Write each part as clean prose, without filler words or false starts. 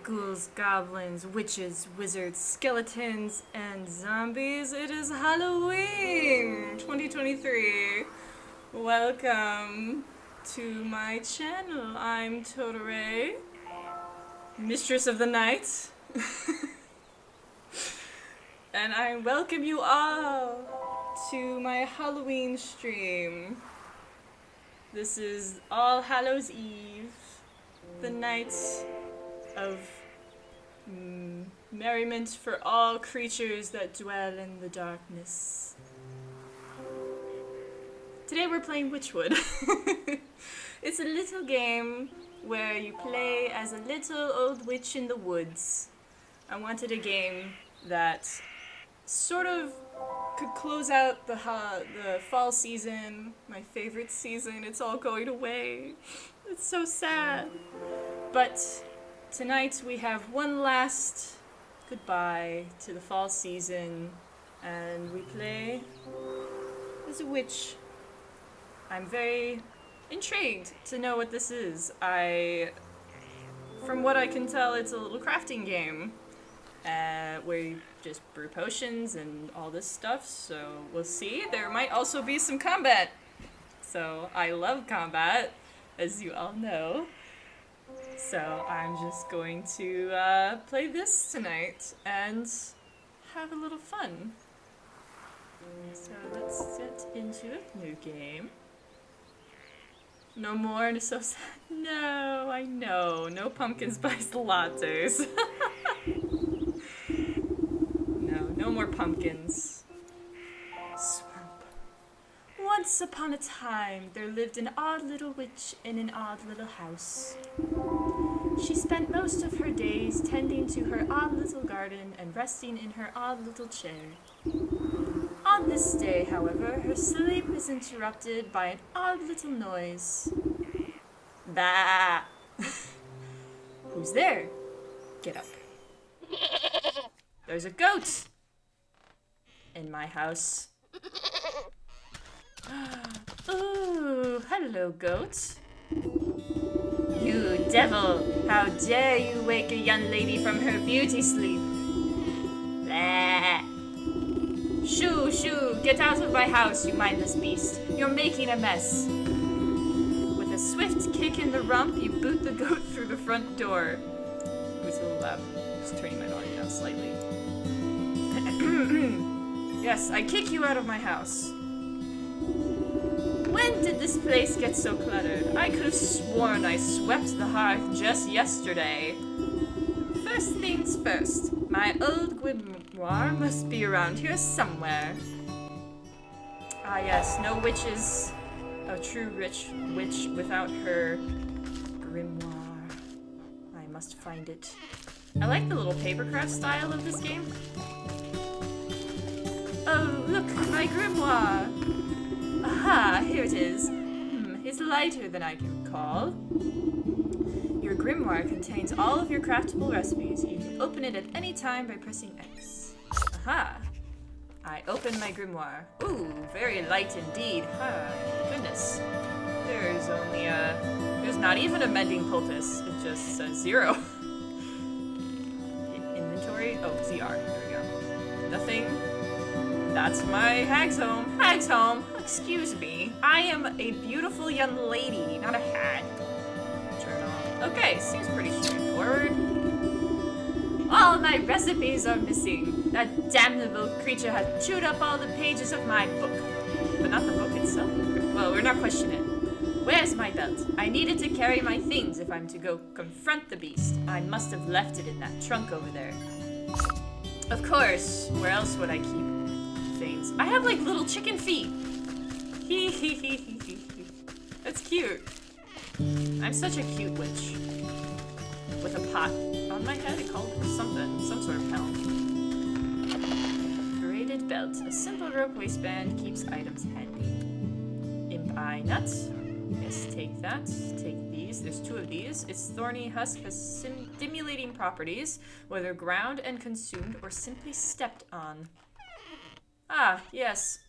ghouls, goblins, witches, wizards, skeletons, and zombies. It is Halloween 2023. Welcome to my channel. I'm Totore, Mistress of the Night. And I welcome you all to my Halloween stream. This is All Hallows Eve, the night of merriment for all creatures that dwell in the darkness. Today we're playing Wytchwood. It's a little game where you play as a little old witch in the woods. I wanted a game that sort of could close out the fall season, my favorite season. It's all going away. It's so sad. But tonight we have one last goodbye to the fall season, and we play as a witch. I'm very intrigued to know what this is. From what I can tell, it's a little crafting game where you just brew potions and all this stuff, so we'll see. There might also be some combat. So I love combat, as you all know. So I'm just going to play this tonight and have a little fun. So let's get into a new game. No more, and it's so sad. No, I know. No pumpkin spice lattes. No more pumpkins. Swamp. Once upon a time, there lived an odd little witch in an odd little house. She spent most of her days tending to her odd little garden and resting in her odd little chair. On this day, however, her sleep is interrupted by an odd little noise. Bah! Who's there? Get up. There's a goat in my house. Ooh, hello, goat. You devil! How dare you wake a young lady from her beauty sleep? Blah! Shoo, shoo! Get out of my house, you mindless beast! You're making a mess! With a swift kick in the rump, you boot the goat through the front door. Ooh, it's a little loud. Just turning my volume down slightly. Yes, I kick you out of my house. When did this place get so cluttered? I could have sworn I swept the hearth just yesterday. First things first, my old grimoire must be around here somewhere. Ah yes, no witch is a true rich witch without her grimoire. I must find it. I like the little papercraft style of this game. Oh, look, my grimoire! Aha, here it is. It's lighter than I can recall. Your grimoire contains all of your craftable recipes. You can open it at any time by pressing X. Aha! I open my grimoire. Ooh, very light indeed. Ah, goodness. There's not even a mending poultice. It just says 0. Inventory? Oh, ZR. There we go. Nothing. That's my hag's home. Hag's home. Excuse me. I am a beautiful young lady, not a hag. Journal. Okay, seems pretty straightforward. All my recipes are missing. That damnable creature has chewed up all the pages of my book. But not the book itself. Well, we're not questioning it. Where's my belt? I needed to carry my things if I'm to go confront the beast. I must have left it in that trunk over there. Of course. Where else would I keep things? I have like little chicken feet. Hee hee hee hee hee. That's cute. I'm such a cute witch. With a pot on my head, I called it something. Some sort of helm. Braided belt. A simple rope waistband keeps items handy. Imp eye nut. Yes, take that. Take these. There's 2 of these. Its thorny husk has stimulating properties, whether ground and consumed or simply stepped on. Ah, yes.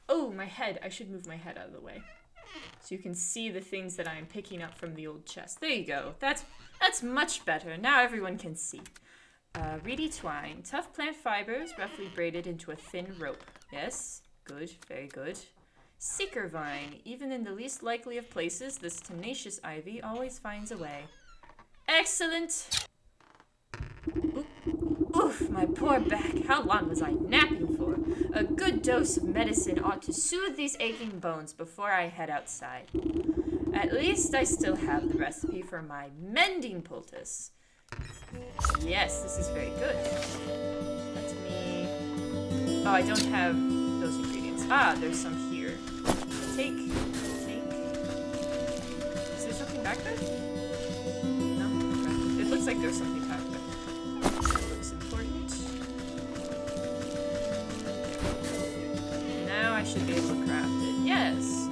Oh, my head. I should move my head out of the way. So you can see the things that I'm picking up from the old chest. There you go. That's much better. Now everyone can see. Reedy twine. Tough plant fibers, roughly braided into a thin rope. Yes, good, very good. Seeker vine. Even in the least likely of places, this tenacious ivy always finds a way. Excellent! Oof, my poor back. How long was I napping for? A good dose of medicine ought to soothe these aching bones before I head outside. At least I still have the recipe for my mending poultice. Yes, this is very good. Let me... Oh, I don't have those ingredients. Ah, there's some here. Take. Is there something back there? No? Okay. It looks like there's something back there. That looks important. Now I should be able to craft it. Yes!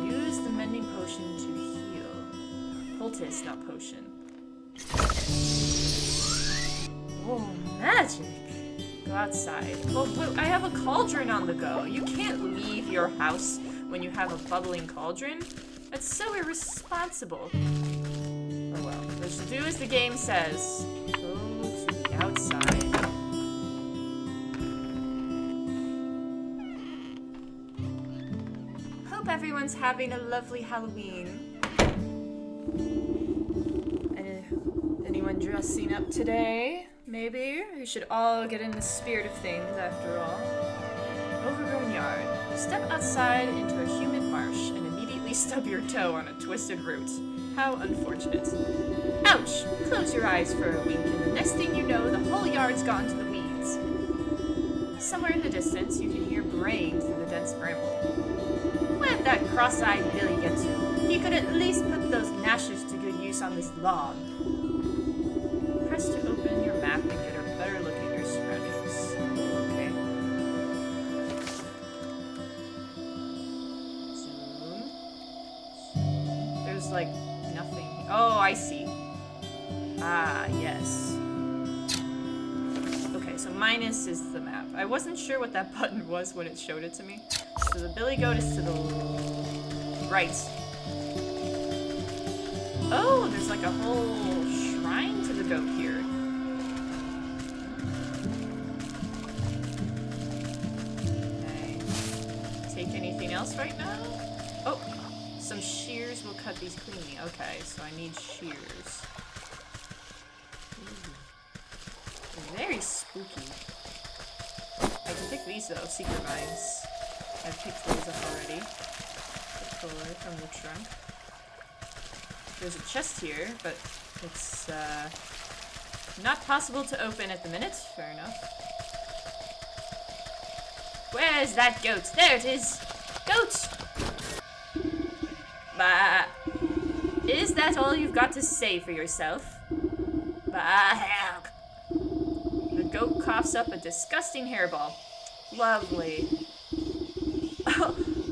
Use the mending potion to heal. Poultice, not potion. Oh, magic! Go outside. Well, I have a cauldron on the go. You can't leave your house when you have a bubbling cauldron. That's so irresponsible. Oh well. Let's do as the game says. Go to the outside. Hope everyone's having a lovely Halloween. Anyone dressing up today? Maybe? We should all get in the spirit of things, after all. Overgrown yard. You step outside into a humid marsh and immediately stub your toe on a twisted root. How unfortunate. Ouch! Close your eyes for a wink, and the next thing you know, the whole yard's gone to the weeds. Somewhere in the distance, you can hear braying through the dense bramble. Where'd that cross-eyed Billy get to? He could at least put those gnashers to good use on this log. Press to open your map and get a better look at your surroundings. Okay. Zoom. There's like nothing. Oh, I see. Ah, yes. Okay, so minus is the map. I wasn't sure what that button was when it showed it to me. So the billy goat is to the right. Oh, there's like a whole shrine to the goat here. Okay. Take anything else right now? Oh, some shears will cut these cleanly. Okay, so I need shears. Ooh. Very spooky. I can pick these though, secret vines. I've picked those up already. The toy from the trunk. There's a chest here, but it's not possible to open at the minute. Fair enough. Where's that goat? There it is! Goat! Bah! Is that all you've got to say for yourself? Bah! The goat coughs up a disgusting hairball. Lovely.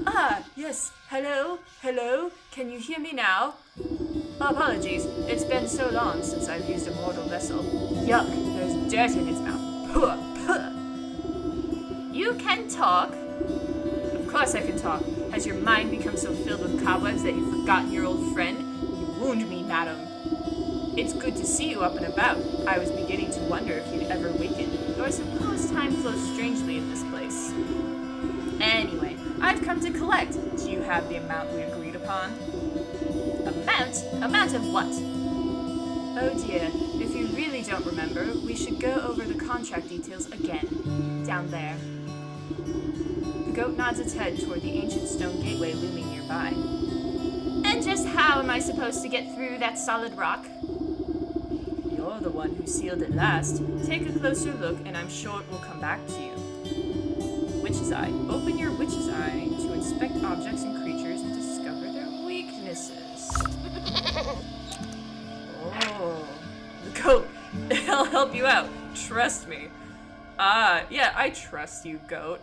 Ah, yes. Hello? Hello? Can you hear me now? Apologies. It's been so long since I've used a mortal vessel. Yuck, there's dirt in its mouth. Puh, puh. You can talk? Of course I can talk. Has your mind become so filled with cobwebs that you've forgotten your old friend? You wound me, madam. It's good to see you up and about. I was beginning to wonder if you'd ever waken, though I suppose time flows strangely in this place. Anyway, I've come to collect. Do you have the amount we agreed upon? Amount? Amount of what? Oh dear, if you really don't remember, we should go over the contract details again. Down there. The goat nods its head toward the ancient stone gateway looming nearby. And just how am I supposed to get through that solid rock? You're the one who sealed it last. Take a closer look, and I'm sure it will come back to you. Witch's Eye. Open your Witch's Eye to inspect objects and creatures and discover their weaknesses. Oh, the goat. I'll help you out. Trust me. Yeah, I trust you, goat.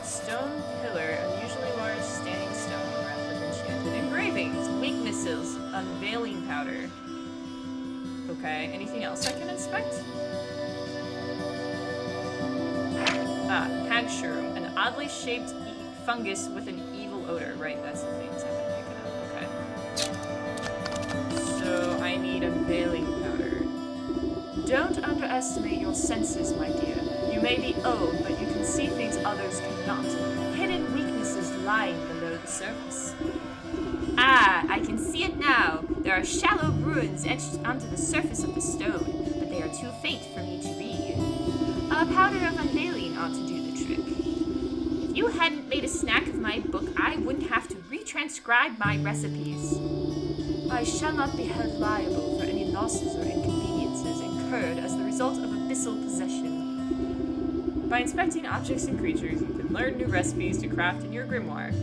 Stone pillar, unusually large standing stone wrapped with enchanted engravings. Weaknesses, unveiling powder. Okay, anything else I can inspect? Ah, hag shroom, an oddly shaped fungus with an evil odor. Right, that's the things I've been picking up. Okay. So I need a veiling powder. Don't underestimate your senses, my dear. You may be old, but you can see things others cannot. Hidden weaknesses lying below the surface. Ah, I can see it now. There are shallow ruins etched onto the surface of the stone, but they are too faint for me to read. A powder of unveiling ought to do the trick. If you hadn't made a snack of my book, I wouldn't have to retranscribe my recipes. I shall not be held liable for any losses or inconveniences incurred as the result of abyssal possession. By inspecting objects and creatures, you can learn new recipes to craft in your grimoire.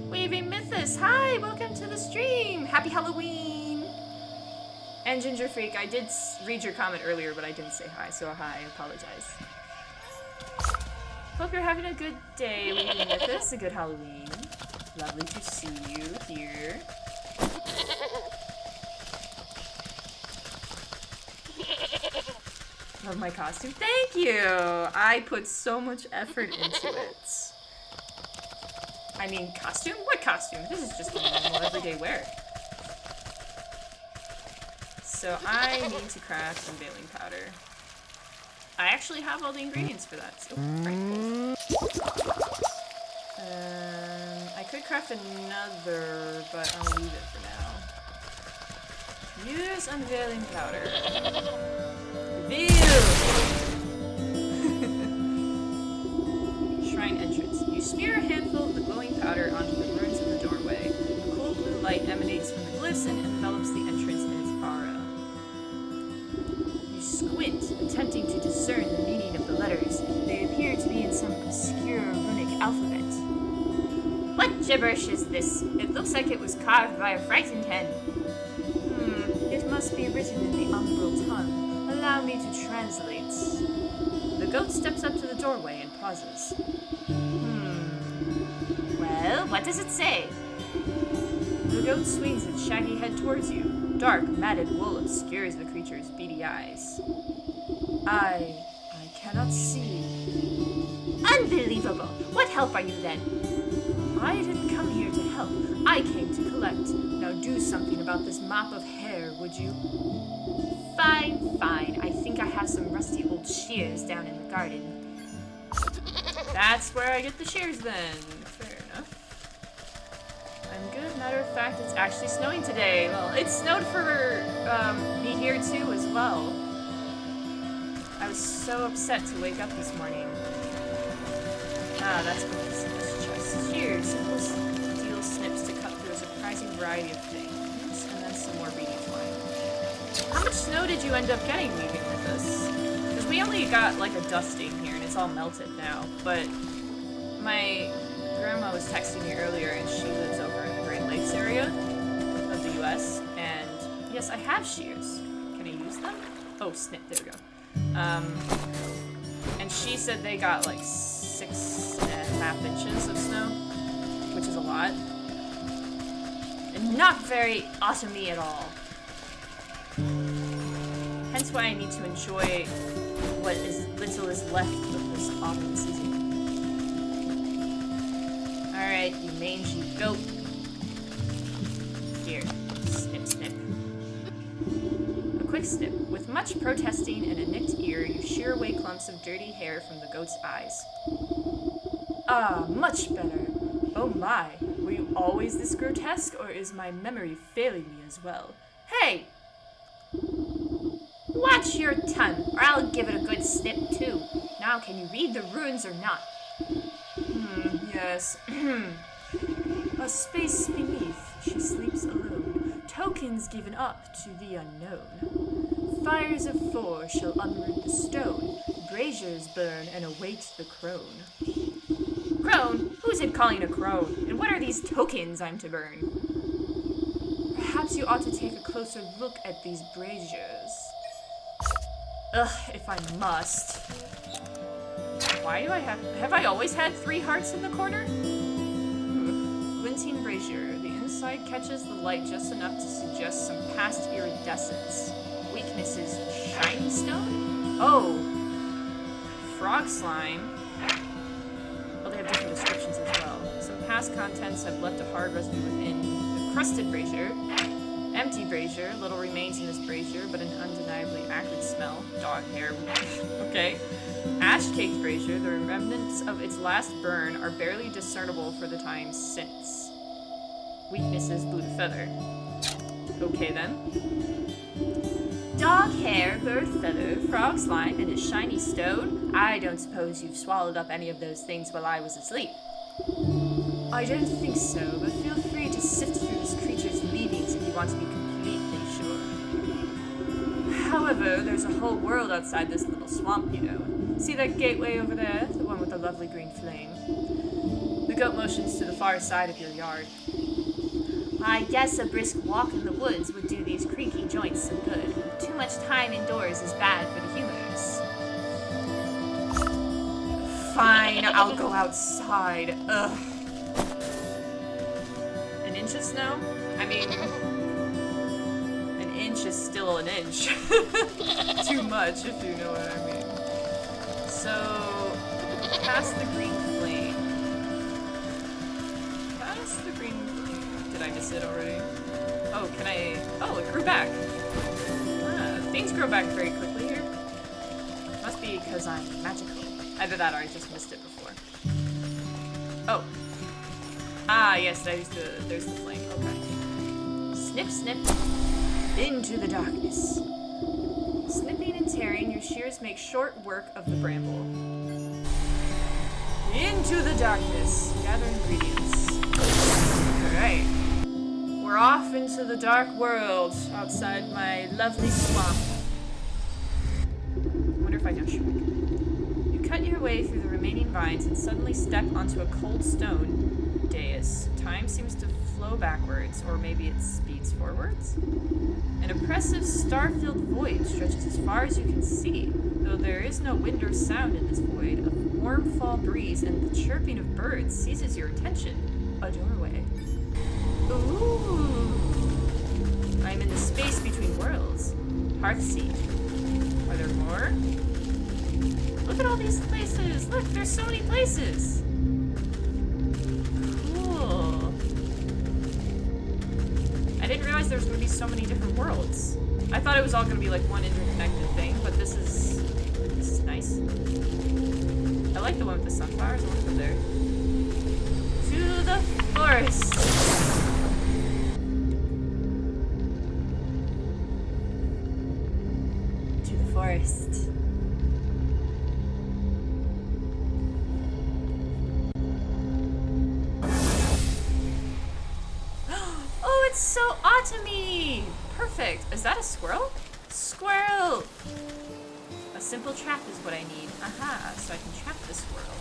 Waving Mythos, hi, welcome to the stream. Happy Halloween. And Ginger Freak, I did read your comment earlier, but I didn't say hi, so hi, I apologize. Hope you're having a good day, Waving Mythos, a good Halloween. Lovely to see you here. Love my costume. Thank you! I put so much effort into it. I mean, costume? What costume? This is just normal everyday wear. So I need to craft unveiling powder. I actually have all the ingredients for that. So, right. I could craft another, but I'll leave it for now. Use unveiling powder. Reveal! Shrine entrance. You smear a handful of the glowing powder onto the ruins of the doorway. A cool blue light emanates from the glyphs and envelops the entrance in its aura. You squint, attempting to discern the meaning of the letters. They appear to be in some obscure runic alphabet. What gibberish is this? It looks like it was carved by a frightened hen. It must be written in the umbral tongue. Allow me to translate. The goat steps up to the doorway and pauses. Well, what does it say? The goat swings its shaggy head towards you. Dark, matted wool obscures the creature's beady eyes. I cannot see. Unbelievable! What help are you then? I didn't come here to help. I came to collect. Now do something about this mop of hair, would you? Fine. I think I have some rusty old shears down in the garden. That's where I get the shears then. Fair enough. I'm good. Matter of fact, it's actually snowing today. Well, it snowed for me here too as well. I was so upset to wake up this morning. Ah, that's what this is. Just shears. Simple steel snips to cut through a surprising variety of things. And then some more reading twine. How much snow did you end up getting leaving with us? Because we only got like a dusting here and it's all melted now. But my grandma was texting me earlier and she lives over in the Great Lakes area of the US. And yes, I have shears. Can I use them? Oh, snip, there we go. And she said they got like 6.5 inches of snow, which is a lot. And not very autumny at all. Hence why I need to enjoy what is little is left of this autumn season. Alright, you mangy goat. Here, snip, snip. A quick snip. With much protesting and a nicked ear, you shear away clumps of dirty hair from the goat's eyes. Ah, much better. Oh my, were you always this grotesque, or is my memory failing me as well? Hey! Watch your tongue, or I'll give it a good snip too. Now can you read the runes or not? Yes. A space beneath, she sleeps alone. Tokens given up to the unknown. Fires of four shall unroot the stone. Braziers burn and await the crone. Crone? Who's it calling a crone? And what are these tokens I'm to burn? Perhaps you ought to take a closer look at these braziers. Ugh, if I must. Why do I have I always had 3 hearts in the corner? Glinting brazier. The inside catches the light just enough to suggest some past iridescence. Weak weakness is shiny stone? Oh. Frog slime. Oh, they have different descriptions as well. Some past contents have left a hard residue within the crusted brazier. Empty brazier. Little remains in this brazier, but an undeniably acrid smell. Dog hair. Okay. Ash-caked brazier. The remnants of its last burn are barely discernible for the time since. Weaknesses, blue feather. Okay then. Dog hair, bird feather, frog slime, and a shiny stone? I don't suppose you've swallowed up any of those things while I was asleep. I don't think so, but feel free to sift through this creature's leavings if you want to be completely sure. However, there's a whole world outside this little swamp, you know. See that gateway over there? The one with the lovely green flame. The goat motions to the far side of your yard. I guess a brisk walk in the woods would do these creaky joints some good. Too much time indoors is bad for the humors. Fine, I'll go outside. Ugh. An inch of snow? I mean, an inch is still an inch. Too much, if you know what I mean. So, past the green flame. Past the green flame. Did I miss it already? Oh, can I... Oh, it grew back. Ah, things grow back very quickly here. Must be because I'm magical. Either that or I just missed it before. Oh. Ah, yes, there's the flame. Okay. Snip, snip. Into the darkness. Snipping and tearing, your shears make short work of the bramble. Into the darkness. Gather ingredients. Alright. We're off into the dark world outside my lovely swamp. I wonder if I know Shrek. You cut your way through the remaining vines and suddenly step onto a cold stone dais. Time seems to flow backwards, or maybe it speeds forwards. An oppressive, star-filled void stretches as far as you can see. Though there is no wind or sound in this void, a warm fall breeze and the chirping of birds seizes your attention. A doorway. Ooh! I'm in the space between worlds. Hearthseat. Are there more? Look at all these places! Look, there's so many places! Cool. I didn't realize there was going to be so many different worlds. I thought it was all going to be like one interconnected thing, but this is nice. I like the one with the sunflowers. I want to go there. To the forest! Forest. Oh, it's so autumny! Perfect. Is that a squirrel? Squirrel! A simple trap is what I need. Aha, so I can trap the squirrel.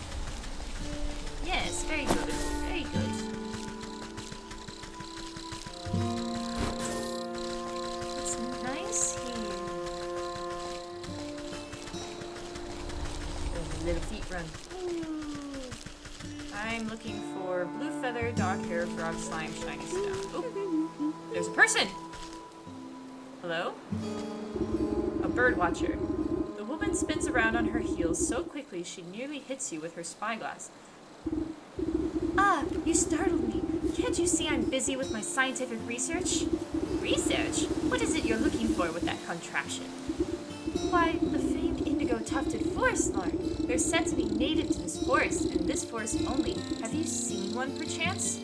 Yes, very good. Very good. It's nice here. Little feet run. Ooh. I'm looking for blue feather, dog hair, frog slime, shiny stone. Ooh. There's a person! Hello? A bird watcher. The woman spins around on her heels so quickly she nearly hits you with her spyglass. Ah, you startled me. Can't you see I'm busy with my scientific research? Research? What is it you're looking for with that contraption? Why, the famed indigo-tufted forest lark. They're said to be native to this forest, and this forest only. Have you seen one, perchance?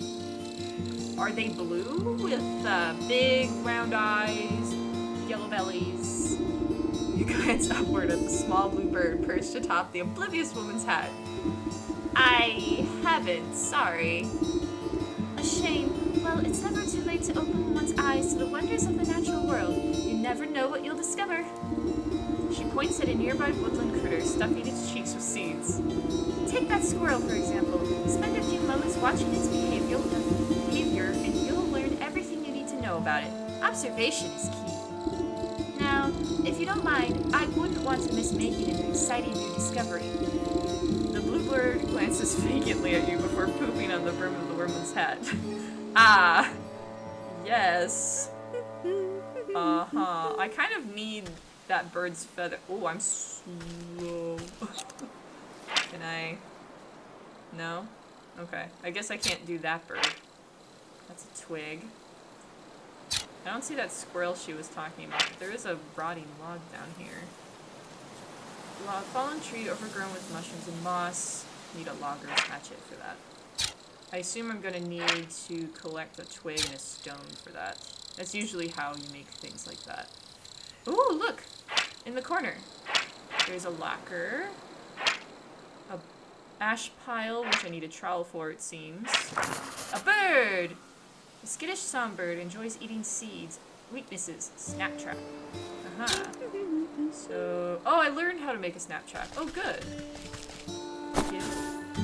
Are they blue, with big round eyes, yellow bellies? You glance upward at the small blue bird perched atop the oblivious woman's hat. I haven't, sorry. A shame. Well, it's never too late to open one's eyes to the wonders of the natural world. You never know what you'll discover. She points at a nearby woodland critter stuffing its cheeks with seeds. Take that squirrel, for example. Spend a few moments watching its behavior, and you'll learn everything you need to know about it. Observation is key. Now, if you don't mind, I wouldn't want to miss making an exciting new discovery. The bluebird glances vacantly at you before pooping on the brim of the woman's hat. Ah, yes. Uh-huh. I kind of need that bird's feather. Oh, I'm slow. Can I? No? Okay. I guess I can't do that bird. That's a twig. I don't see that squirrel she was talking about, but there is a rotting log down here. Fallen tree overgrown with mushrooms and moss. Need a logger's hatchet for that. I assume I'm gonna need to collect a twig and a stone for that. That's usually how you make things like that. Ooh, look! In the corner. There's a locker. A ash pile, which I need a trowel for, it seems. A bird! A skittish songbird enjoys eating seeds. Weaknesses, snap trap. Uh-huh. So, oh, I learned how to make a snap trap. Oh, good. Thank you.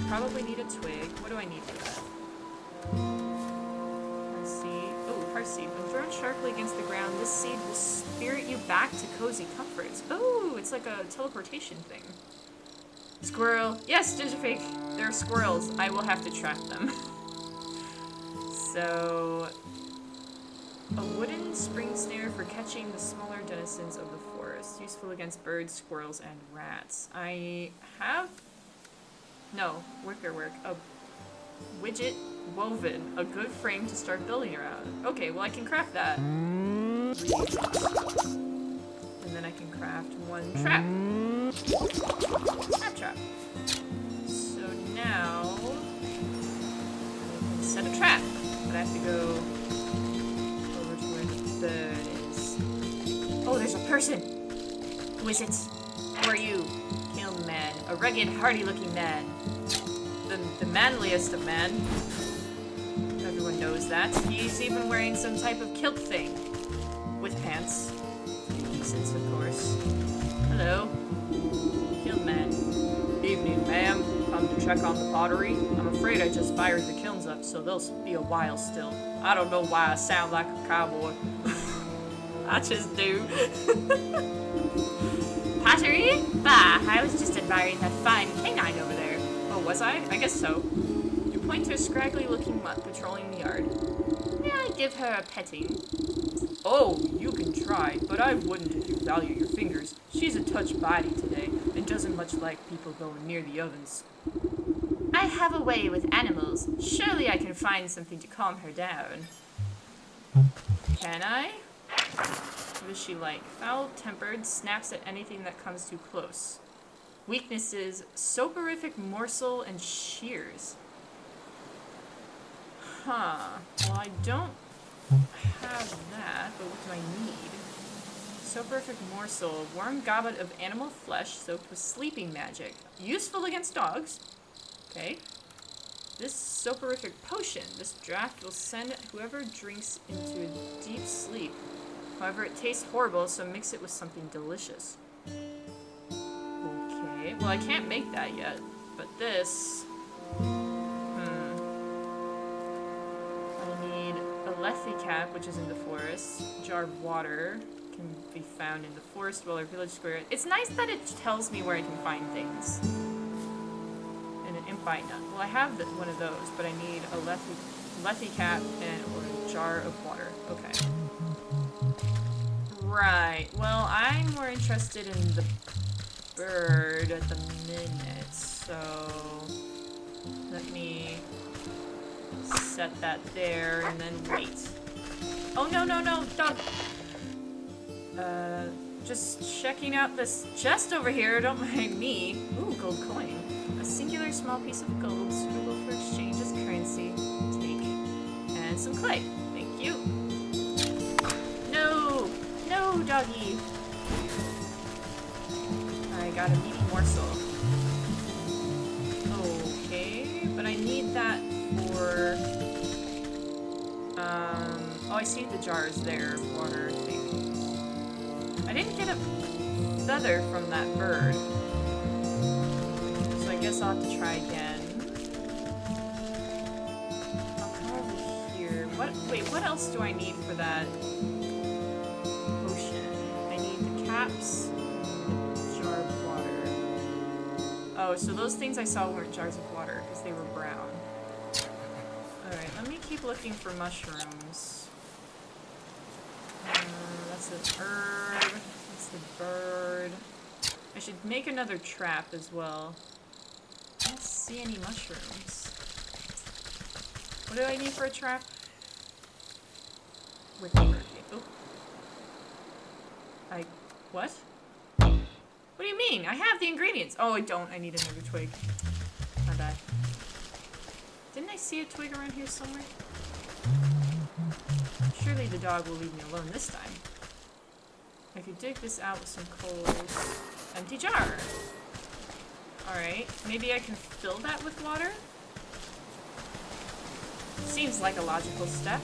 Probably need a twig. What do I need for that? Seed. Oh, heart seed. When thrown sharply against the ground, this seed will spirit you back to cozy comforts. Oh, it's like a teleportation thing. Squirrel. Yes, Gingerfake. There are squirrels. I will have to trap them. So, a wooden spring snare for catching the smaller denizens of the forest. Useful against birds, squirrels, and rats. I have... No, wickerwork. A widget woven. A good frame to start building around. Okay, well I can craft that. And then I can craft one trap. Snap trap. So now... I can set a trap. But I have to go over to where the bird is. Oh, there's a person! Who is it? Who are you? Kill man. A rugged, hardy-looking man. The manliest of men. Everyone knows that. He's even wearing some type of kilt thing. With pants. Decent, of course. Hello. Kill man. Evening, ma'am. Come to check on the pottery. I'm afraid I just fired the kilns up, so they'll be a while still. I don't know why I sound like a cowboy. I just do. Pottery? Bah, I was just admiring that fine canine over there. Oh, was I? I guess so. You point to a scraggly-looking mutt patrolling the yard. May I give her a petting? Oh, you can try, but I wouldn't if you value your fingers. She's a touch batty today, and doesn't much like people going near the ovens. I have a way with animals. Surely I can find something to calm her down. Can I? What is she like? Foul-tempered, snaps at anything that comes too close. Weaknesses, soporific morsel, and shears. Huh. Well, I don't have that, but what do I need? Soporific morsel, warm goblet of animal flesh soaked with sleeping magic. Useful against dogs. Okay. This soporific potion. This draft will send whoever drinks into a deep sleep. However, it tastes horrible, so mix it with something delicious. Okay. Well, I can't make that yet, but this... I need a Lethe cap, which is in the forest. A jar of water can be found in the forest or village square. It's nice that it tells me where I can find things. And an impite nut. Well, I have one of those, but I need a Lethe cap or a jar of water. Okay. Right. Well, I'm more interested in the bird at the minute, so let me set that there and then wait. Oh, no, no, no, dog. Just checking out this chest over here. Don't mind me. Ooh, gold coin. A singular small piece of gold suitable for exchange as currency. Take. And some clay. Thank you. No! No, doggy! I got a meaty morsel. Okay, but I need that for... oh, I see the jars there of water, I think. I didn't get a feather from that bird. So I guess I'll have to try again. I'll come over here. Wait, what else do I need for that potion? I need the caps and the jar of water. Oh, so those things I saw weren't jars of water because they were brown. Alright, let me keep looking for mushrooms. That's an herb. That's the bird. I should make another trap as well. I don't see any mushrooms. What do I need for a trap? With the bird. Oh. What? What do you mean? I have the ingredients. Oh, I don't. I need another twig. My bad. Didn't I see a twig around here somewhere? Surely the dog will leave me alone this time. I could dig this out with some coals. Empty jar. Alright. Maybe I can fill that with water? Seems like a logical step.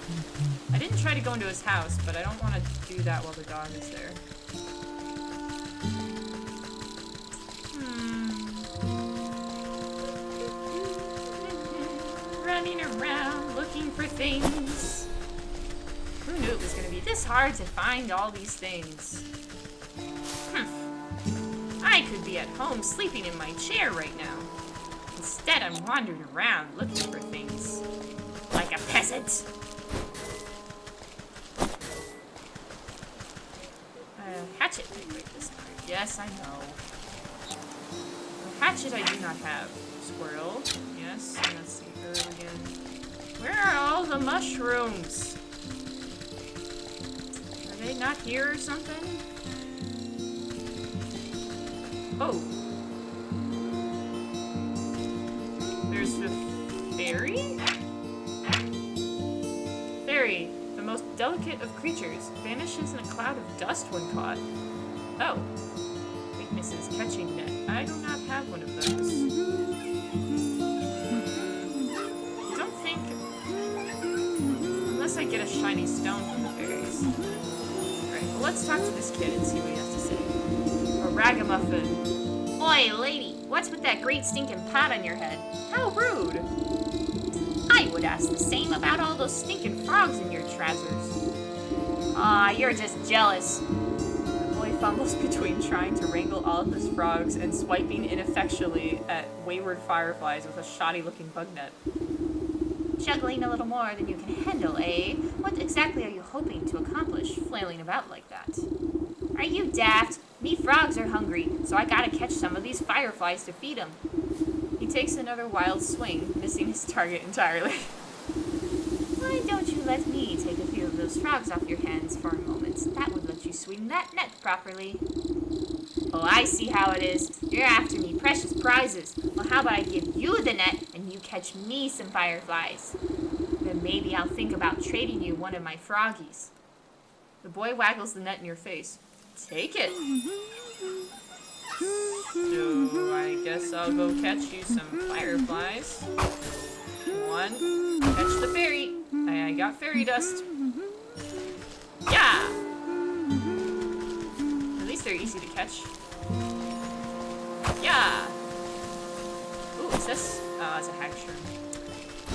I didn't try to go into his house, but I don't want to do that while the dog is there. Running around looking for things. Who knew it was going to be this hard to find all these things? I could be at home sleeping in my chair right now. Instead, I'm wandering around looking for things. Like a peasant. Hatchet may break this part. Yes, I know. A hatchet I do not have. Squirrel. Yes, and that's the herb again. Where are all the mushrooms? Are they not here or something? Oh. There's the fairy? Fairy, the most delicate of creatures, vanishes in a cloud of dust when caught. Oh. Weaknesses, catching net. I do not have one of those. Don't think... Unless I get a shiny stone from the fairies. Alright, well let's talk to this kid and see what he has to say. A ragamuffin. Oi, lady, what's with that great stinking pot on your head? How rude! I would ask the same about all those stinking frogs in your trousers. Aw, you're just jealous. The boy fumbles between trying to wrangle all of his frogs and swiping ineffectually at wayward fireflies with a shoddy-looking bug net. Juggling a little more than you can handle, eh? What exactly are you hoping to accomplish, flailing about like that? Are you daft? Me frogs are hungry, so I gotta catch some of these fireflies to feed them. He takes another wild swing, missing his target entirely. Why don't you let me take a few of those frogs off your hands for a moment? That would let you swing that net properly. Oh, I see how it is. You're after me precious prizes. Well, how about I give you the net and you catch me some fireflies? Then maybe I'll think about trading you one of my froggies. The boy waggles the net in your face. Take it. So I guess I'll go catch you some fireflies. One. Catch the fairy. I got fairy dust. Yeah! At least they're easy to catch. Yeah! Ooh, what's this? Oh, it's a hack shroom.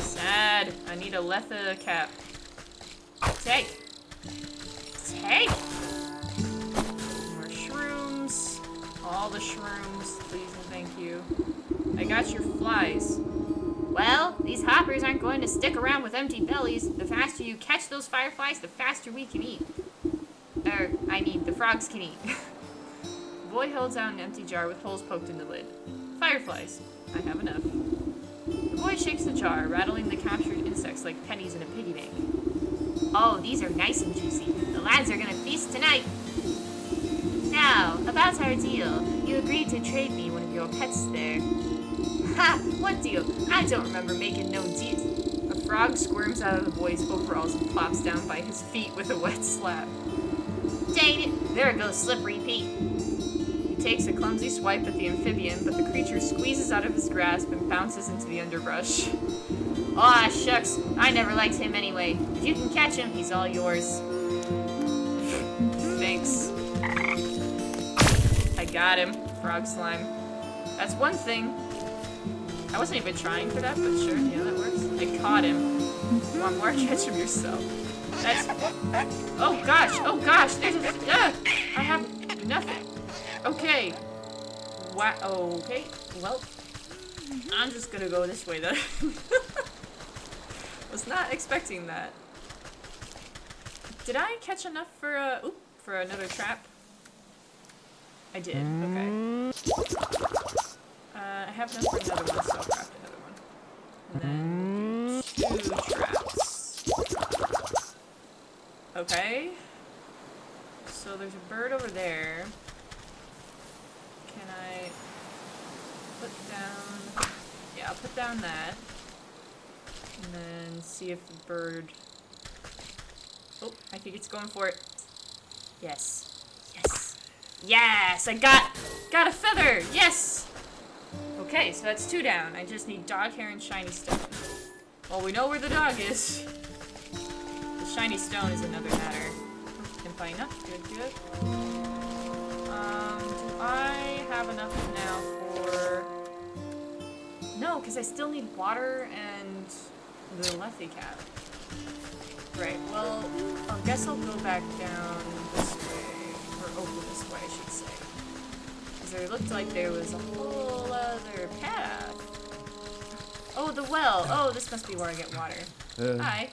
Sad. I need a leather cap. Take! Take! More shrooms. All the shrooms, please and thank you. I got your flies. Well, these hoppers aren't going to stick around with empty bellies. The faster you catch those fireflies, the faster we can eat. The frogs can eat. The boy holds out an empty jar with holes poked in the lid. Fireflies. I have enough. The boy shakes the jar, rattling the captured insects like pennies in a piggy bank. Oh, these are nice and juicy. The lads are gonna feast tonight. Now, about our deal. You agreed to trade me one of your pets there. Ha! What deal? I don't remember making no deal. A frog squirms out of the boy's overalls and plops down by his feet with a wet slap. Dang it! There goes Slippery Pete. He takes a clumsy swipe at the amphibian, but the creature squeezes out of his grasp and bounces into the underbrush. Aw, shucks. I never liked him anyway. If you can catch him, he's all yours. Thanks. I got him. Frog slime. That's one thing. I wasn't even trying for that, but sure, yeah, that works. I caught him. You want more? Catch him yourself. That's... Oh gosh, there's a... I have nothing. Okay. Wow, okay. Well, I'm just gonna go this way then. Was not expecting that. Did I catch enough for another trap? I did. Okay. I have enough for another one, so I'll craft another one. And then we'll do 2 traps. Okay. So there's a bird over there. Can I put down... Yeah, I'll put down that. And then see if the bird... Oh, I think it's going for it. Yes. Yes. Yes! I got a feather! Yes! Okay, so that's 2 down. I just need dog hair and shiny stone. Well, we know where the dog is. The shiny stone is another matter. Fine enough. Good, good. Do I have enough now for... No, because I still need water and the Lethy cat. Right, well, I guess I'll go back down this way. Or over this way, I should say. Because there looked like there was a whole other path. Oh, the well. Oh, this must be where I get water. Hi.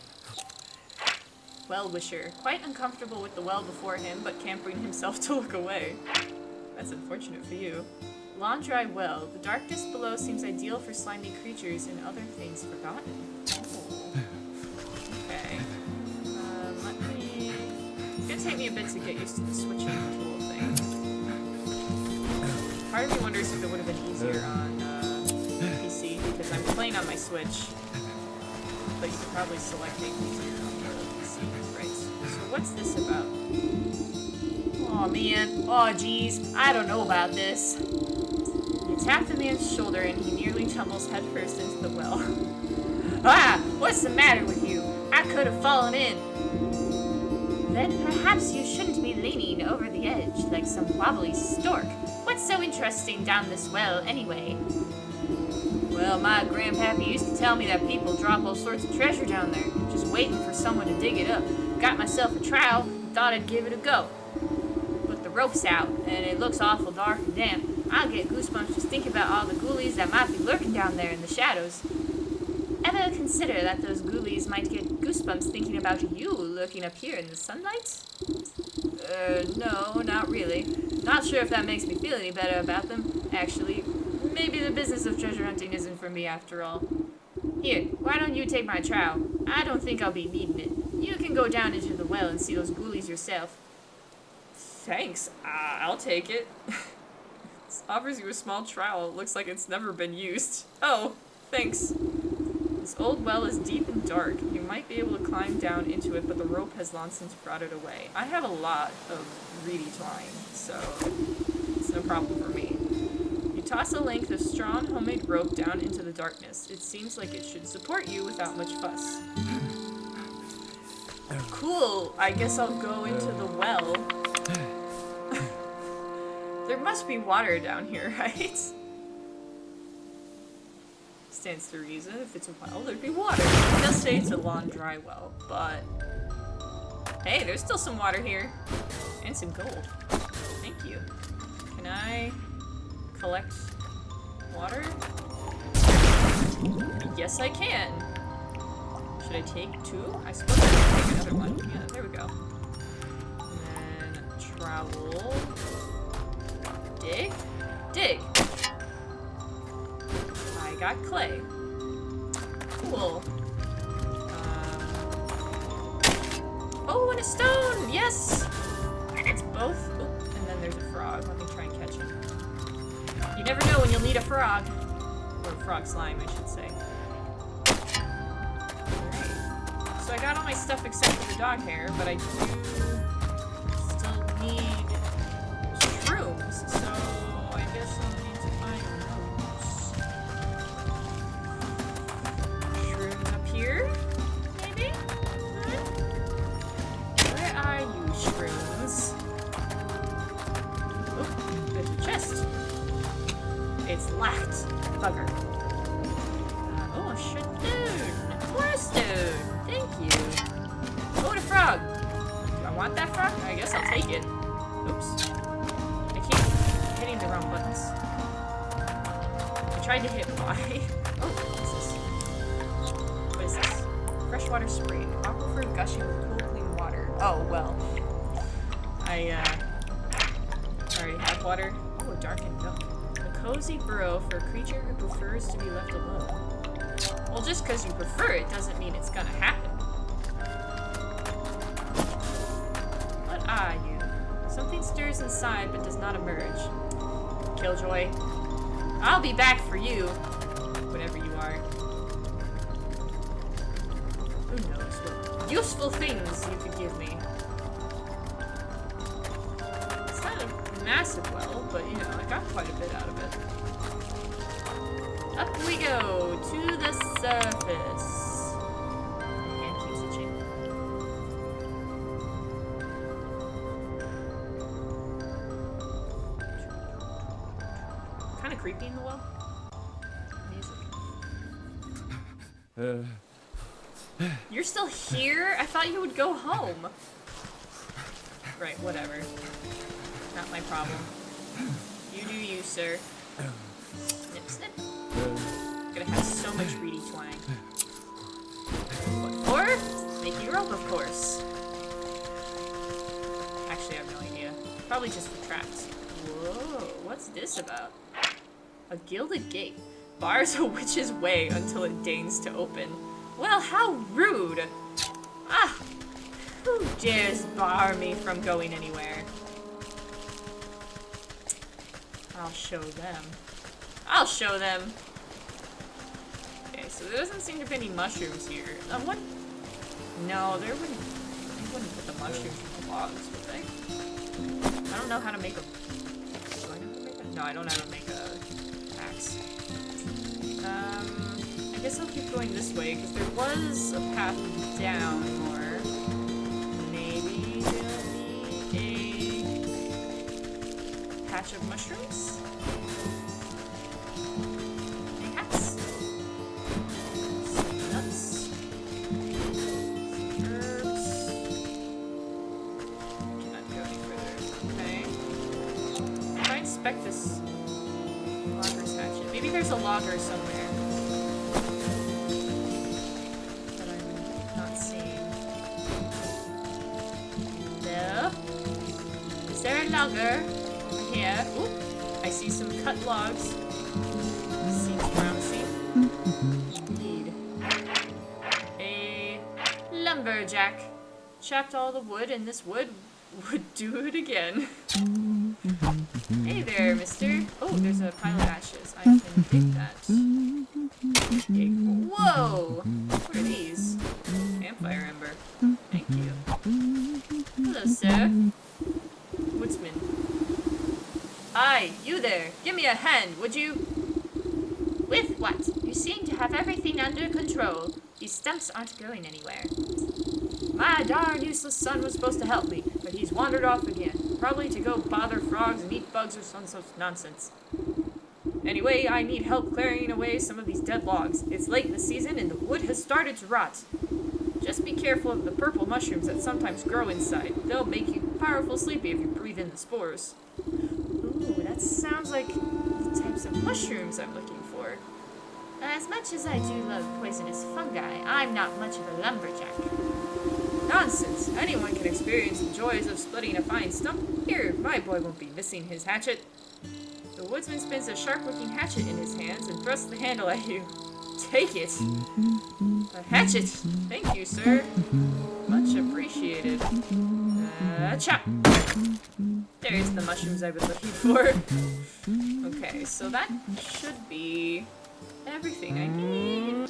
Well-wisher. Quite uncomfortable with the well before him, but can't bring himself to look away. That's unfortunate for you. Long dry well. The darkness below seems ideal for slimy creatures and other things forgotten. Oh. Okay. Let me... It's gonna take me a bit to get used to the switching tool thing. Part of me wonders if it would have been easier on PC, because I'm playing on my Switch. But you could probably select things easier on the PC. Right. So what's this about? Aw, man. Aw, geez. I don't know about this. You tap the man's shoulder and he nearly tumbles headfirst into the well. Ah! What's the matter with you? I could have fallen in. Then perhaps you shouldn't be leaning over the edge like some wobbly stork. What's so interesting down this well, anyway? Well, my grandpappy used to tell me that people drop all sorts of treasure down there, just waiting for someone to dig it up. Got myself a trowel and thought I'd give it a go. But the rope's out, and it looks awful dark and damp. I'll get goosebumps just thinking about all the ghoulies that might be lurking down there in the shadows. Ever consider that those ghoulies might get goosebumps thinking about you lurking up here in the sunlight? No, not really. Not sure if that makes me feel any better about them, actually. Maybe the business of treasure hunting isn't for me after all. Here, why don't you take my trowel? I don't think I'll be needing it. You can go down into the well and see those ghoulies yourself. Thanks. I'll take it. This offers you a small trowel. It looks like it's never been used. Oh, thanks. This old well is deep and dark. You might be able to climb down into it, but the rope has long since brought it away. I have a lot of reedy twine, so it's no problem for me. You toss a length of strong homemade rope down into the darkness. It seems like it should support you without much fuss. Cool. I guess I'll go into the well. There must be water down here, right? Stands to reason. If it's a well, there'd be water. It does say it's a long, dry well, but... Hey, there's still some water here. And some gold. Thank you. Can I collect water? Yes, I can. Should I take 2? I suppose I can take another one. Yeah, there we go. And then trowel. Dig. Dig. I got clay. Cool. Oh, and a stone! Yes! It's both. Oh, and then there's a frog. Let me try and catch him. You never know when you'll need a frog. Or a frog slime, I should say. Alright. So I got all my stuff except for the dog hair, but I do still need shrooms, so I guess I'll need to find those. Shrooms up here? Maybe? Where are you, shrooms? Oh, there's a chest. It's locked. Bugger. Oh, stone. More stone. Thank you. Oh, the frog. Do I want that frog? I guess I'll take it. Oops. I keep hitting the wrong buttons. I tried to hit Y. Oh, what is this? What is this? Freshwater spring. Aquifer gushing with cool, clean water. Oh, well. I already have water. Oh, a darkened nook. A cozy burrow for a creature who prefers to be left alone. Well, just because you prefer it doesn't mean it's gonna happen. What are you? Something stirs inside but does not emerge. Killjoy. I'll be back for you. Whatever you are. Who knows what useful things you could give me. It's not a massive well, but you know, I got quite a bit out of it. Up we go to the surface. And keeps itching. Kind of creepy in the well. Music. You're still here? I thought you would go home. Right, whatever. Not my problem. You do you, sir. Snip, snip. Gonna have so much reedy twang. What for? Make you rope, of course. Actually, I have no idea. Probably just for traps. Whoa, what's this about? A gilded gate. Bars a witch's way until it deigns to open. Well, how rude! Ah! Who dares bar me from going anywhere? I'll show them. I'll show them! Okay, so there doesn't seem to be any mushrooms here. What? No, they wouldn't put the mushrooms in the logs, would they? I don't know how to make a... Do I know how to make a... No, I don't know how to make a axe. I guess I'll keep going this way, because there was a path down, or maybe there'll be a patch of mushrooms? Any hats? Some nuts. Some herbs. Cannot go any further. Okay. If I inspect this logger's hatchet, maybe there's a logger somewhere. Logger over here. Oop. I see some cut logs. Seems promising. Indeed. A lumberjack. Chopped all the wood, and this wood would do it again. Hey there, mister. Oh, there's a pile of ashes. I can dig that. Whoa! What are these? Campfire ember. Thank you. Hello, sir. Woodsman. Aye, you there. Give me a hand, would you? With what? You seem to have everything under control. These stumps aren't going anywhere. My darn useless son was supposed to help me, but he's wandered off again. Probably to go bother frogs and eat bugs or some such nonsense. Anyway, I need help clearing away some of these dead logs. It's late in the season and the wood has started to rot. Just be careful of the purple mushrooms that sometimes grow inside. They'll make you powerful sleepy if you breathe in the spores. Ooh, that sounds like the types of mushrooms I'm looking for. As much as I do love poisonous fungi, I'm not much of a lumberjack. Nonsense! Anyone can experience the joys of splitting a fine stump. Here, my boy won't be missing his hatchet. The woodsman spins a sharp-looking hatchet in his hands and thrusts the handle at you. Take it! A hatchet! Thank you, sir. Much appreciated. Chop! There's the mushrooms I was looking for. Okay, so that should be everything I need.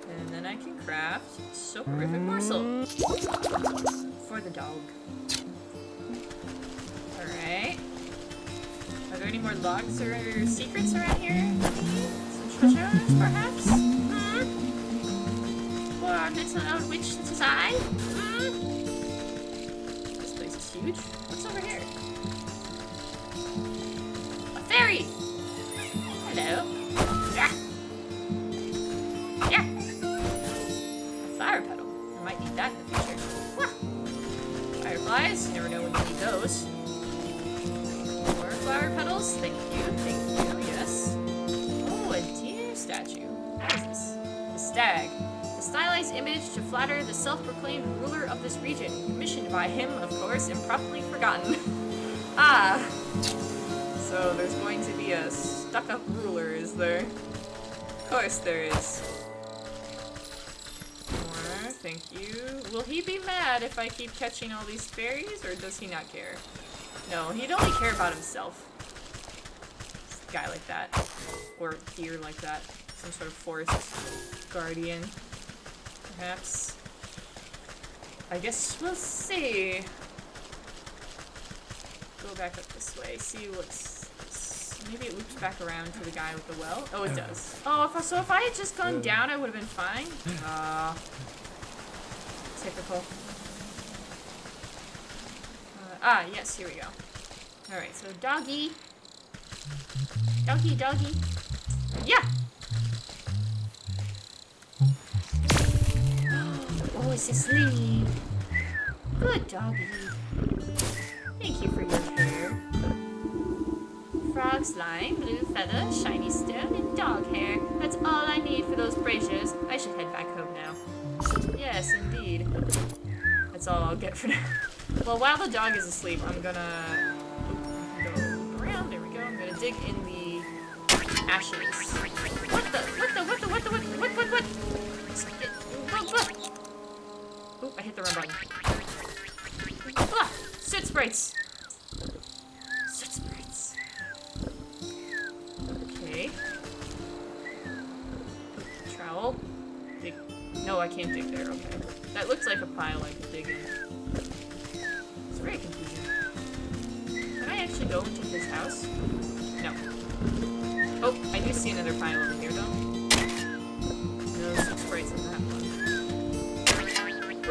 And then I can craft soporific morsel for the dog. Alright. Are there any more logs or secrets around here? Some treasures, perhaps? For our little old witch that is I? This place is huge. What's over here? A fairy! Hello. Yeah. Yeah. A flower petal. I might need that in the future. Wah. Fireflies. You never know when you need those. More flower petals. Thank you. Thank you. Yes. Oh, a deer statue. What is this? The stag. The stylized his image to flatter the self-proclaimed ruler of this region, commissioned by him, of course, improperly forgotten. Ah! So there's going to be a stuck-up ruler, is there? Of course there is. More, thank you. Will he be mad if I keep catching all these fairies, or does he not care? No, he'd only care about himself. This guy like that. Or deer like that. Some sort of forest guardian. Perhaps. I guess we'll see. Go back up this way. See what's... Maybe it loops back around to the guy with the well. Oh, it does. Oh, so if I had just gone down, I would have been fine. Typical. Yes, here we go. Alright, so doggy. Doggy, doggy. Yeah! Oh, it's asleep. Good doggy. Thank you for your hair. Frog slime, blue feather, shiny stone, and dog hair. That's all I need for those braziers. I should head back home now. Yes, indeed. That's all I'll get for now. Well, while the dog is asleep, I'm gonna go around. There we go. I'm gonna dig in the ashes. What? Oop, I hit the wrong button. Ah! Soot sprites! Soot sprites. Okay. Trowel. Dig. No, I can't dig there. Okay. That looks like a pile I could dig in. It's very confusing. Can I actually go into his house? No. Oh, I do see another pile over here, though. No soot sprites in that one.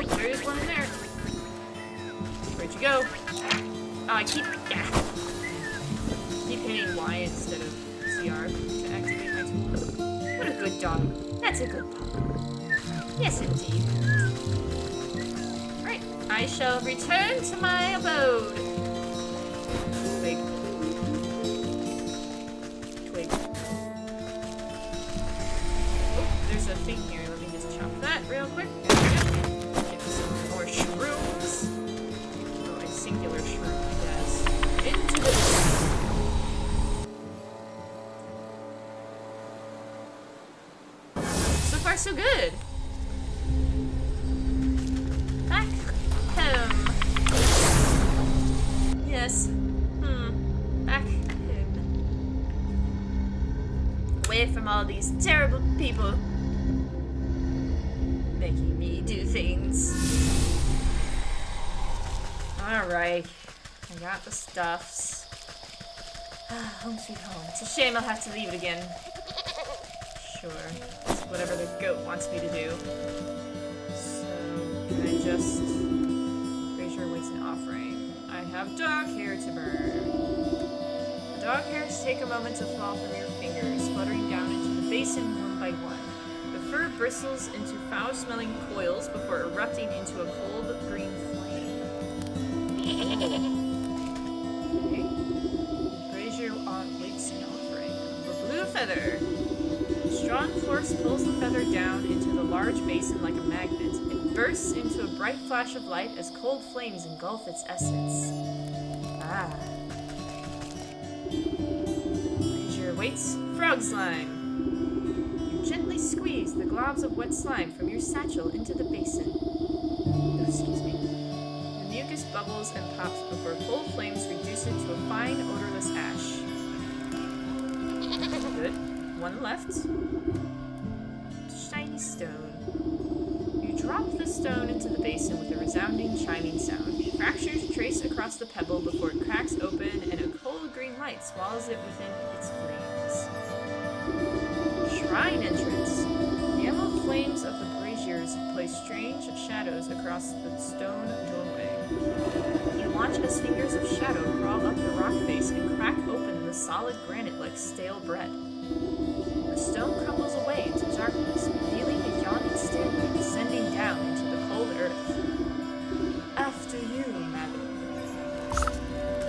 Oh, there is one in there. Where'd you go? Oh, I keep hitting Y instead of CR to activate my tool. What a good dog. That's a good dog. Yes, indeed. Alright, I shall return to my abode. Twig. Twig. Oh, there's a thing here. Let me just chop that real quick. Get some more shrooms. Oh, a singular shroom, yes. Into the... So far, so good. Back home. Yes. Back home. Away from all these terrible people. Making me do things. Alright. I got the stuffs. Home sweet home. It's a shame I'll have to leave it again. Sure. It's whatever the goat wants me to do. So, can I just... Brazier waits an offering. I have dog hair to burn. The dog hairs take a moment to fall from your fingers, fluttering down into the basin one by one. The fur bristles into foul-smelling coils before erupting into a cold green flame. Okay. Brazier waits an offering. The blue feather. Strong force pulls the feather down into the large basin like a magnet. It bursts into a bright flash of light as cold flames engulf its essence. Ah. Brazier waits frog slime. You gently squeeze the globs of wet slime from your satchel into the basin. Oh, excuse me. The mucus bubbles and pops before cold flames reduce it to a fine, odorless ash. Good. One left. Shiny stone. You drop the stone into the basin with a resounding chiming sound. Fractures trace across the pebble before it cracks open and a cold green light swallows it within its flames. Shrine entrance. The yellow flames of the braziers play strange shadows across the stone doorway. You watch as fingers of shadow crawl up the rock face and crack open the solid granite like stale bread. The stone crumbles away into darkness, revealing a yawning stairway descending down into the cold earth. After you, madam.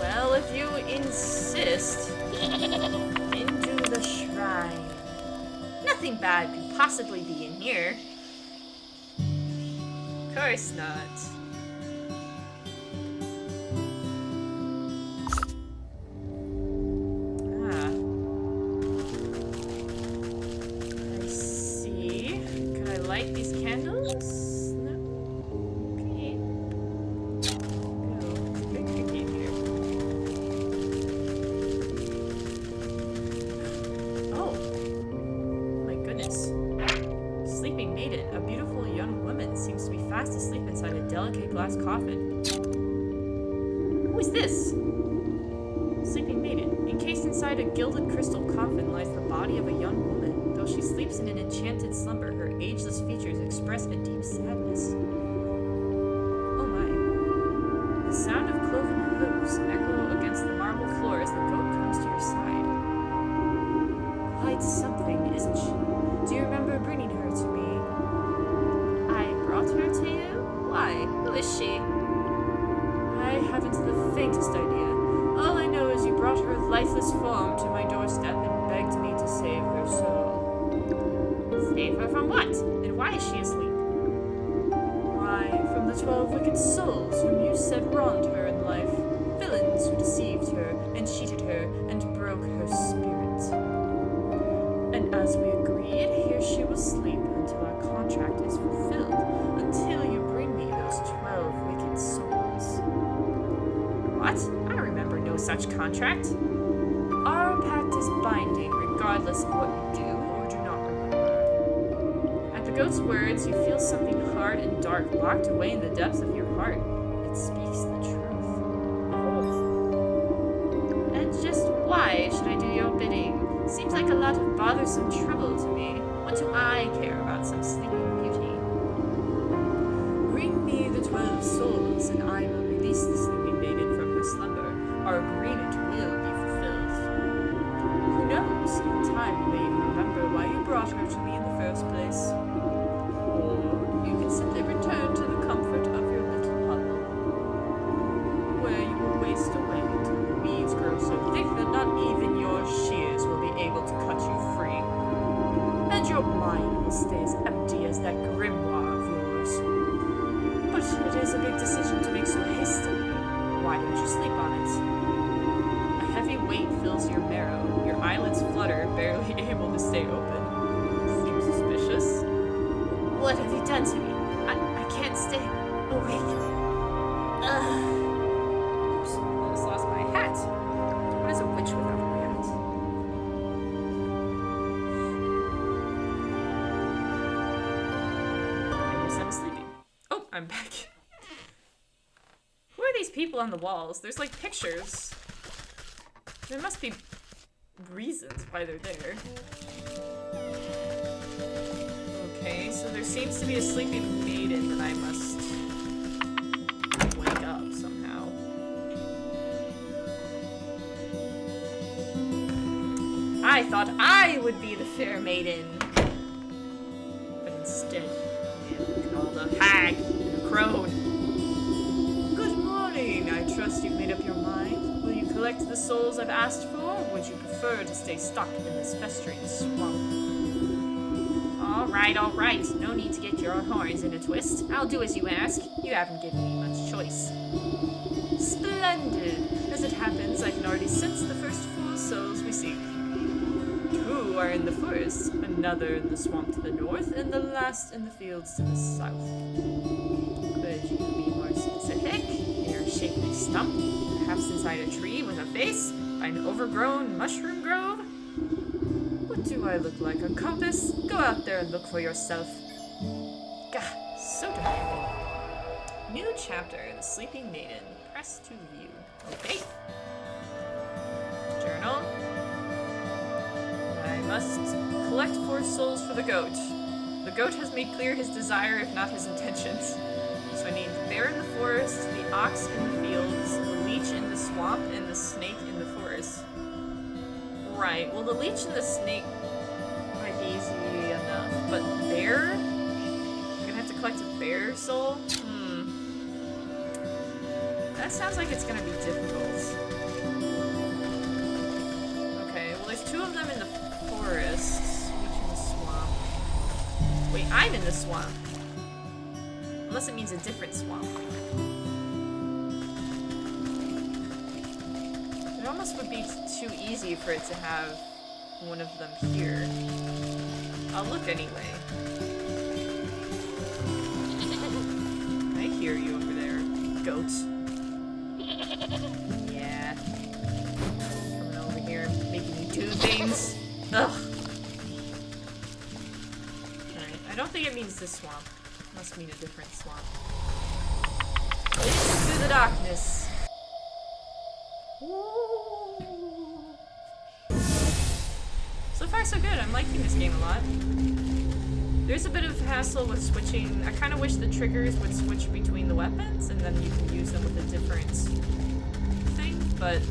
Well, if you insist. Into the shrine. Nothing bad could possibly be in here. course not. Ah. I see. Could I light these candles? No? Okay. Oh, it's a bit creepy in here. Oh. My goodness. Sleeping maiden, a beautiful young woman, seems to be fast asleep inside a delicate glass coffin. Who is this? Sleeping maiden. Encased inside a gilded crystal coffin lies the body of a young woman. Though she sleeps in an enchanted slumber, her ageless features express a deep sadness. Oh my. The sound of cloven hooves echo against the marble floor as the goat comes to your side. Quite something, isn't she? Do you remember bringing her to me? I brought her to you? Why? Who is she? I haven't the faintest idea. All I know is you brought her lifeless form to my doorstep and begged me to save her soul. Save her from what? And why is she asleep? Why, from the 12 wicked souls whom you said wronged her in life. Villains who deceived her and cheated her and broke her spirit. And as we agreed, here she will sleep until our contract is fulfilled, until you bring me those 12 wicked souls. What? I remember no such contract. Our pact is binding regardless of what you do or do not remember. At the goat's words, you feel something hard and dark locked away in the depths of your heart. It speaks the truth. Oh. And just why should I do your bidding? Seems like a lot of bothersome trouble to me. What do I care about some sleeping beauty? Bring me the 12 souls, and I will release the sleeping maiden from her slumber. Our agreement will be fulfilled. Who knows? In time you may even remember why you brought her to me in the first place. Or you can simply return to the comfort of your little hovel, where you will waste away until the weeds grow so thick that not even your shears will be able to cut you free. And your mind will stay as empty as that grimoire of yours. But it is a big decision to make so hastily. Why don't you sleep on it? A heavy weight fills your marrow. Your eyelids flutter, barely able to stay open. Seems suspicious. What have you done to me? I can't stay awake. Oops, almost lost my hat. What is a witch without a hat? I guess I'm sleeping. Oh, I'm back. Who are these people on the walls? There's like pictures. There must be reasons why they're there. Okay, so there seems to be a sleeping maiden that I must wake up somehow. I thought I would be the fair maiden. But instead, I am called a hag and a crone. Good morning. I trust you've made up your mind. Will you collect the souls I've asked for, or would you prefer to stay stuck in this festering swamp? All right. No need to get your horns in a twist. I'll do as you ask. You haven't given me much choice. Splendid. As it happens, I can already sense the first 4 souls we seek. 2 are in the forest, another in the swamp to the north, and the last in the fields to the south. Could you be more specific? They are shaped like a stump, perhaps inside a tree with a face, by an overgrown mushroom grove? What do I look like, a compass? Go out there and look for yourself. Gah, so demanding. New chapter, The Sleeping Maiden. Press to view. Okay. Journal. I must collect 4 souls for the goat. The goat has made clear his desire, if not his intentions. So I need the bear in the forest, the ox in the fields, the leech in the swamp, and the snake in the forest. Right, well the leech and the snake might be easy enough, but bear? I'm gonna have to collect a bear soul? That sounds like it's gonna be difficult. Okay, well there's 2 of them in the forest. Leech in the swamp. Wait, I'm in the swamp. Unless it means a different swamp. It almost would be too easy for it to have one of them here. I'll look anyway. I hear you over there, goats. Yeah. Coming over here, making me do things. Ugh. Alright, I don't think it means this swamp. It must mean a different swamp. Into the darkness. Ooh. So far so good, I'm liking this game a lot. There's a bit of hassle with switching. I kind of wish the triggers would switch between the weapons and then you can use them with a different thing, but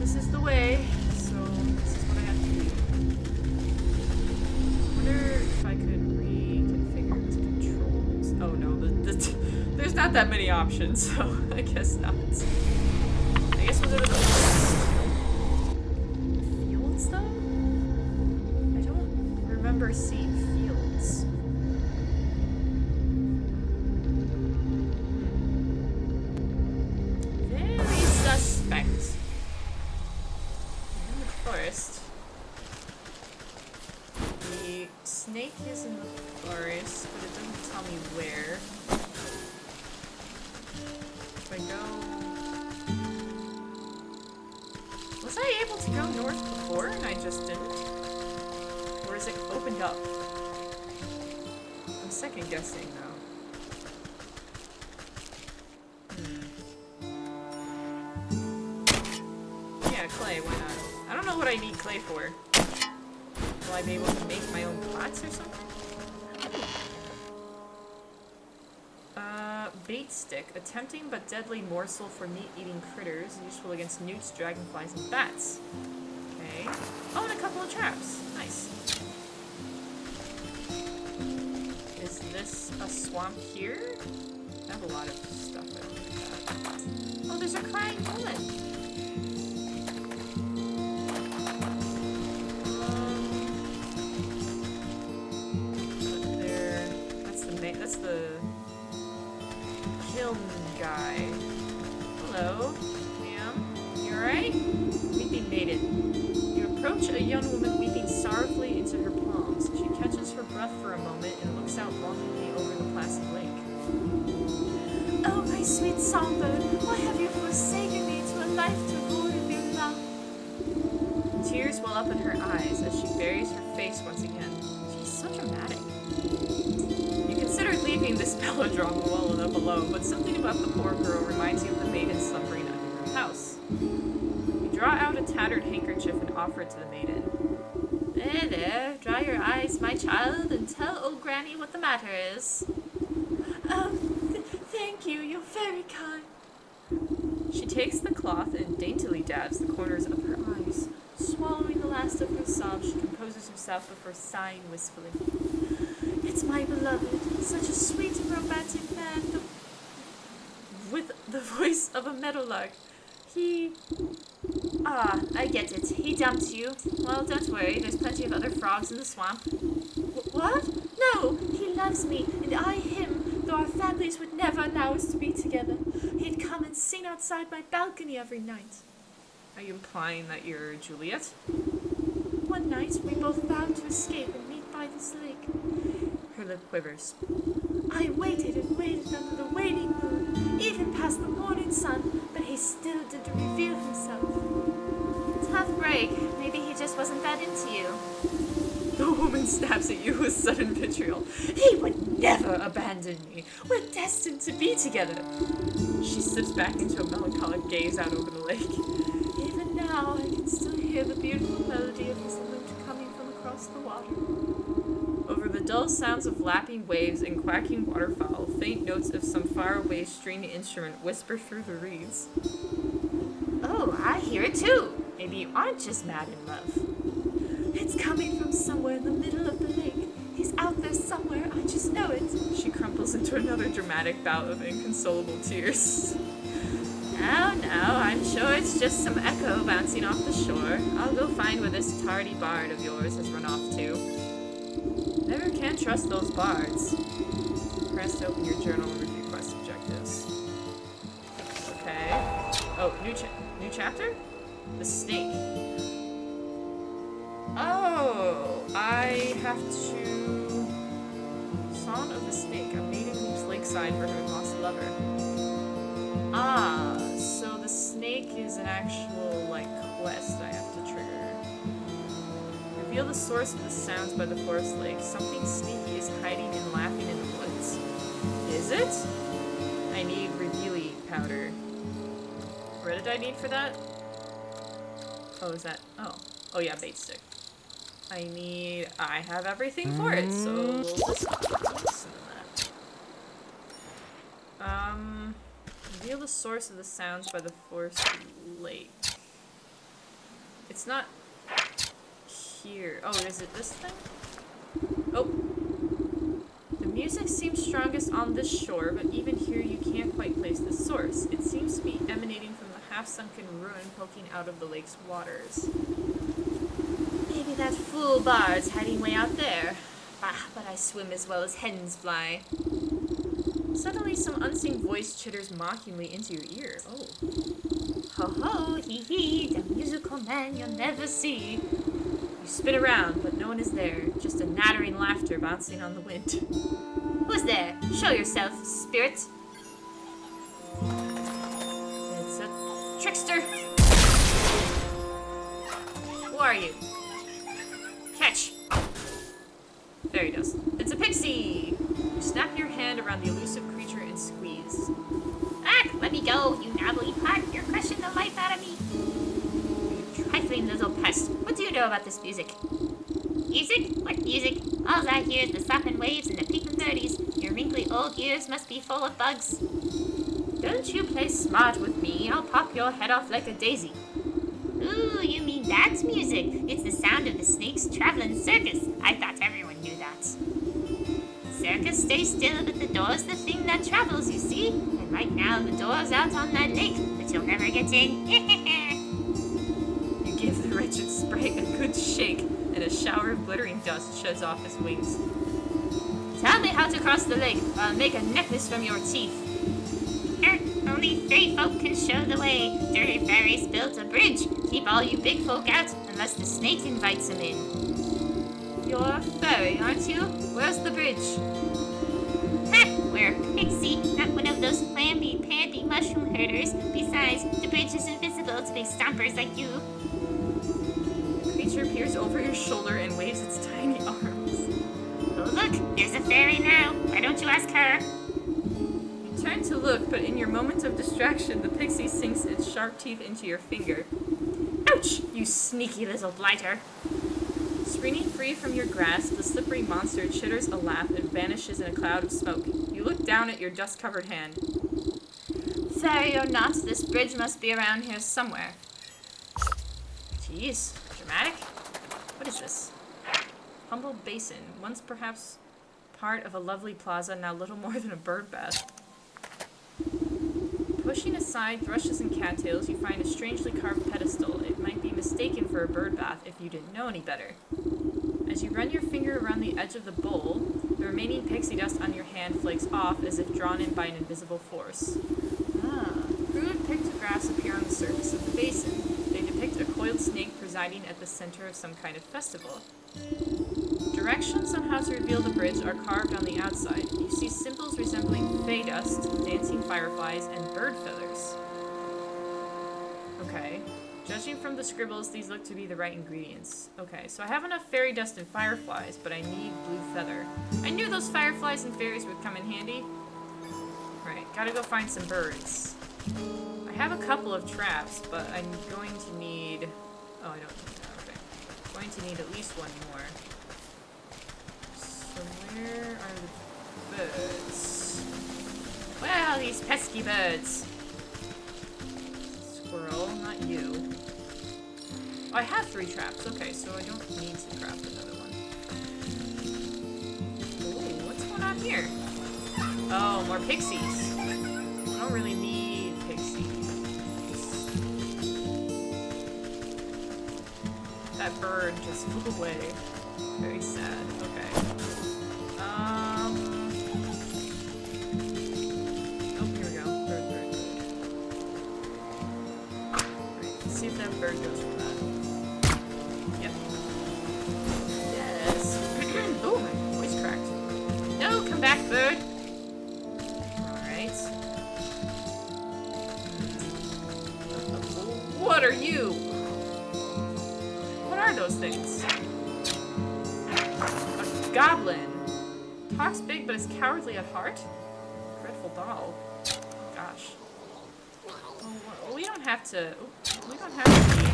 this is the way, so this is what I have to do. I wonder if I could reconfigure the controls. Oh no, there's not that many options, so I guess not. I guess we'll go to the fields though? I don't remember seeing fields. Very suspect. In the forest. The snake is in the forest, but it doesn't tell me where. If I go... Was I able to go north before and I just didn't? Or is it opened up? I'm second guessing now. Yeah, clay, why not? I don't know what I need clay for. Will I be able to make my own pots or something? Bait stick. A tempting but deadly morsel for meat-eating critters, useful against newts, dragonflies, and bats. Okay. Oh, and a couple of traps. Nice. Is this a swamp here? I have a lot of stuff I don't like that. Oh, there's a crying woman. There. That's the kiln guy. Hello, ma'am. You alright? Weeping maiden. You approach a young woman weeping sorrowfully into her palms. She catches her breath for a moment and looks out longingly over the placid lake. Oh, my sweet songbird, why have you forsaken me to a life devoid of your love? Tears well up in her eyes as she buries her face once again. She's so dramatic. You considered leaving this melodrama well enough alone, but something about the poor girl reminds you of the maiden slumbering under her house. You draw out a tattered handkerchief and offer it to the maiden. There, there, dry your eyes, my child, and tell old Granny what the matter is. Thank you, you're very kind. She takes the cloth and daintily dabs the corners of her eyes. Swallowing the last of her sobs, she composes herself before sighing wistfully. It's my beloved, such a sweet and romantic man, with the voice of a meadowlark. I get it. He dumped you. Well, don't worry, there's plenty of other frogs in the swamp. What? No! He loves me, and I him, though our families would never allow us to be together. He'd come and sing outside my balcony every night. Are you implying that you're Juliet? One night, we both vowed to escape and meet by this lake. Her lip quivers. I waited and waited under the waning moon, even past the morning sun, but he still didn't reveal himself. Tough break. Maybe he just wasn't that into you. The woman snaps at you with sudden vitriol. He would never abandon me. We're destined to be together. She slips back into a melancholic gaze out over the lake. Even now, I can still hear the beautiful melody of his lute coming from across the water. Over the dull sounds of lapping waves and quacking waterfowl, faint notes of some faraway stringed instrument whisper through the reeds. Oh, I hear it too! Maybe you aren't just mad in love. It's coming from somewhere in the middle of the lake. He's out there somewhere, I just know it. She crumples into another dramatic bout of inconsolable tears. Now, I'm sure it's just some echo bouncing off the shore. I'll go find where this tardy bard of yours has run off to. Never can trust those bards. Her press to open your journal and review quest objectives. Okay. Oh, new chapter? The snake. Oh, I have to... Song of the Snake. A maiden leaves lakeside for her lost lover. Ah, so the snake is an actual, like, quest I have to trigger. Reveal the source of the sounds by the forest lake. Something sneaky is hiding and laughing in the woods. Is it? I need revealy powder. What did I need for that? Oh, is that... Oh. Oh yeah, bait stick. I have everything for it, so we'll just listen to that. Reveal the source of the sounds by the forest lake. It's not here. Oh, is it this thing? Oh. The music seems strongest on this shore, but even here you can't quite place the source. It seems to be emanating from the half-sunken ruin poking out of the lake's waters. Maybe that fool bard's hiding way out there. Ah, but I swim as well as hens fly. Suddenly, some unseen voice chitters mockingly into your ear. Oh. Ho ho, hee hee, the musical man you'll never see. You spin around, but no one is there. Just a nattering laughter bouncing on the wind. Who's there? Show yourself, spirit. It's a trickster. Who are you? Catch! Fairy dust. It's a pixie! You snap your hand around the elusive creature and squeeze. Ah! Let me go, you knobbly pot! You're crushing the life out of me! You trifling little pest. What do you know about this music? Music? What music? All I hear is the sopping waves and the peeping birdies. Your wrinkly old ears must be full of bugs. Don't you play smart with me. I'll pop your head off like a daisy. Ooh, you mean that's music? It's the sound of the snake's traveling circus. I thought everyone knew that. Circus stays still, but the door's the thing that travels, you see? And right now, the door's out on that lake, but you'll never get in. You give the wretched sprite a good shake, and a shower of glittering dust sheds off his wings. Tell me how to cross the lake, or I'll make a necklace from your teeth. Only fairy folk can show the way. Dirty fairies built a bridge. Keep all you big folk out, unless the snake invites them in. You're a fairy, aren't you? Where's the bridge? Ha! We're a pixie, not one of those pamby-pamby mushroom herders. Besides, the bridge is invisible to big stompers like you. The creature peers over your shoulder and waves its tiny arms. Oh look, there's a fairy now. Why don't you ask her? Turn to look, but in your moment of distraction, the pixie sinks its sharp teeth into your finger. Ouch! You sneaky little blighter! Springing free from your grasp, the slippery monster chitters a laugh and vanishes in a cloud of smoke. You look down at your dust-covered hand. Fairy or not, this bridge must be around here somewhere. Jeez, dramatic? What is this? Humble basin, once perhaps part of a lovely plaza, now little more than a bird bath. Pushing aside thrushes and cattails, you find a strangely carved pedestal. It might be mistaken for a bird bath if you didn't know any better. As you run your finger around the edge of the bowl, the remaining pixie dust on your hand flakes off as if drawn in by an invisible force. Crude pictographs appear on the surface of the basin. They depict a coiled snake presiding at the center of some kind of festival. Directions on how to reveal the bridge are carved on the outside. You see symbols resembling fey dust, dancing fireflies, and bird feathers. Okay. Judging from the scribbles, these look to be the right ingredients. Okay, so I have enough fairy dust and fireflies, but I need blue feather. I knew those fireflies and fairies would come in handy. Right, gotta go find some birds. I have a couple of traps, but I'm going to need... Oh, I don't need that, okay. I'm going to need at least one more. So where are the birds? Well, these pesky birds. Squirrel, not you. Oh, I have 3 traps. Okay, so I don't need to craft another one. Ooh, what's going on here? Oh, more pixies. I don't really need pixies. That bird just flew away. Very sad. Okay. bird goes from that. Yep. Yes. Oh, my voice cracked. No, come back, bird. Alright. What are you? What are those things? A goblin. Talks big but is cowardly at heart? Dreadful doll. Gosh. Well, we don't have to. We don't have to be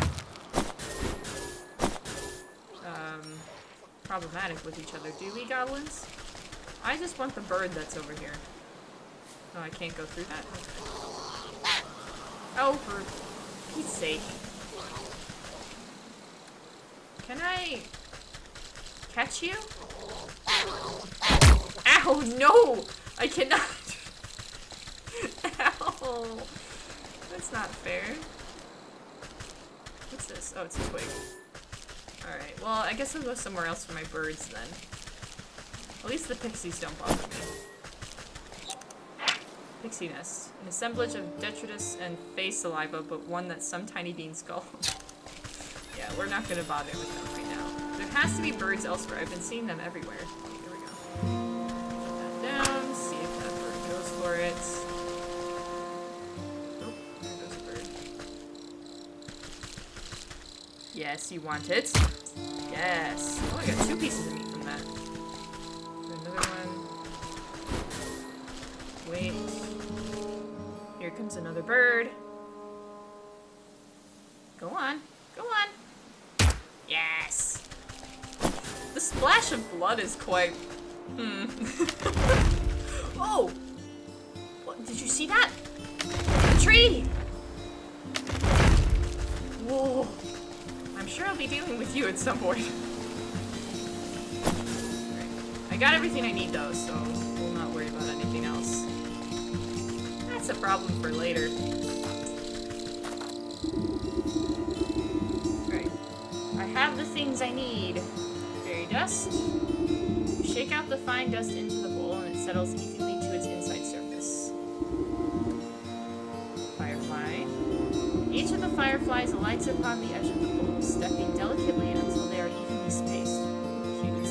problematic with each other, do we, goblins? I just want the bird that's over here. Oh, I can't go through that? Okay. Oh, for Pete's sake. Can I catch you? Ow, no! I cannot! Ow! That's not fair. What's this? Oh, it's a twig. Alright, well, I guess I'll go somewhere else for my birds then. At least the pixies don't bother me. Pixie nest. An assemblage of detritus and face saliva, but one that's some tiny bean skull. Yeah, we're not gonna bother with them right now. There has to be birds elsewhere. I've been seeing them everywhere. Here we go. Put that down, see if that bird goes for it. Oh, there goes a bird. Yes, you want it. Yes. Oh, I got 2 pieces of meat from that. Another one. Wait. Here comes another bird. Go on. Go on. Yes. The splash of blood is quite... Oh! What, did you see that? The tree! Whoa. I'm sure I'll be dealing with you at some point. I got everything I need though, so we'll not worry about anything else. That's a problem for later. Right. I have the things I need. Fairy dust. You shake out the fine dust into the bowl and it settles evenly to its inside surface. Firefly. Each of the fireflies alights upon the edge of the bowl, stepping delicately until they are evenly spaced. Cute.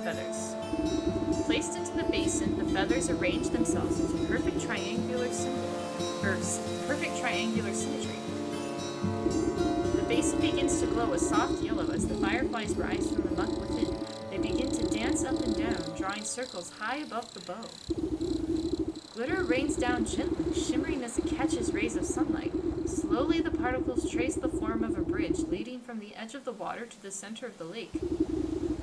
Feathers. Placed into the basin, the feathers arrange themselves into perfect triangular symmetry. The basin begins to glow a soft yellow as the fireflies rise from the muck within. They begin to dance up and down, drawing circles high above the bow. Glitter rains down gently, shimmering as it catches rays of sunlight. Slowly the particles trace the form of a bridge leading from the edge of the water to the center of the lake.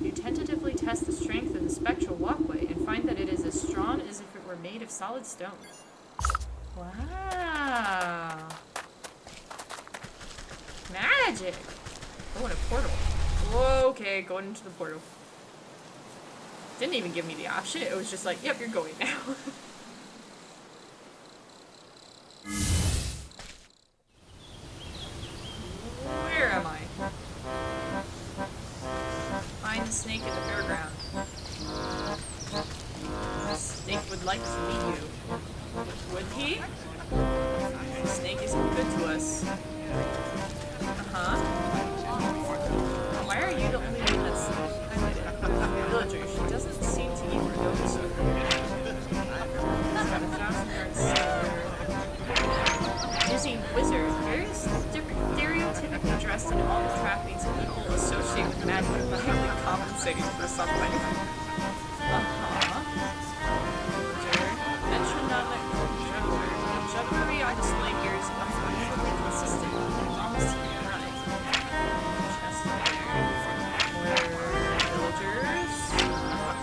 You tentatively test the strength of the spectral walkway and find that it is as strong as if it were made of solid stone. Wow. Magic! Oh, and a portal. Okay, going into the portal. Didn't even give me the option. It was just like, yep, you're going now. Where am I? Find the snake at the fairground. The snake would like to meet you. Would he? The snake isn't good to us. Uh-huh. Why are you the only one that's a villager? She doesn't seem to even notice you. Dizzy wizard, very stereotypically dressed in all the trappings of people associate with magic, but highly compensating for something. Metronomic jugglery on display here is unusually consistent, almost hypnotic. Chest there. More villagers.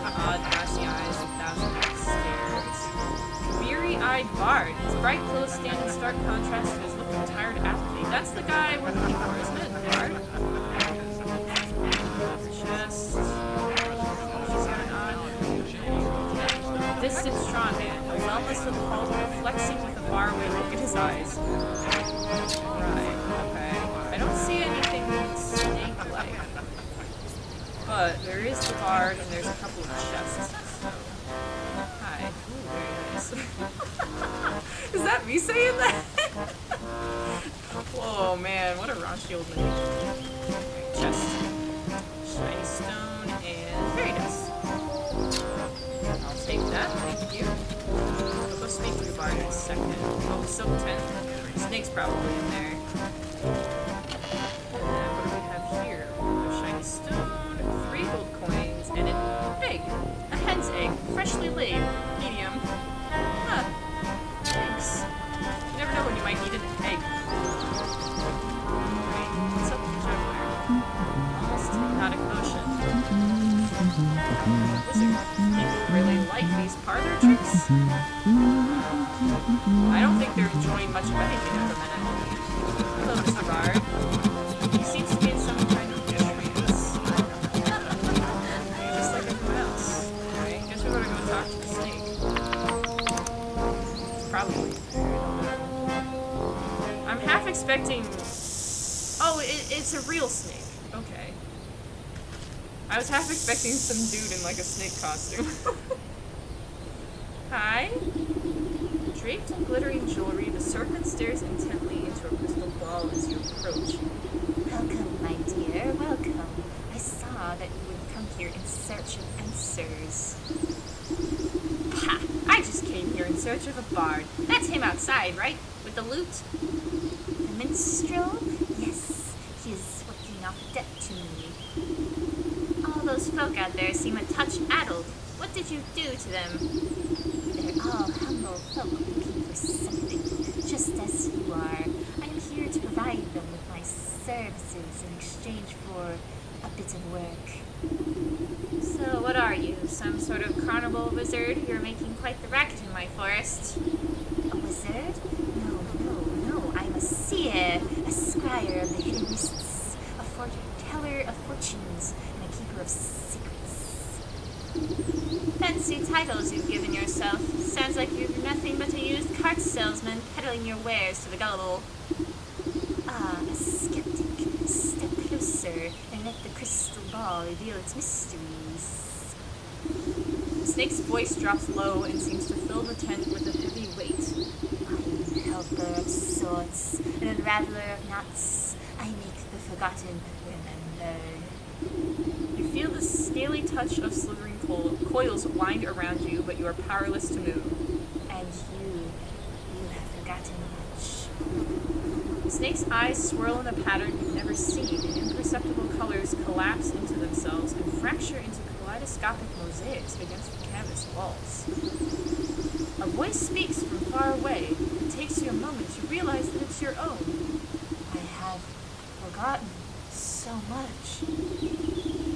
Odd, glassy eyes, 1,000 stairs. Weary-eyed bard. His bright clothes stand in stark contrast to his looking tired apathy. That's the guy we're looking for, isn't it? The bard? Chest. She's got an odd... Distant strong man, a wellness with a pulse flexing with a faraway look in his eyes. Right, okay. I don't see anything snake-like. But there is the bard and there's a couple of chests. So. Hi. Ooh, very nice. Is that me saying that? shield movie. Chest. Shiny stone and fairy dust. I'll take that, thank you. I'll go speak to the bar in a second. Oh, silk tent. Snake's probably in there. And what do we have here? A shiny stone, 3 gold coins, and an egg. A hen's egg, freshly laid, medium. Huh. Thanks. You never know when you might need an egg. Right, what's up with the juggler? Almost hypnotic motion. Wizard, people really like these parlor tricks? I don't think they're enjoying much of anything at the minute. Hello, Mr. Bard. He seems to be in some kind of trance. Just like everyone else. Alright, guess we better go talk to the snake. It's probably I'm half expecting... Oh, it's a real snake. Okay. I was half expecting some dude in like a snake costume. Hi? Draped in glittering jewelry, the serpent stares intently into a crystal ball as you approach. Welcome, my dear, welcome. I saw that you would come here in search of answers. Ha! I just came here in search of a bard. That's him outside, right? With the lute? A minstrel? Yes, he is working off a debt to me. All those folk out there seem a touch addled. What did you do to them? They're all humble folk looking for something, just as you are. I am here to provide them with my services in exchange for a bit of work. So what are you? Some sort of carnival wizard? You're making quite the racket in my forest. A wizard? No. I am a seer, a scryer of the hidden mists, a foreteller of fortunes, and a keeper of secrets. Fancy titles you've given yourself. Sounds like you're nothing but a used cart salesman peddling your wares to the gullible. Ah, a skeptic. Step closer and let the crystal ball reveal its mysteries. The snake's voice drops low and seems to fill the tent with a heavy weight. I am a helper of sorts, an unraveler of knots. I make the forgotten remembered. You feel the scaly touch of slithering coils wind around you, but you are powerless to move. And you have forgotten much. The snake's eyes swirl in a pattern you've never seen, and imperceptible colors collapse into themselves and fracture into kaleidoscopic mosaics against the canvas walls. A voice speaks from far away. It takes you a moment to realize that it's your own. I have forgotten so much.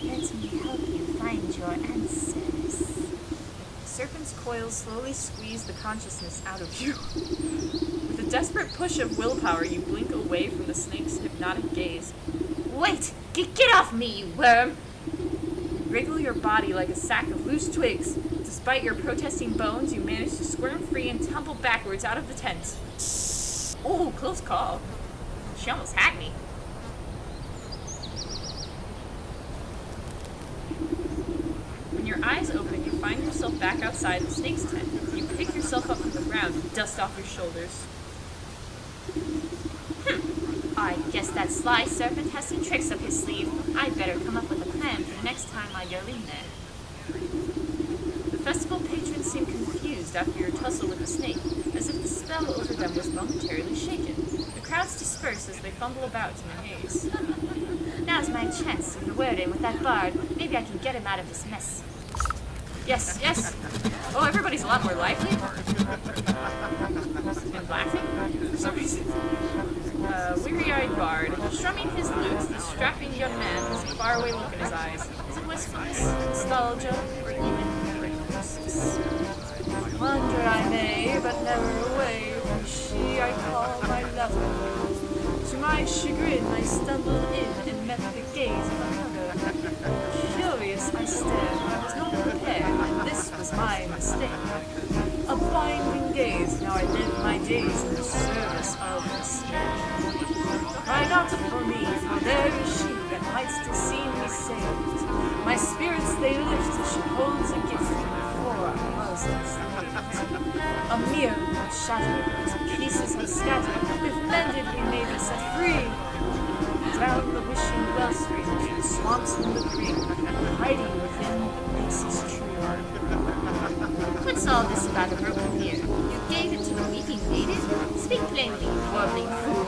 Let me help you find your answers. The serpent's coils slowly squeeze the consciousness out of you. With a desperate push of willpower, you blink away from the snake's hypnotic gaze. Wait! Get off me, you worm! You wriggle your body like a sack of loose twigs. Despite your protesting bones, you manage to squirm free and tumble backwards out of the tent. Oh, close call. She almost had me. When your eyes open, you find yourself back outside the snake's tent. You pick yourself up from the ground and dust off your shoulders. I guess that sly serpent has some tricks up his sleeve. I'd better come up with a plan for the next time I go in there. The festival patrons seem confused after your tussle with the snake, as if the spell over them was momentarily shaken. The crowds disperse as they fumble about in the haze. Now's my chance to reward him with that bard. Maybe I can get him out of this mess. Yes. Oh, everybody's a lot more lively. And laughing, for some reason. Weary-eyed bard. Strumming his lute, the strapping young man has a faraway look in his eyes. Is it wistfulness, nostalgia, or even hypnosis? Wander I may, but never away from she I call my lover. To my chagrin, I stumbled in and met the gaze of another. Furious, I stared. I was not prepared, and this was my mistake. A blinding gaze, now I live my days in the service of the snake. Cry not for me, for there is she that might still see me saved. My spirits they lift, she holds a gift before I was enslaved. A mere shattered, pieces have scattered, if mended we may be set free. around the wishing well springs and the swamps and the creek, hiding within the pixie's tree. What's all this about a broken mirror? You gave it to the weeping maiden? Speak plainly, warbling fool.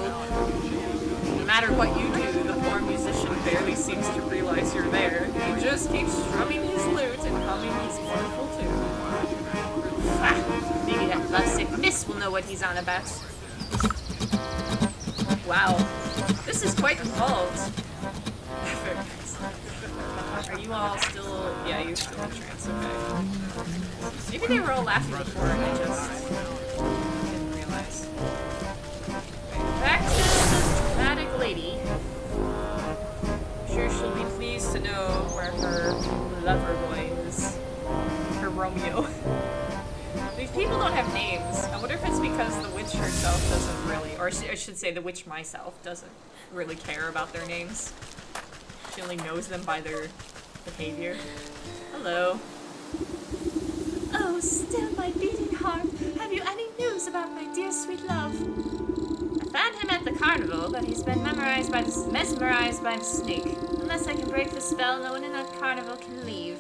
No matter what you do, the poor musician barely seems to realize you're there. He just keeps strumming his lute and humming his mournful tune. Maybe that lovesick miss will know what he's on about. Wow, this is quite involved. Very nice. Are you all still? Yeah, you're still in trance. Okay. Maybe they were all laughing before and I just didn't realize. Okay, back to this dramatic lady. I'm sure she'll be pleased to know where her lover goes. Her Romeo. These people don't have names. I wonder if it's because the witch herself doesn't really, or I should say the witch myself doesn't really care about their names. She only knows them by their behavior. Hello. Oh, still my beating heart, have you any news about my dear sweet love? I found him at the carnival, but he's been mesmerized by the snake. Unless I can break the spell, no one in that carnival can leave.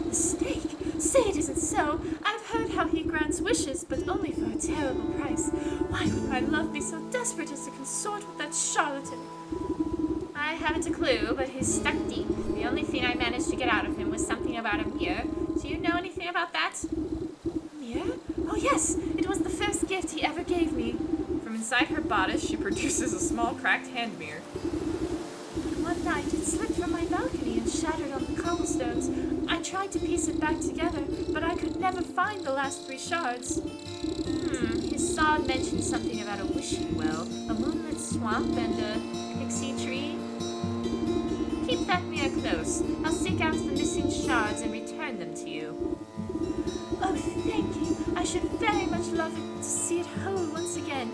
The snake? Say it isn't so. I've heard how he grants wishes, but only for a terrible price. Why would my love be so desperate as to consort with that charlatan? I haven't a clue, but he's stuck deep. The only thing I managed to get out of him was something about a mirror. Do you know anything about that? Mirror? Oh yes, it was the first gift he ever gave me. From inside her bodice, she produces a small cracked hand mirror. One night it slipped from my balcony and shattered on the cobblestones. I tried to piece it back together, but I could never find the last 3 shards. His song mentioned something about a wishing well, a moonlit swamp, and a pixie tree. Keep that mirror close. I'll seek out the missing shards and return them to you. Oh, thank you. I should very much love it to see it whole once again.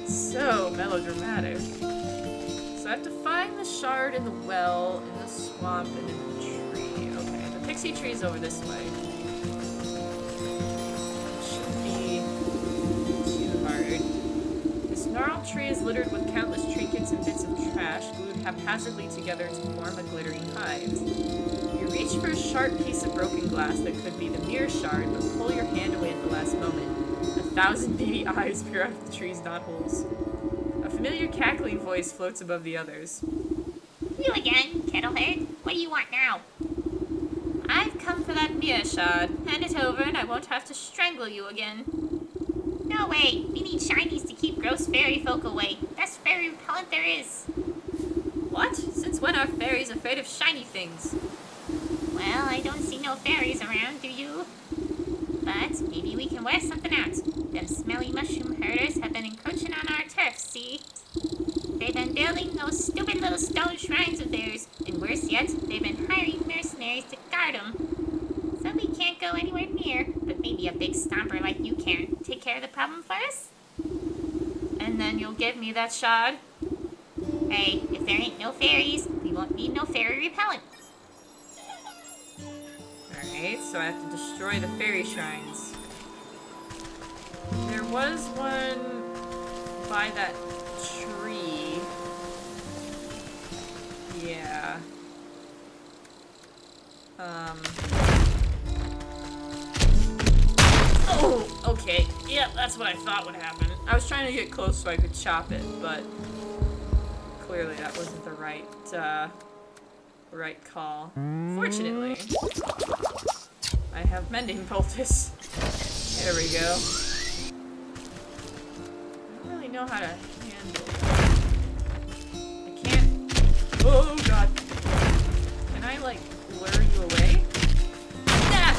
So melodramatic. So I have to find the shard in the well, in the swamp, and in the tree. Okay, the pixie tree's over this way. Shouldn't be too hard. This gnarled tree is littered with countless trinkets and bits of trash, glued haphazardly together to form a glittering hive. You reach for a sharp piece of broken glass that could be the mirror shard, but pull your hand away at the last moment. 1,000 beady eyes peer out of the tree's knotholes. A familiar cackling voice floats above the others. You again, Kettlehead? What do you want now? I've come for that mirror shard. Hand it over and I won't have to strangle you again. No way. We need shinies to keep gross fairy folk away. Best fairy repellent there is. What? Since when are fairies afraid of shiny things? Well, I don't see no fairies around, do you? But maybe we can wear something out. Them smelly mushroom herders have been encroaching on our turf, see? They've been building those stupid little stone shrines of theirs, and worse yet, they've been hiring mercenaries to guard them. So we can't go anywhere near, but maybe a big stomper like you can take care of the problem for us? And then you'll give me that shard? Hey, if there ain't no fairies, we won't need no fairy repellent. Alright, so I have to destroy the fairy shrines. There was one by that tree. Yeah. Oh, okay. Yeah, that's what I thought would happen. I was trying to get close so I could chop it, but clearly that wasn't the right call. Fortunately, I have mending poultice. There we go. I don't really know how to handle that. I can't. Oh god. Can I like lure you away? Ah! I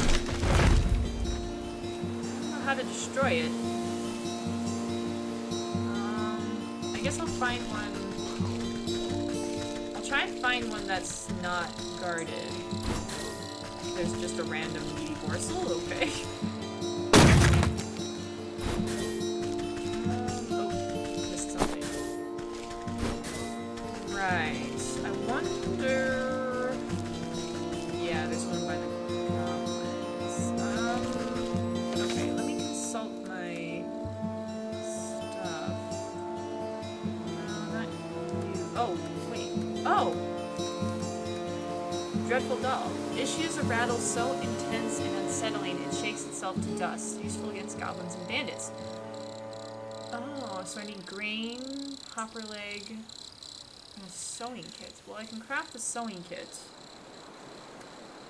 don't know how to destroy it. I guess I'll find one. I'll try and find one that's not guarded. There's just a random meaty morsel? Okay. Oh, missed something. Right. I wonder... Yeah, there's one by the goblins. Okay, let me consult my stuff. dreadful doll. Issues a rattle so intense and unsettling it shakes itself to dust. Useful against goblins and bandits. Oh, so I need grain, hopper leg, and a sewing kit. Well, I can craft the sewing kit.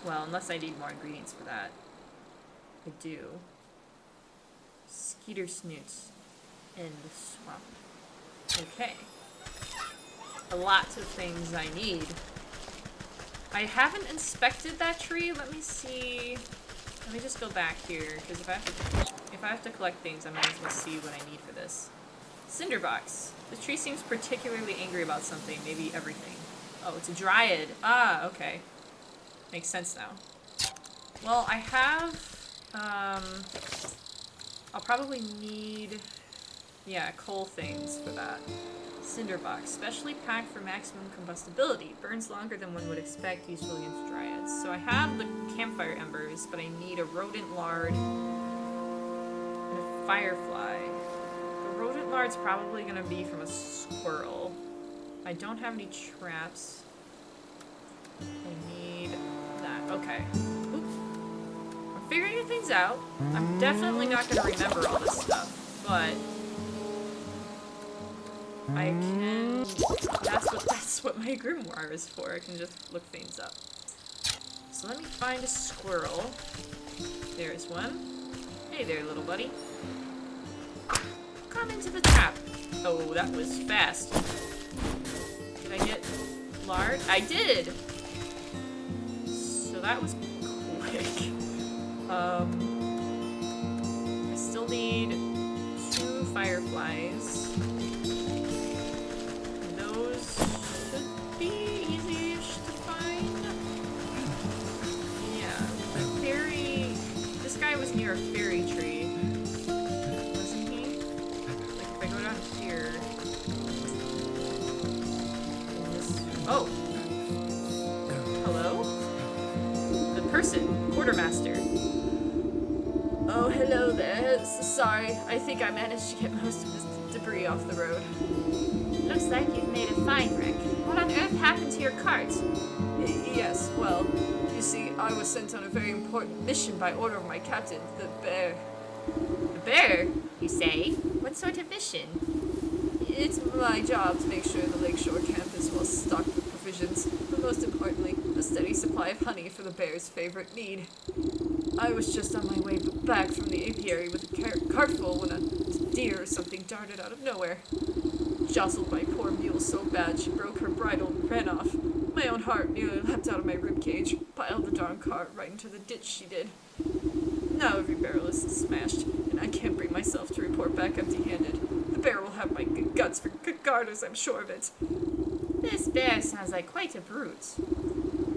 Well, unless I need more ingredients for that. I do. Skeeter snoots in the swamp. Okay. A lot of things I need. I haven't inspected that tree. Let me see. Let me just go back here, because if I have to collect things, I might as well see what I need for this. Cinderbox. The tree seems particularly angry about something, maybe everything. Oh, it's a dryad. Ah, okay. Makes sense now. Well, I have, I'll probably need, yeah, coal things for that. Cinderbox, specially packed for maximum combustibility. Burns longer than one would expect, useful against dryads. So I have the campfire embers, but I need a rodent lard and a firefly. The rodent lard's probably gonna be from a squirrel. I don't have any traps. I need that. Okay. Oop. I'm figuring things out. I'm definitely not gonna remember all this stuff, but I can, that's what my grimoire is for. I can just look things up. So let me find a squirrel. There's one. Hey there, little buddy. Come into the trap. Oh, that was fast. Did I get lard? I did! So that was quick. I still need 2 fireflies. Near a fairy tree, wasn't he? Like if I go down here, oh, hello, the person, quartermaster. Oh, hello there. Sorry, I think I managed to get most of this debris off the road. Looks like you've made a fine wreck. What on earth happened to your cart? Yes, well, you see, I was sent on a very important mission by order of my captain, the bear. The bear, you say? What sort of mission? It's my job to make sure the lakeshore camp is well stocked with provisions, but most importantly, a steady supply of honey for the bear's favorite mead. I was just on my way back from the apiary with a cart full when a deer or something darted out of nowhere. Jostled my poor mule so bad she broke her bridle and ran off. My own heart nearly leapt out of my ribcage, piled the darn cart right into the ditch she did. Now every barrel is smashed, and I can't bring myself to report back empty-handed. The bear will have my guts for good garters, I'm sure of it. This bear sounds like quite a brute.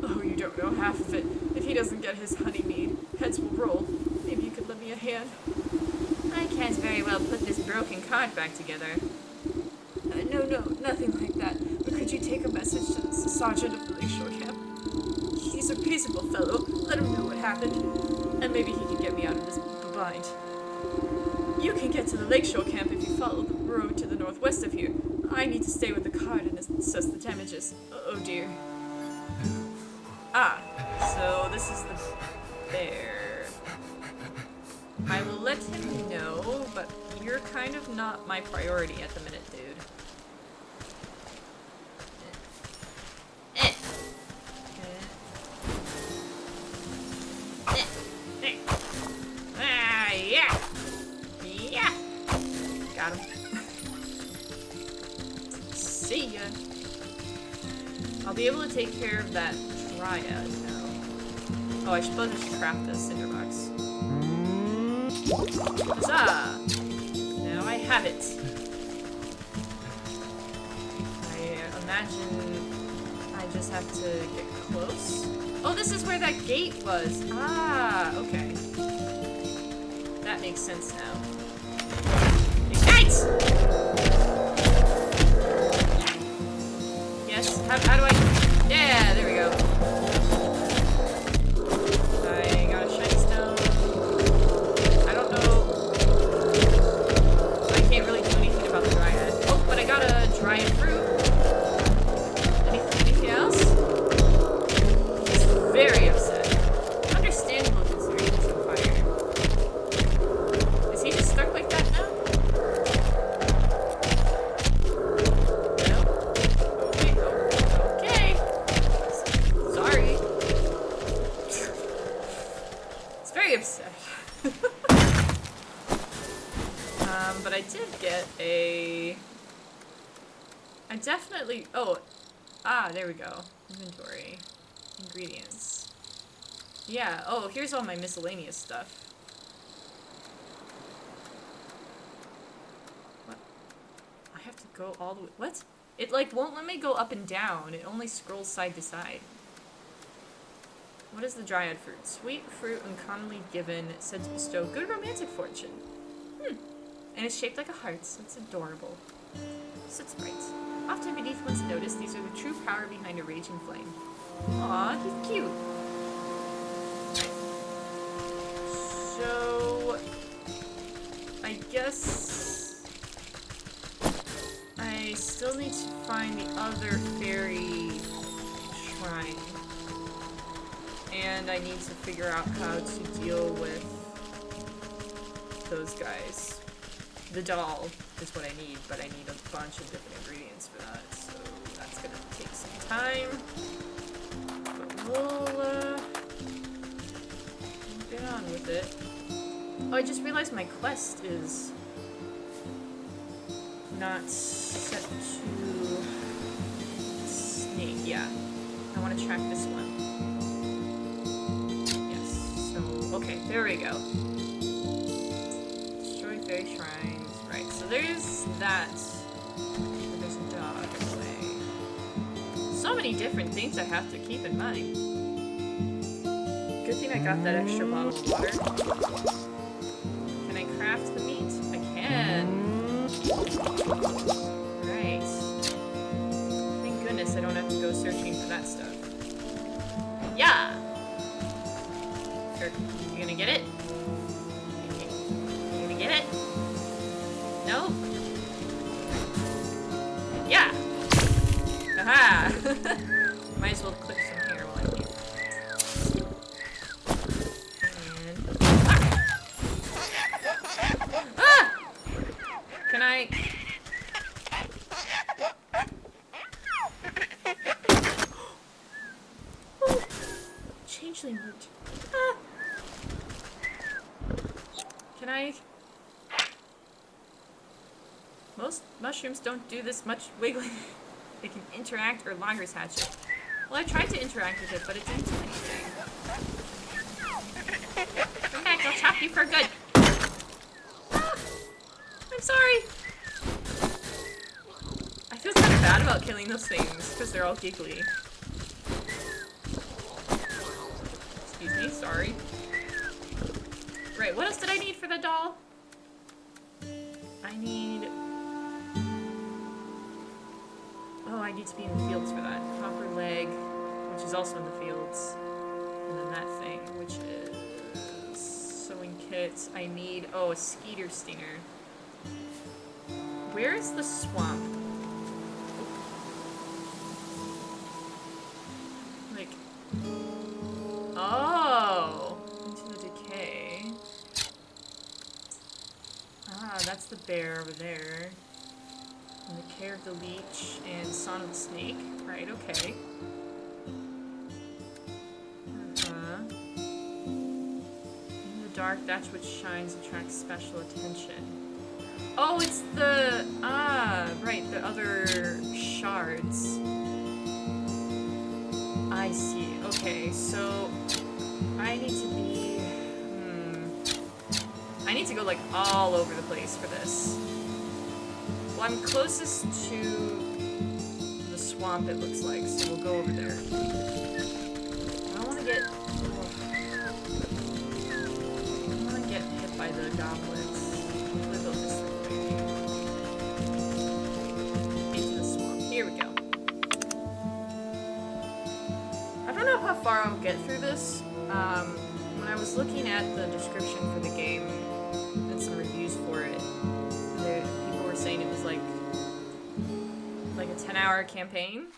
Oh, you don't know half of it. If he doesn't get his honey mead, heads will roll. Maybe you could lend me a hand. I can't very well put this broken cart back together. No, nothing like that. But could you take a message to the sergeant of the lakeshore camp? He's a peaceable fellow. Let him know what happened. And maybe he can get me out of this bind. You can get to the lakeshore camp if you follow the road to the northwest of here. I need to stay with the cart and assess the damages. Oh dear. Ah, so this is the bear. I will let him know, but you're kind of not my priority at the minute, dude. Got him. See ya. I'll be able to take care of that dryad now. Oh, I suppose I should craft this cinderbox. Huzzah! Now I have it. I imagine I just have to get close. Oh, this is where that gate was. Ah, okay. That makes sense now. Ignite! Yes, how do I... Yeah, there we go. I got a shiny stone. I don't know. I can't really do anything about the dryad. Oh, but I got a dryad fruit. Anything else? very upset. But I did get a... I definitely... Oh, there we go. Inventory. Ingredients. Yeah, oh, here's all my miscellaneous stuff. What? I have to go all the way... What? It, like, won't let me go up and down. It only scrolls side to side. What is the dryad fruit? Sweet fruit uncommonly given, said to bestow good romantic fortune. And it's shaped like a heart, so it's adorable. Soot sprites. Often beneath one's notice, these are the true power behind a raging flame. Aw, he's cute. Right. So... I guess... I still need to find the other fairy shrine. And I need to figure out how to deal with those guys. The doll is what I need, but I need a bunch of different ingredients for that, so that's gonna take some time. But we'll get on with it. Oh, I just realized my quest is not set to snake. Yeah, I want to track this one. Yes, so, okay, there we go. Destroy fairy shrines. Right, so there's that. But there's a dog in the way. So many different things I have to keep in mind. Good thing I got that extra bottle of water. Can I craft the meat? I can. Right. Thank goodness I don't have to go searching for that stuff. Yeah! You gonna get it? You gonna get it? No? Yeah! Aha! Might as well click some here while I'm here. And... Ah! Can I... Oh! Changeling root. Ah! Can I... Most mushrooms don't do this much wiggling. They can interact or longer hatch it. Well, I tried to interact with it, but it didn't do anything. Come back, I'll chop you for good. Ah, I'm sorry. I feel kind of bad about killing those things, because they're all giggly. Excuse me, sorry. Right, what else did I need for the doll? I need... Oh, I need to be in the fields for that. Copper leg, which is also in the fields. And then that thing, which is... Sewing kit. I need... Oh, a skeeter stinger. Where is the swamp? Like... Oh! Into the decay. Ah, that's the bear over there. And the care of the leech and son of the snake. Right, okay. In the dark, that which shines attracts special attention. Oh, it's the... Ah, right, the other shards. I see. Okay, so... I need to be... I need to go, like, all over the place for this. Well, I'm closest to the swamp, it looks like, so we'll go over there. I don't want to get... I don't want to get hit by the goblins. Hopefully they'll just into the swamp. Here we go. I don't know how far I'll get through this. When I was looking at the description for the game and some reviews for it, people were saying it was like a 10-hour campaign.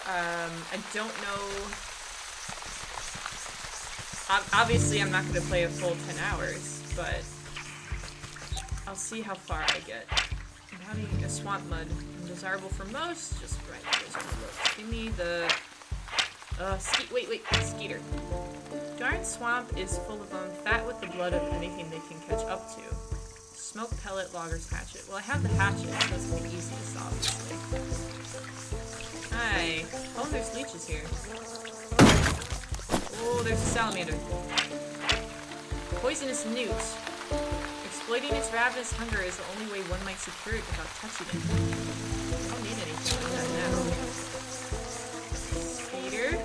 I don't know. Obviously, I'm not going to play a full 10 hours, but I'll see how far I get. How do you get swamp mud? Undesirable for most. Just right. Give me the. Wait, skeeter. Darn That swamp is full of them, fat with the blood of anything they can catch up to. Smoke pellet, logger's hatchet. Well, I have the hatchet, so it's gonna be easy to solve, obviously. Hi. Oh, there's leeches here. Oh, there's a salamander. Poisonous newt. Exploiting its ravenous hunger is the only way one might secure it without touching it. I don't need anything like that now. Speeder.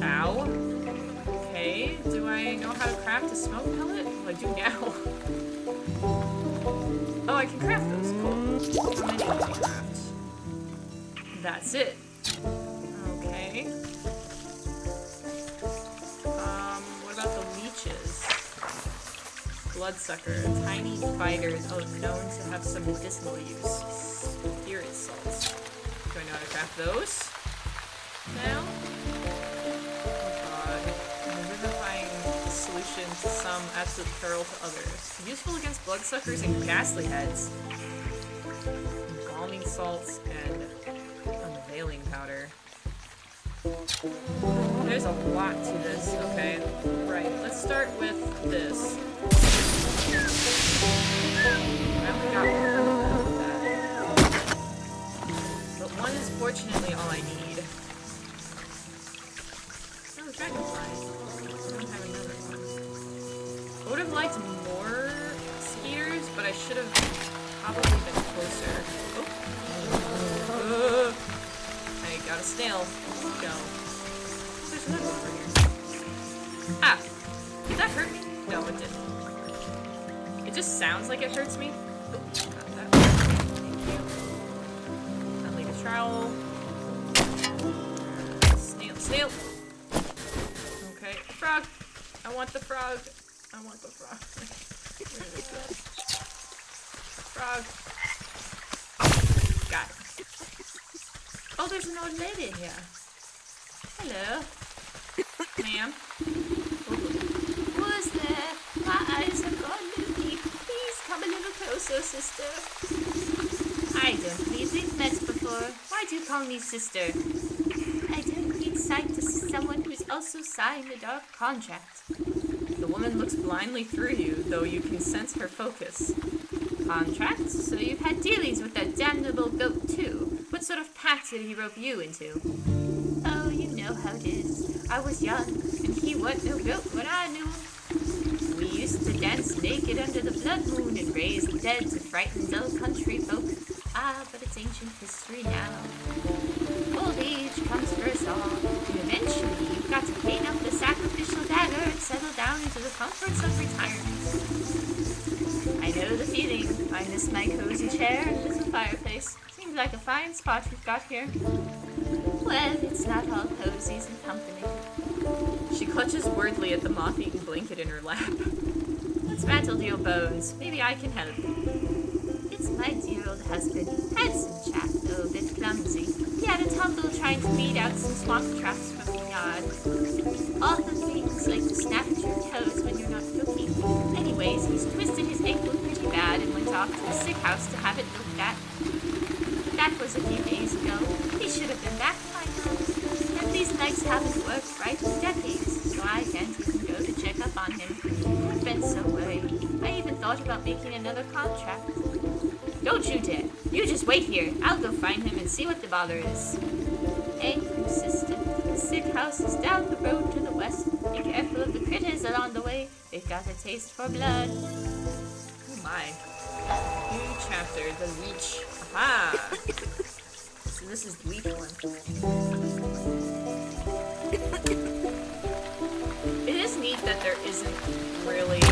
Ow. Okay, do I know how to craft a smoke pellet? Well, I do now. Oh, I can craft those. Cool. How many can I craft? That's it. Okay. What about the leeches? Bloodsucker, a tiny fighter, known to have some medicinal use. Spirit salts. Do I know how to craft those? Now? To some, absolute peril to others. Useful against bloodsuckers and ghastly heads. Embalming salts and unveiling powder. There's a lot to this. Okay, right. Let's start with this. I only got one of that. But one is fortunately all I need. Oh, dragonfly. I don't have another one. I would have liked more speeders, but I should have probably been closer. Oh. I got a snail. Let's go. There's another one over here. Ah! Did that hurt me? No, it didn't. It just sounds like it hurts me. Oh, got that one. Thank you. I'll leave a trowel. Snail. Okay, frog. I want the frog. I want the frog. Where is it? Frog. Got it. Oh, there's an old lady here. Hello. Ma'am. Who's there? My eyes have gone misty. Please come a little closer, sister. I don't believe we've met before. Why do you call me sister? I don't need sight to see someone who's also signed a dark contract. The woman looks blindly through you, though you can sense her focus. Contract? So you've had dealings with that damnable goat, too. What sort of pact did he rope you into? Oh, you know how it is. I was young, and he wasn't no goat when I knew him. We used to dance naked under the blood moon and raise the dead to frighten dull country folk. Ah, but it's ancient history now. Old age comes for us all, and eventually you've got to clean up the sacrificial dagger and settle down into the comforts of retirement. I know the feeling. I miss my cozy chair and little fireplace. Seems like a fine spot we've got here. Well, it's not all cozies and company. She clutches wordly at the moth-eaten blanket in her lap. Let's rattle your bones. Maybe I can help. It's my dear old husband. Handsome chap, though a bit clumsy. He had a tumble trying to weed out some swamp traps from the yard. Awful things like to snap at your toes when you're not looking. Anyways, he's twisted his ankle pretty bad and went off to the sick house to have it looked at. That was a few days ago. He should have been back by now. And these legs haven't worked right in decades, so I can't even go to check up on him. I've been so worried. I even thought about making another contract. Don't you dare. You just wait here. I'll go find him and see what the bother is. Thank you, sister. The sick house is down the road to the west. Be careful of the critters along the way. They've got a taste for blood. Oh my. New chapter, the leech. Aha! So this is the leech one. It is neat that there isn't really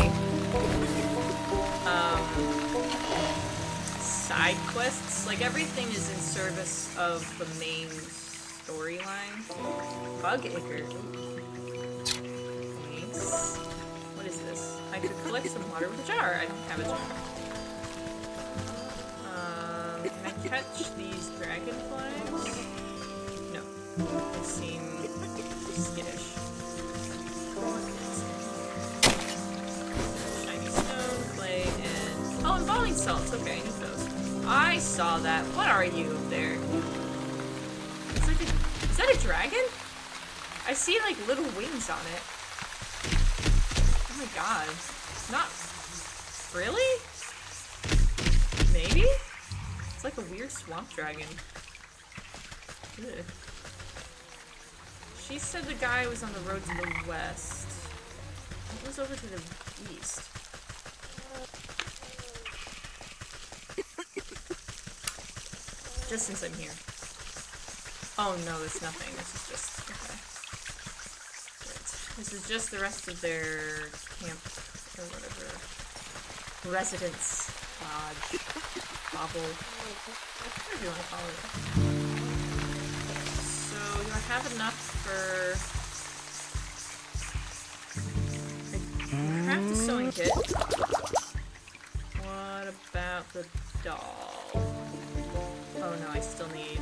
side quests. Like everything is in service of the main storyline. Bug acre. Thanks. What is this? I could collect some water with a jar. I don't have a jar. Can I catch these dragonflies? No. They seem skittish. Shiny stone, clay, and... Oh, and balling salts. Okay, I need those. I saw that. What are you up there? It's like a... Is that a dragon? I see like little wings on it. Oh my god. Not really? Maybe? It's like a weird swamp dragon. Ugh. She said the guy was on the road to the west. It was over to the east. Just since I'm here. Oh no, it's nothing. This is just... okay. Right. This is just the rest of their camp, or whatever. Residence. Lodge. Hobble. Whatever you want to call it. So, do I have enough for... I craft a sewing kit. What about the doll? Oh no, I still need...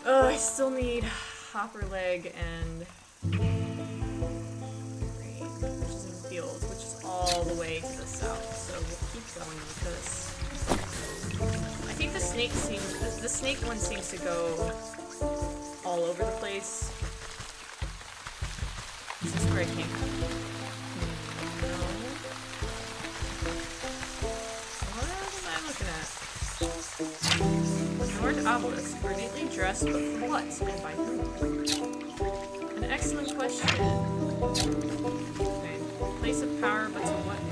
oh, I still need hopper leg and grain, which is in the fields, which is all the way to the south. So we'll keep going with this. I think the snake one seems to go all over the place. Is this where I came from? No. What am I looking at? Lord Obelisk, ornately dressed, but for what and by whom? An excellent question. Okay. Place of power, but to what end?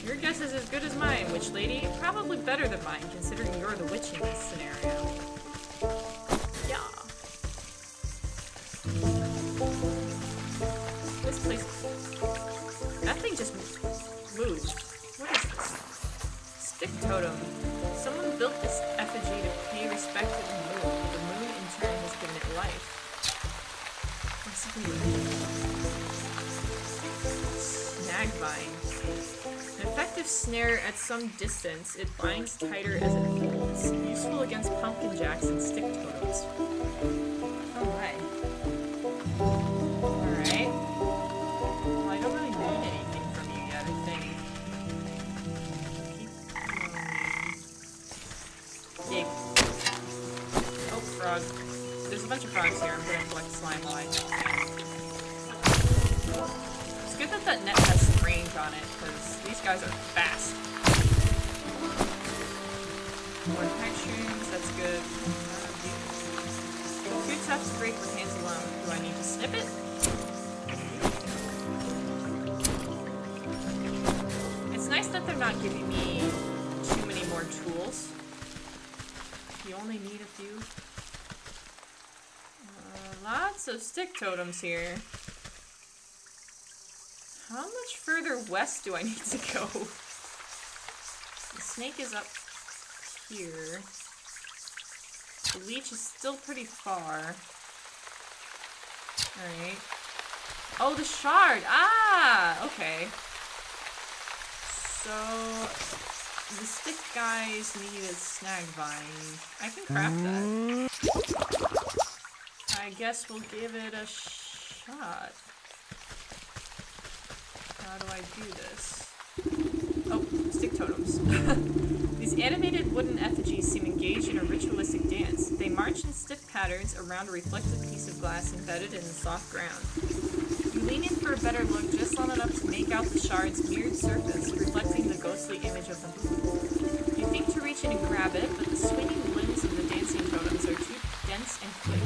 Your guess is as good as mine, witch lady. Probably better than mine, considering you're the witch in this scenario. Yeah. This place... that thing just moved. What is this? Stick totem. Someone built this effigy to pay respect to the moon. The moon, in turn, has given it life. What's it? Snag vine. An effective snare at some distance. It binds tighter as it holds. Useful against pumpkin jacks and stick totems. Alright. Alright. Well, I don't really need anything from you yet, I think. Dig. Oh, frog. There's a bunch of frogs here. I'm gonna collect slime while I can. It's good that that net has some range on it, because these guys are fast. More textures, that's good. Too tough to break with hands alone. Do I need to snip it? It's nice that they're not giving me too many more tools. You only need a few. Lots of stick totems here. How much further west do I need to go? The snake is up here. The leech is still pretty far. Alright. Oh, the shard! Ah! Okay. So... the stick guys need a snag vine. I can craft that. I guess we'll give it a shot. How do I do this? Oh, stick totems. These animated wooden effigies seem engaged in a ritualistic dance. They march in stiff patterns around a reflective piece of glass embedded in the soft ground. You lean in for a better look just long enough to make out the shard's mirrored surface, reflecting the ghostly image of the moon. You think to reach in and grab it, but the swinging limbs of the dancing totems are too dense and quick.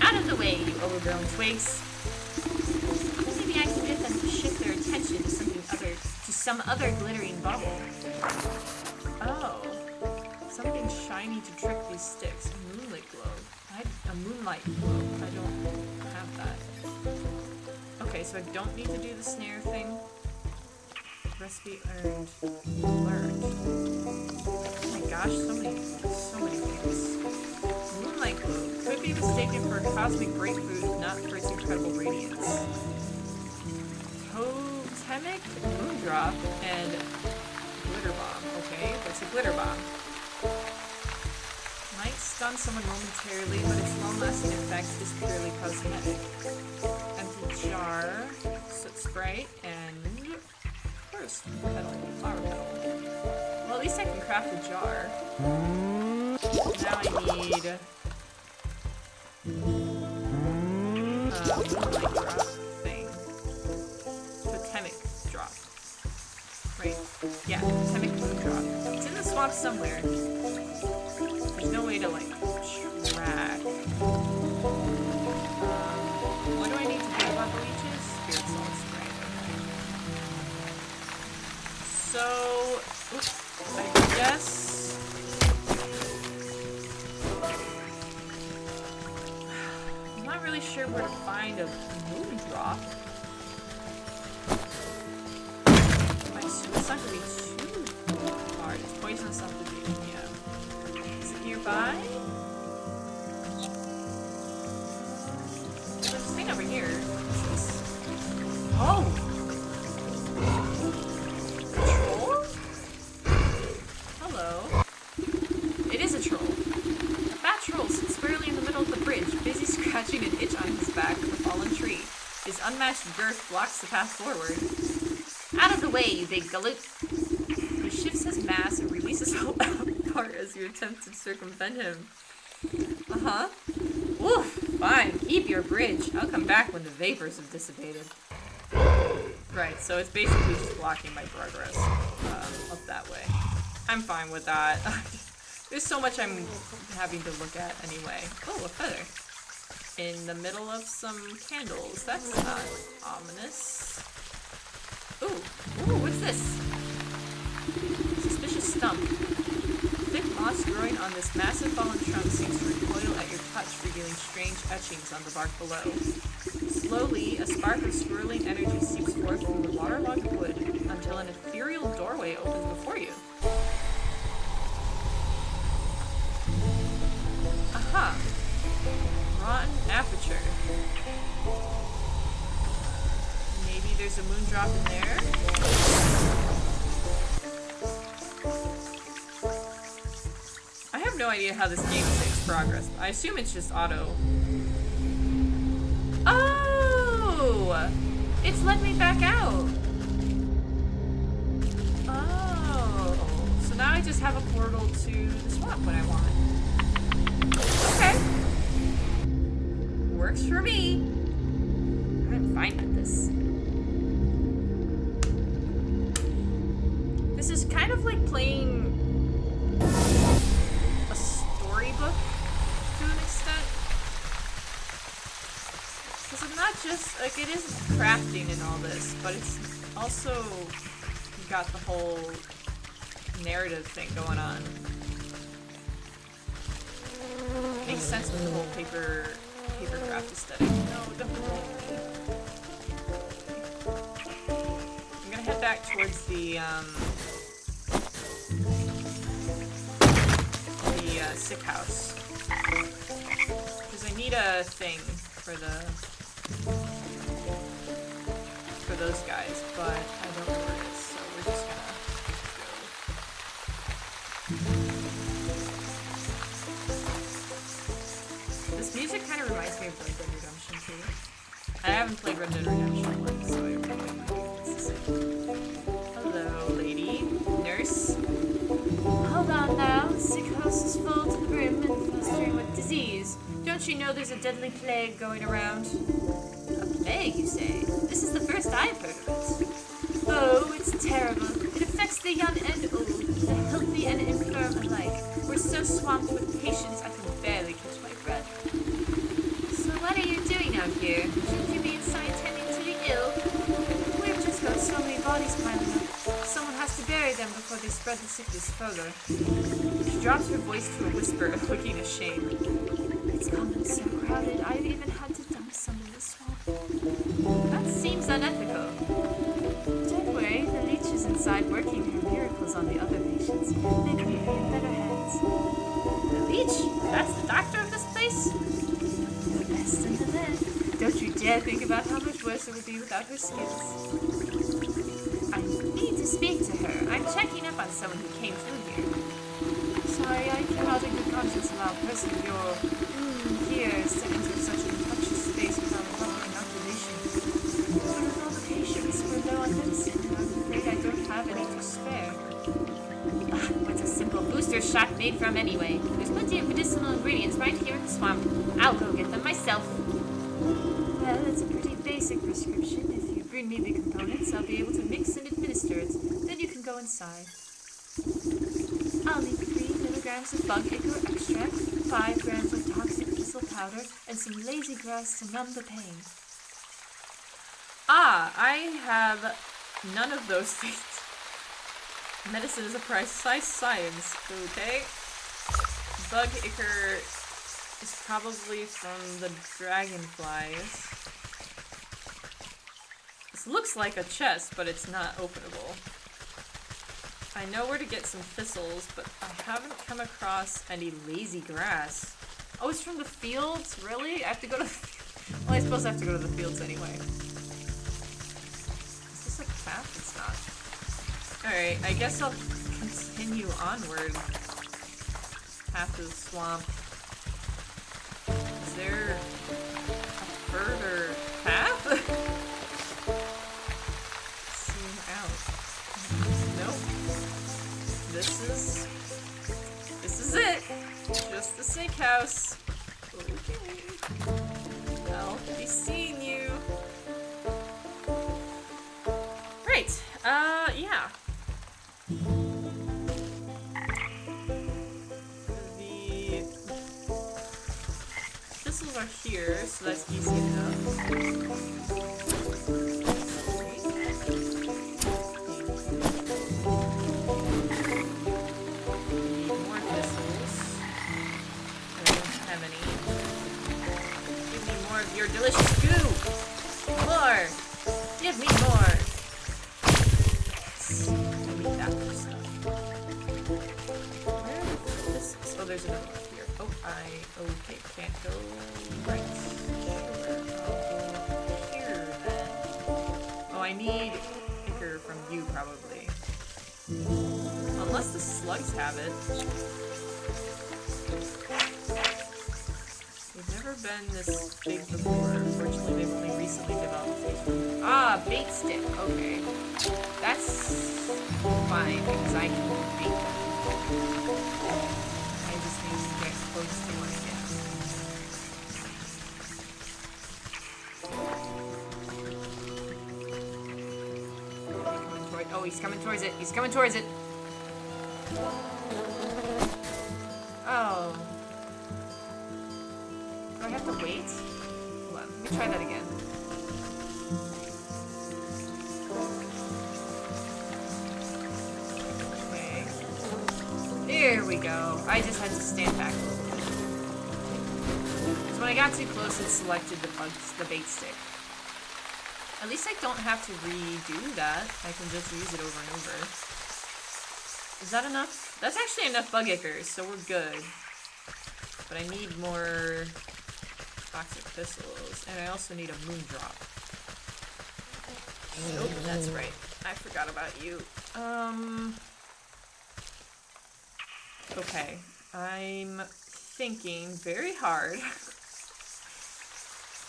Out of the way, you overgrown twigs! Maybe I can get them to shift their attention to some other glittering bubble. Oh. Something shiny to trick these sticks. A moonlight globe. A moonlight globe. I don't have that. Okay, so I don't need to do the snare thing. Recipe earned. Learned. Oh my gosh, so many things. Moonlight globe. Could be mistaken for a cosmic grapefruit if not for its incredible radiance. Totemic moondrop and glitter bomb. Okay, what's a glitter bomb? Might stun someone momentarily, but its long-lasting effect is purely cosmetic. Empty jar, soot spray, and first petal, flower petal. Well, at least I can craft a jar. Now I need Moonlight drop thing. Totemic drop. Right? Yeah, totemic moon drop. It's in the swamp somewhere. There's no way to, like, track. What do I need to do about the leeches? Spirit salt spray. So, oops, I guess. I'm not really sure where to find a moon drop. I assume it's not going to be too hard. It's poisonous something, yeah. Is it nearby? There's this thing over here. What's this? Oh! Troll? Hello. It is a troll. A fat troll sits squarely in the middle of the bridge, busy scratching an itch on his back with a fallen tree. His unmatched girth blocks the path forward. Out of the way, you big galoot! He shifts his mass and releases all power as you attempt to circumvent him. Uh-huh. Woof! Fine, keep your bridge. I'll come back when the vapors have dissipated. Right, so it's basically just blocking my progress up that way. I'm fine with that. There's so much I'm having to look at anyway. Oh, a feather. In the middle of some candles. That's not ominous. Ooh, what's this? Suspicious stump. Thick moss growing on this massive fallen trunk seems to recoil at your touch, revealing strange etchings on the bark below. Slowly, a spark of swirling energy seeps forth from the waterlogged wood until an ethereal doorway opens before you. Aha! Rotten aperture. Maybe there's a moon drop in there? I have no idea how this game takes progress. I assume it's just auto. Oh! It's let me back out. Oh. So now I just have a portal to the swamp when I want. Okay. Works for me. I'm fine with this. This is kind of like playing a storybook to an extent. Because it's not just, like, it is crafting and all this, but it's also got the whole narrative thing going on. Makes sense with the whole papercraft aesthetic. No, don't roll me. I'm gonna head back towards the sick house. Because I need a thing for those guys, but I don't know where it is, so we're just gonna go. This music kind of reminds me of Red Dead Redemption 2. I haven't played Red Dead Redemption 1, so I really might it's the same. Hello, lady. Nurse. Hold on now. The sick house is full to the brim and festering with disease. Don't you know there's a deadly plague going around? A plague, you say? This is the first I've heard of it. Oh, it's terrible. It affects the young and old, the healthy and infirm alike. We're so swamped with patients I can barely catch my breath. So what are you doing out here? Shouldn't you be inside tending to the ill? We've just got so many bodies piling up. Someone has to bury them before they spread the sickness further. She drops her voice to a whisper, looking ashamed. It's gotten so crowded, I've even had to dump some in the swamp. That seems unethical. Don't worry, the leech is inside working her miracles on the other patients. They could be in better hands. The leech? That's the doctor of this place? The best and the then. Don't you dare think about how much worse it would be without her skills. I need to speak to her. I'm checking up on someone who came through here. Sorry, I cannot in good conscience allow a person of your years to enter such an infectious space without a proper inoculation. But with all the patients we're low on medicine, and I'm afraid I don't have any to spare. What's a simple booster shot made from anyway? There's plenty plenty of medicinal ingredients right here in the swamp. I'll go get them myself. Well, it's a pretty basic prescription. If you bring me the components, I'll be able to mix and administer it. Then you can go inside. I'll need 3 milligrams of bug ichor extract, 5 grams of toxic thistle powder, and some lazy grass to numb the pain. Ah, I have none of those things. Medicine is a precise science, okay? Bug ichor is probably from the dragonflies. This looks like a chest, but it's not openable. I know where to get some thistles, but I haven't come across any lazy grass. Oh, it's from the fields? Really? I have to go to the fields? Well, I suppose I have to go to the fields anyway. Is this a path? It's not. Alright, I guess I'll continue onward. Path to the swamp. Is there a further path? Zoom out. Nope. This is it. Just the snake house. Okay. I'll be seeing you. Right. Yeah. The thistles are here, so that's easy enough. Your delicious goo! More! Give me more! Yes. I need that for stuff. Where are the thistles? Oh, there's another one here. Oh, okay, can't go right. Sure, I'll go here then. Oh, I need ichor from you, probably. Unless the slugs have it. They've never been this big before. Unfortunately, they've only recently developed these. Ah, bait stick. Okay. That's fine, because I can bait them. I just need to get close to one again. Oh, he's coming towards it. He's coming towards it. Oh. Do I have to wait? Hold on, let me try that again. Okay. There we go. I just had to stand back a little bit. Because when I got too close, it selected the bait stick. At least I don't have to redo that. I can just use it over and over. Is that enough? That's actually enough bug ichors, so we're good. But I need more toxic thistles, and I also need a moon drop. Nope, that's right. I forgot about you. Okay. I'm thinking very hard.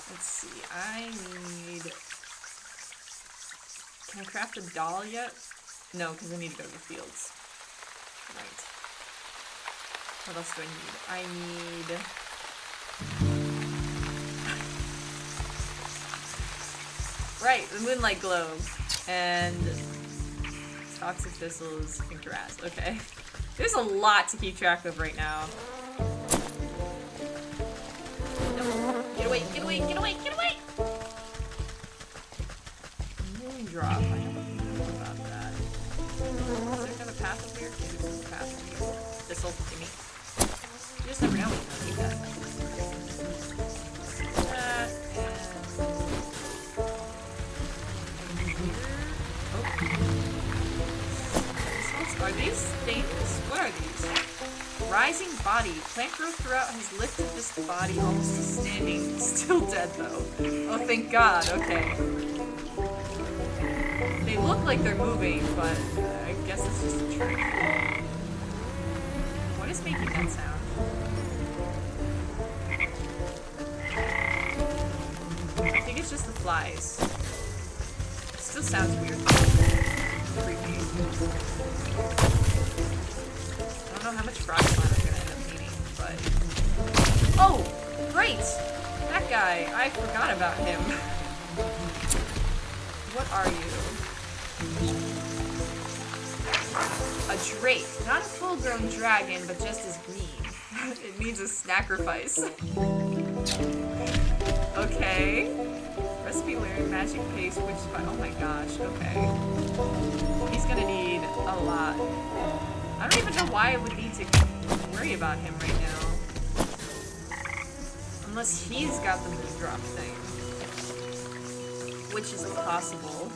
Let's see. I need... Can I craft a doll yet? No, because I need to go to the fields. Right. What else do I need? Right, the moonlight globe. And toxic thistles and grass. Okay. There's a lot to keep track of right now. No. Get away, get away, get away, get away! Moon drop. I don't know about that. Is there another path up here? Maybe there's a path up here. Thistle, gimme. You just never know when you need that. That, and... Are these things? What are these? Rising body. Plant growth throughout has lifted this body almost to standing. Still dead though. Oh, thank God. Okay. They look like they're moving, but I guess it's just a trick. What is making that sound? I think it's just the flies. It still sounds weird. Creepy. I don't know how much frog slime I'm gonna end up needing, but Oh, great! That guy, I forgot about him. What are you? A drake. Not a full-grown dragon, but just as green. It needs a sacrifice. Okay. Recipe learned, magic paste, which is oh my gosh, okay. He's gonna need a lot. I don't even know why I would need to worry about him right now. Unless he's got the moon drop thing. Which is possible.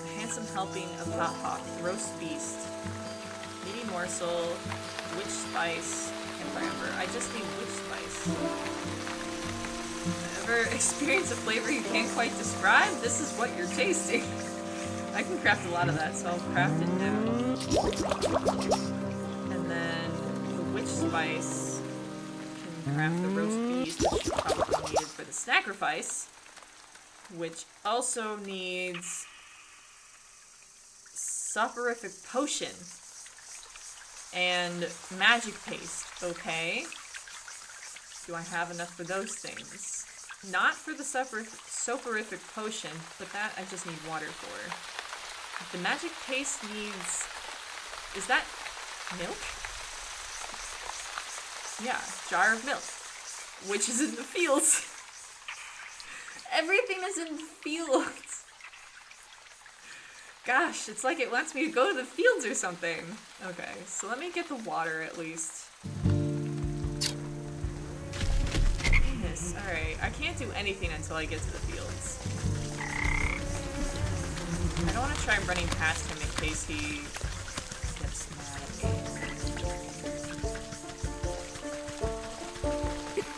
A handsome helping of hot hawk, roast beast, meaty morsel, witch spice, campfire ember. I just need witch spice. Ever experience a flavor you can't quite describe? This is what you're tasting. I can craft a lot of that, so I'll craft it now. And then the witch spice can craft the roast beast, which is probably needed for the sacrifice. Which also needs soporific potion and magic paste, okay? Do I have enough for those things? Not for the soporific potion, but that I just need water for. The magic paste needs... Is that milk? Yeah, jar of milk. Which is in the fields. Everything is in the fields. Gosh, it's like it wants me to go to the fields or something. Okay, so let me get the water at least. Goodness, alright. I can't do anything until I get to the fields. I don't want to try running past him in case he gets mad at me.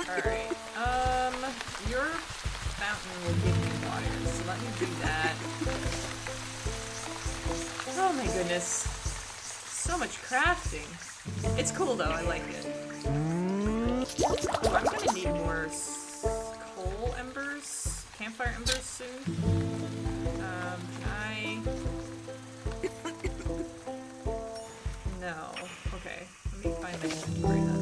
Alright, your fountain will give me water, so let me do that. Oh my goodness. So much crafting. It's cool though, I like it. Oh, I'm gonna need more coal embers, campfire embers soon. Can I... No. Okay, let me find my inventory then.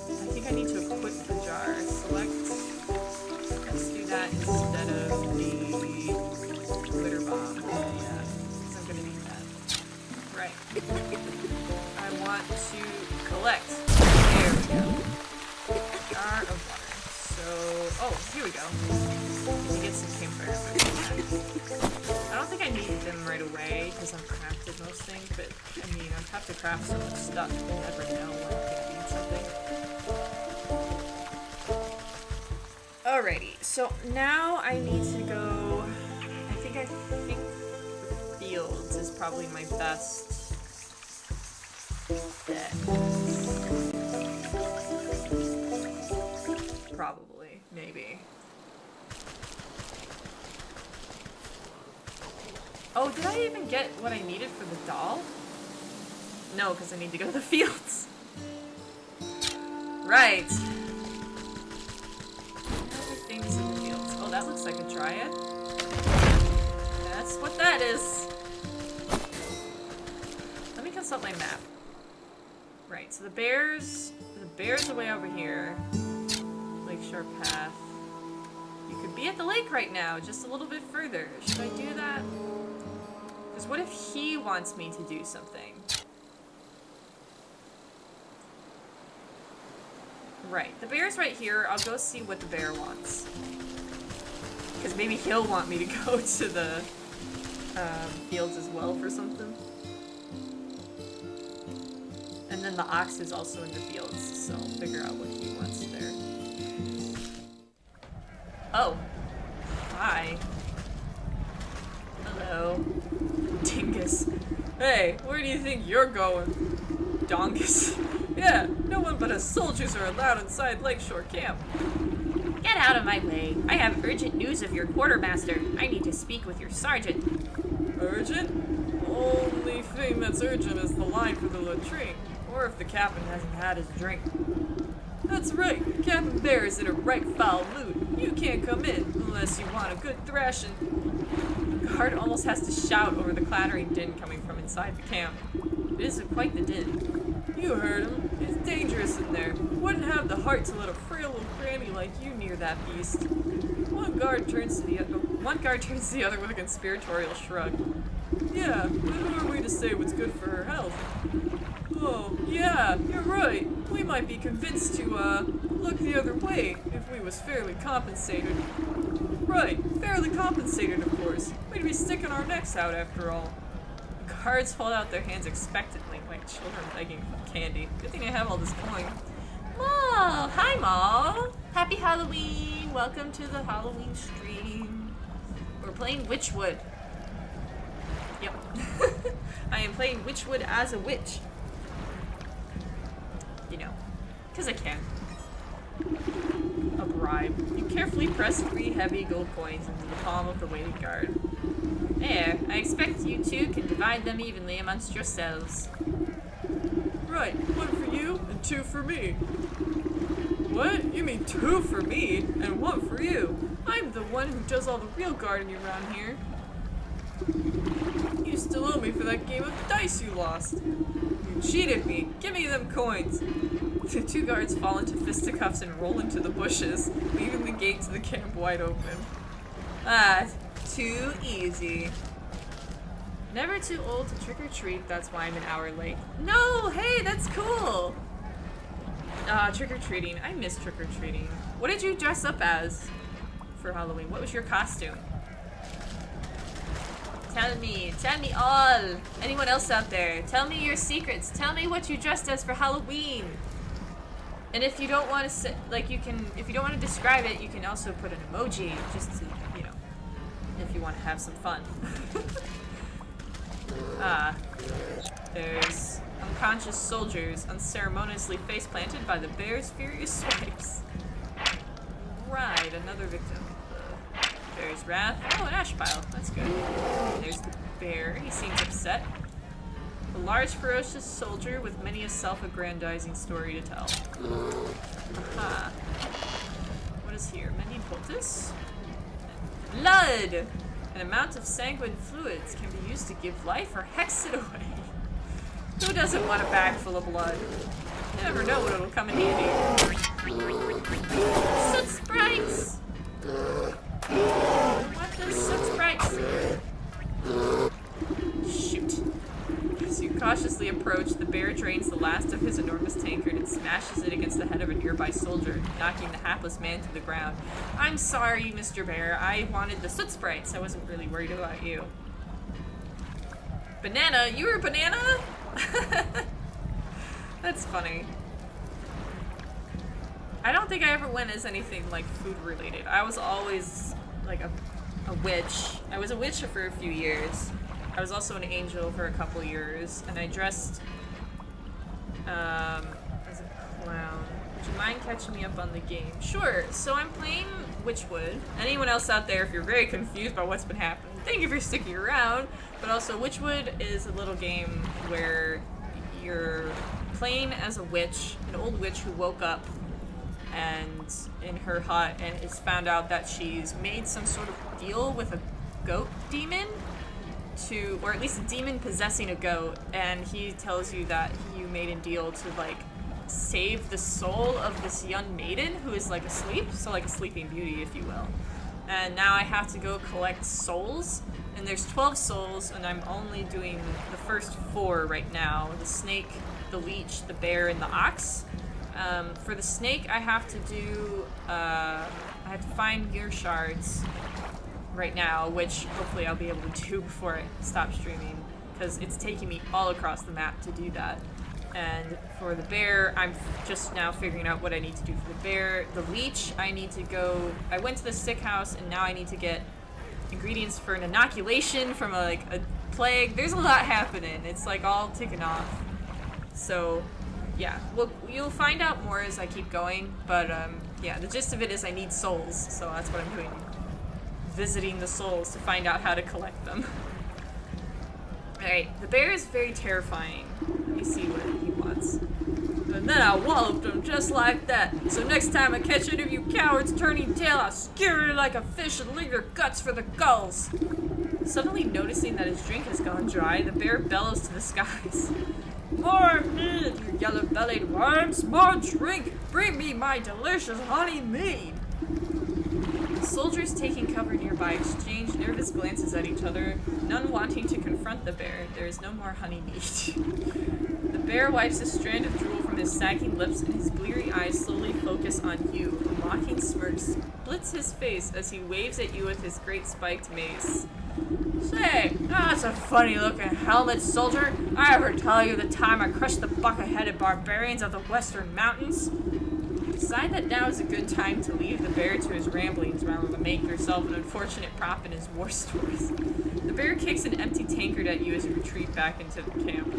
I think I need to equip the jar. Select... Let's do that instead of the glitter bomb. Yeah, because I'm gonna need that. Right. I want to collect. There we go. Jar of water. So, oh, here we go. Let me get some campfire. I don't think I need them right away because I've crafted most things, but I mean, I have to craft so much stuff. You never know when I'm gonna need something. Alrighty, so now I need to go. I think fields is probably my best bet. Probably, maybe. Oh, did I even get what I needed for the doll? No, because I need to go to the fields. Right. Everything's in the fields. Oh, that looks like a dryad. That's what that is. Let me consult my map. Right, so the bears are way over here. Lakeshore path. You could be at the lake right now, just a little bit further. Should I do that? Because what if he wants me to do something? Right, the bear's right here. I'll go see what the bear wants. Because maybe he'll want me to go to the fields as well for something. And then the ox is also in the fields, so I'll figure out what he wants there. Oh. Hi. Hello. Dingus. Hey, where do you think you're going? Dongus. Yeah, no one but us soldiers are allowed inside Lakeshore Camp. Get out of my way. I have urgent news of your quartermaster. I need to speak with your sergeant. Urgent? Only thing that's urgent is the line for the latrine, or if the captain hasn't had his drink. That's right, Captain Bear is in a right foul mood. You can't come in unless you want a good thrashing. The guard almost has to shout over the clattering din coming from inside the camp. It is quite the din. You heard him. It's dangerous in there. Wouldn't have the heart to let a frail old granny like you near that beast. One guard turns to the other with a conspiratorial shrug. Yeah, but who are we to say what's good for her health? Oh, yeah, you're right. We might be convinced to, look the other way if we was fairly compensated. Right, fairly compensated, of course. We'd be sticking our necks out after all. The guards hold out their hands expectantly, like children begging for candy. Good thing I have all this coin. Maul! Hi, Maul! Happy Halloween! Welcome to the Halloween stream. We're playing Wytchwood. Yep. I am playing Wytchwood as a witch. You know, because I can. A bribe. You carefully press 3 heavy gold coins into the palm of the waiting guard. There, I expect you two can divide them evenly amongst yourselves. Right, 1 for you and 2 for me. What? You mean 2 for me and 1 for you? I'm the one who does all the real gardening around here. You still owe me for that game of dice you lost. You cheated me. Give me them coins. The 2 guards fall into fisticuffs and roll into the bushes, leaving the gate to the camp wide open. Ah, too easy. Never too old to trick or treat, that's why I'm an hour late. No, hey, that's cool! Trick or treating. I miss trick or treating. What did you dress up as for Halloween? What was your costume? Tell me all. Anyone else out there? Tell me your secrets. Tell me what you dressed as for Halloween. And if you don't want to say, like, you can, if you don't want to describe it, you can also put an emoji just to, you know, if you want to have some fun. There's unconscious soldiers unceremoniously face planted by the bear's furious swipes. Right, another victim. Bear's wrath. Oh, an ash pile. That's good. There's the bear. He seems upset. A large, ferocious soldier with many a self-aggrandizing story to tell. Aha. What is here? Mending poultice? Blood! An amount of sanguine fluids can be used to give life or hex it away. Who doesn't want a bag full of blood? You never know when it'll come in handy. Soot sprites! What the soot sprites? Shoot. As you cautiously approach, the bear drains the last of his enormous tankard and smashes it against the head of a nearby soldier, knocking the hapless man to the ground. I'm sorry, Mr. Bear. I wanted the soot sprites. I wasn't really worried about you. Banana? You were a banana? That's funny. I don't think I ever went as anything like food related. I was always like a witch. I was a witch for a few years. I was also an angel for a couple years, and I dressed as a clown. Would you mind catching me up on the game? Sure. So I'm playing Wytchwood. Anyone else out there, if you're very confused by what's been happening, thank you for sticking around. But also, Wytchwood is a little game where you're playing as a witch, an old witch who woke up and in her hut and has found out that she's made some sort of deal with a goat demon to, or at least a demon possessing a goat, and he tells you that you made a deal to like save the soul of this young maiden who is like asleep, so like a sleeping beauty, if you will. And now I have to go collect souls, and there's 12 souls, and I'm only doing the first 4 right now: the snake, the leech, the bear, and the ox. For the snake, I have to do, I have to find gear shards right now, which hopefully I'll be able to do before I stop streaming, because it's taking me all across the map to do that. And for the bear, I'm just now figuring out what I need to do for the bear. The leech, I need to go, I went to the sick house, and now I need to get ingredients for an inoculation from a plague. There's a lot happening. It's like all ticking off. So yeah, well, you'll find out more as I keep going, but yeah, the gist of it is I need souls, so that's what I'm doing. Visiting the souls to find out how to collect them. Alright, the bear is very terrifying. Let me see what he wants. And then I walloped him just like that. So next time I catch any of you cowards turning tail, I'll skewer you like a fish and leave your guts for the gulls. Suddenly noticing that his drink has gone dry, the bear bellows to the skies. More meat, you yellow-bellied worms! More drink! Bring me my delicious honey mead! The soldiers taking cover nearby exchange nervous glances at each other, none wanting to confront the bear. There is no more honey meat. The bear wipes a strand of drool from his sagging lips and his bleary eyes slowly focus on you. A mocking smirk splits his face as he waves at you with his great spiked mace. Say, that's a funny-looking helmet, soldier. I ever tell you the time I crushed the bucket-headed barbarians of the Western Mountains? Decide that now is a good time to leave the bear to his ramblings rather than make yourself an unfortunate prop in his war stories. The bear kicks an empty tankard at you as you retreat back into the camp.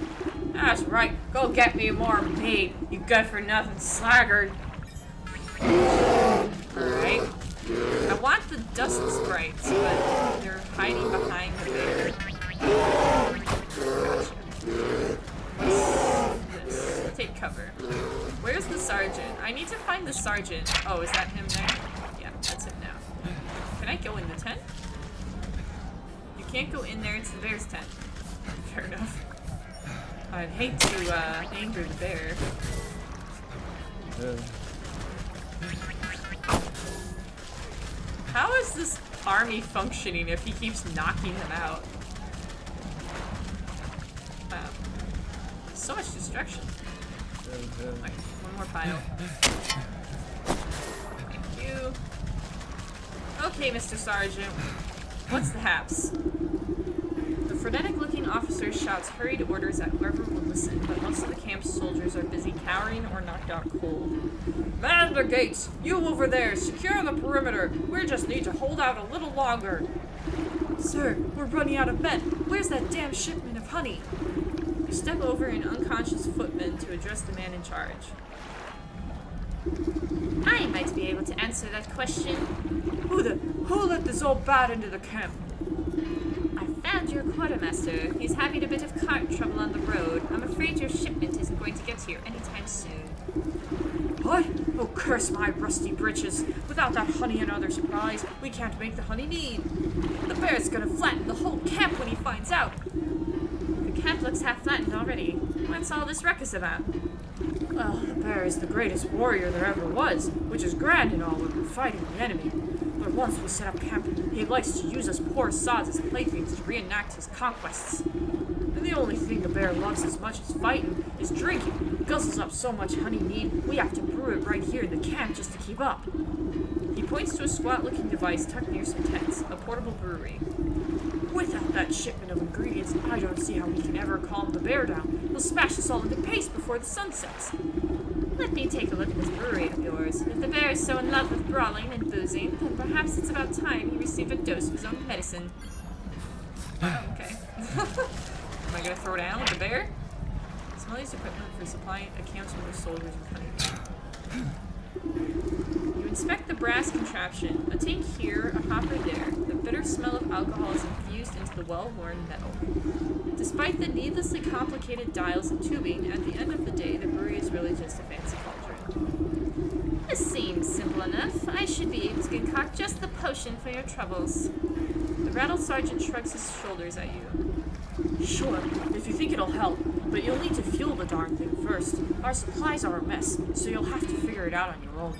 That's right. Go get me more meat, you good-for-nothing sluggard. Alright. I want the dust sprites, but they're hiding behind the bear. Gotcha. What's this? Take cover. Where's the sergeant? I need to find the sergeant. Oh, is that him there? Yeah, that's him now. Can I go in the tent? You can't go in there, it's the bear's tent. Fair enough. I'd hate to anger the bear. How is this army functioning if he keeps knocking them out? Wow. So much destruction. Okay, one more pile. Thank you. Okay, Mr. Sergeant. What's the haps? The frenetic-looking officer shouts hurried orders at whoever will listen, but most of the camp's soldiers are busy cowering or knocked out cold. Man the gates! You over there, secure the perimeter! We just need to hold out a little longer! Sir, we're running out of men. Where's that damn shipment of honey? You step over an unconscious footman to address the man in charge. I might be able to answer that question. Who let this old bat into the camp? I found your quartermaster. He's having a bit of cart trouble on the road. I'm afraid your shipment isn't going to get here anytime soon. What? Oh, curse my rusty breeches. Without that honey and other supplies, we can't make the honey mead. The bear's gonna flatten the whole camp when he finds out. The camp looks half flattened already. What's all this ruckus about? Well, the bear is the greatest warrior there ever was, which is grand and all when we're fighting the enemy. But once we set up camp, he likes to use us poor sods as playthings to reenact his conquests. And the only thing the bear loves as much as fighting is drinking. He guzzles up so much honey mead, we have to brew it right here in the camp just to keep up. He points to a squat-looking device tucked near some tents, a portable brewery. Without that shipment of ingredients, I don't see how we can ever calm the bear down. He'll smash us all into paste before the sun sets. Let me take a look at this brewery of yours. If the bear is so in love with brawling and boozing, then perhaps it's about time he received a dose of his own medicine. Oh, okay. Am I gonna throw down with the bear? Smelly's equipment for supplying accounts for the soldiers and honey. You inspect the brass contraption. A tank here, a hopper there. The bitter smell of alcohol is infused into the well-worn metal. Despite the needlessly complicated dials and tubing, at the end of the day, the brewery is really just a fancy cauldron. This seems simple enough. I should be able to concoct just the potion for your troubles. The rattled sergeant shrugs his shoulders at you. Sure, if you think it'll help, but you'll need to fuel the darn thing first. Our supplies are a mess, so you'll have to figure it out on your own.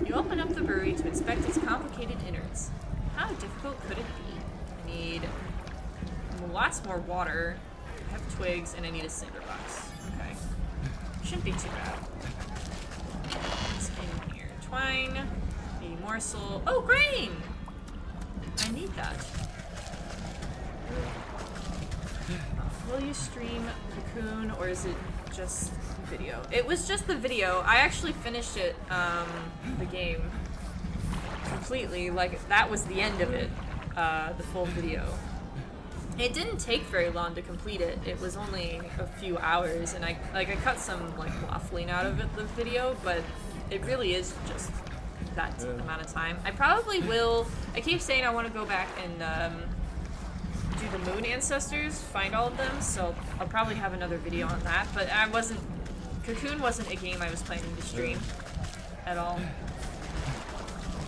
You open up the brewery to inspect its complicated innards. How difficult could it be? I need lots more water, I have twigs, and I need a cinder box. Okay. Shouldn't be too bad. What's in here? Twine, a morsel. Oh, grain! I need that. Will you stream Cocoon, or is it just video? It was just the video. I actually finished it, the game, completely. Like, that was the end of it, the full video. It didn't take very long to complete it. It was only a few hours, and I cut some, like, waffling out of it, the video, but it really is just that amount of time. I probably will, I keep saying I want to go back and, do the Moon Ancestors, find all of them, so I'll probably have another video on that, but Cocoon wasn't a game I was planning to stream at all.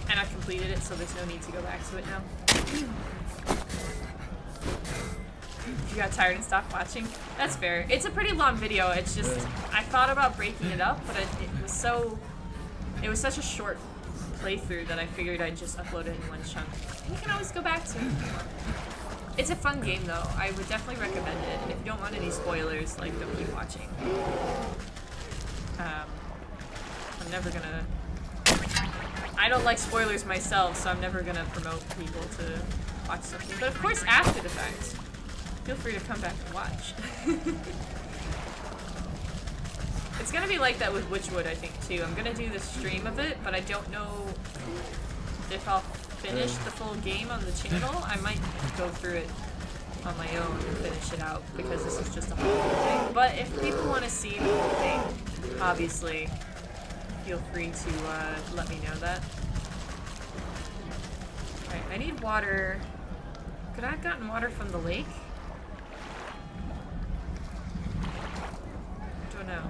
And I've completed it, so there's no need to go back to it now. You got tired and stopped watching? That's fair. It's a pretty long video. It's just, I thought about breaking it up, but it was such a short playthrough that I figured I'd just upload it in one chunk. You can always go back to it if you want. It's a fun game though. I would definitely recommend it. And if you don't want any spoilers, like, don't keep watching. I'm never gonna... I don't like spoilers myself, so I'm never gonna promote people to watch something. But of course, after the fact, feel free to come back and watch. It's gonna be like that with Wytchwood, I think, too. I'm gonna do the stream of it, but I don't know if I'll finish the full game on the channel. I might go through it on my own and finish it out, because this is just a whole thing. But if people want to see the whole thing, obviously, feel free to let me know that. Alright, I need water. Could I have gotten water from the lake? Don't know.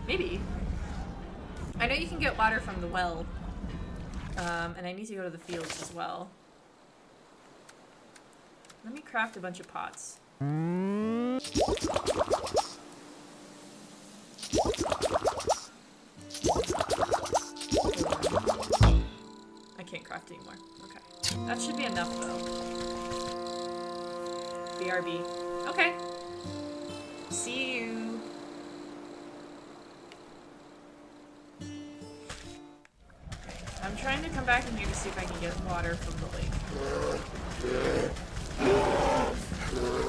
Maybe. I know you can get water from the well. And I need to go to the fields as well. Let me craft a bunch of pots. I can't craft anymore. Okay. That should be enough though. BRB. Okay. See you. I'm trying to come back in here to see if I can get water from the lake.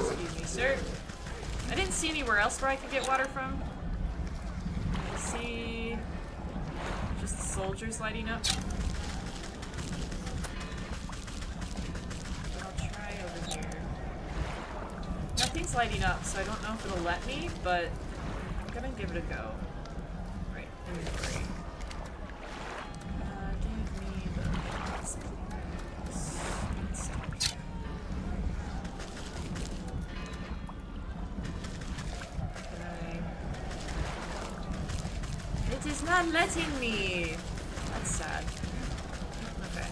Excuse me, sir. I didn't see anywhere else where I could get water from. I see just soldiers lighting up. But I'll try over here. Nothing's lighting up, so I don't know if it'll let me, but I'm gonna give it a go. Right, inventory. It's not letting me. That's sad. Okay.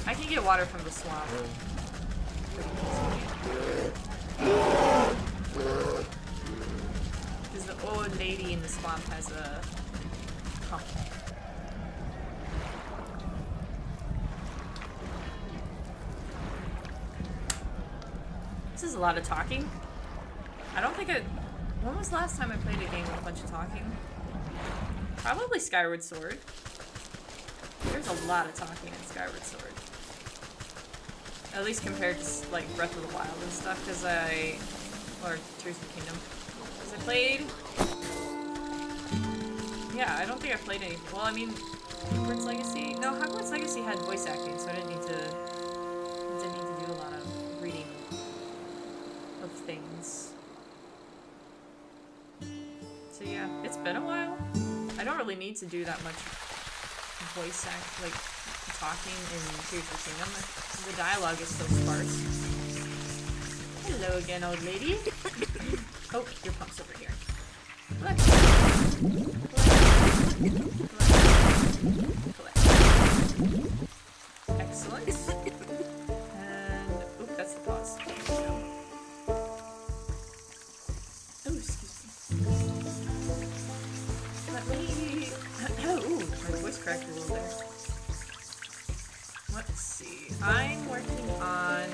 I can get water from the swamp. Because the old lady in the swamp has a pump. This is a lot of talking. I don't think when was the last time I played a game with a bunch of talking? Probably Skyward Sword. There's a lot of talking in Skyward Sword. At least compared to, like, Breath of the Wild and stuff, because or Tears of the Kingdom. Because I played... Yeah, I don't think I played any... Well, I mean, Hogwarts Legacy... No, Hogwarts Legacy had voice acting, so I didn't need to do a lot of reading of things. So yeah, it's been a while. I don't really need to do that much voice act, like, talking in Tears of the Kingdom. The dialogue is so sparse. Hello again, old lady. Oh, your pump's over here. Collect. Collect. Excellent. And, oop, that's the pause. There we go. Oh, excuse me. Let me... Ooh, my voice cracked a little there. Let's see. I'm working on...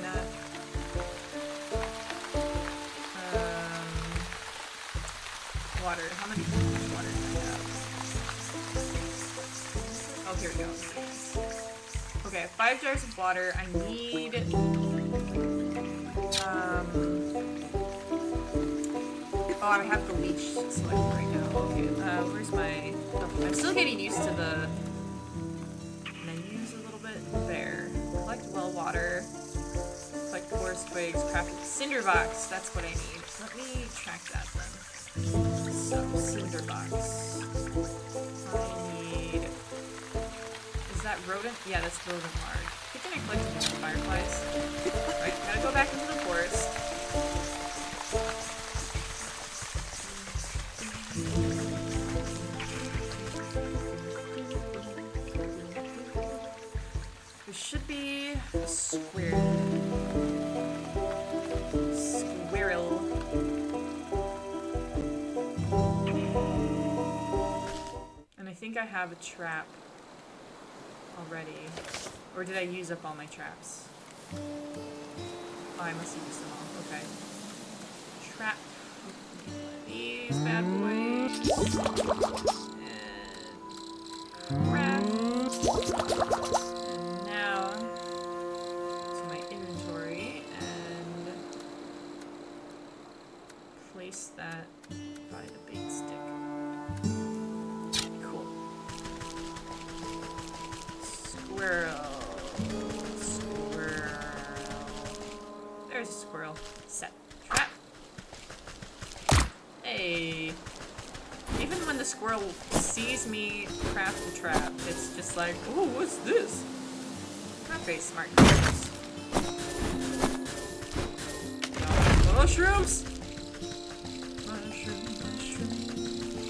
water. How much water do I have? Oh, here we go. Okay, 5 jars of water. I need... Oh, I have the leech selected right now. Okay, where's my... Oh, I'm still getting used to the menus a little bit. There. Collect well water. Collect forest twigs. Craft cinder box. That's what I need. Let me track that then. So, cinder box. I need... Is that rodent? Yeah, that's rodent lard. Good thing I collected more fireflies. Alright, gotta go back into the forest. There should be a square. think I have a trap already. Or did I use up all my traps? Oh, I must have used them all. Okay. Trap. These bad boys. And craft. And now to my inventory and place that by the bait stick. Cool. Squirrel. Squirrel. There's a squirrel. Set. Trap. Hey. Even when the squirrel sees me craft the trap, it's just like, ooh, what's this? Not very smart creatures. Mushrooms! Mushrooms, mushrooms.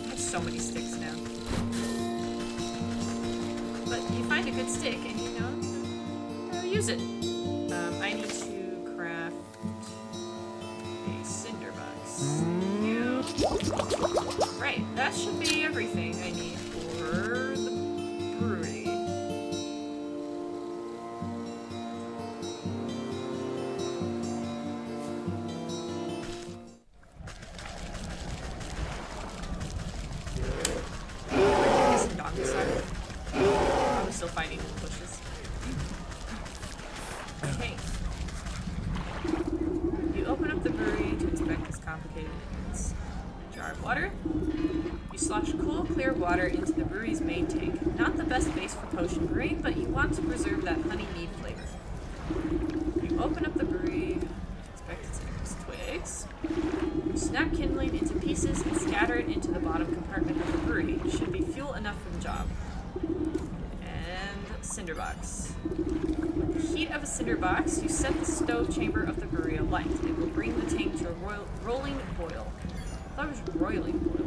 I have so many sticks now. But you find a good stick and you know, use it. I need to craft a cinder box. You. Right, that should be everything I need for the brewery. I'm still fighting in the bushes. Okay. You open up the brewery to inspect its complicated ingredients. A jar of water. You slosh cool, clear water into the brewery's main tank. Not the best base for potion brewing, but you want to preserve that honey mead flavor. You open up the brewery, inspect its innermost twigs. You snap kindling into pieces and scatter it into the bottom compartment of the brewery. It should be fuel enough for the job. And cinderbox. With the heat of a cinderbox, you set the stove chamber of the brewery alight. It will bring the tank to a rolling boil. I thought it was roiling boil.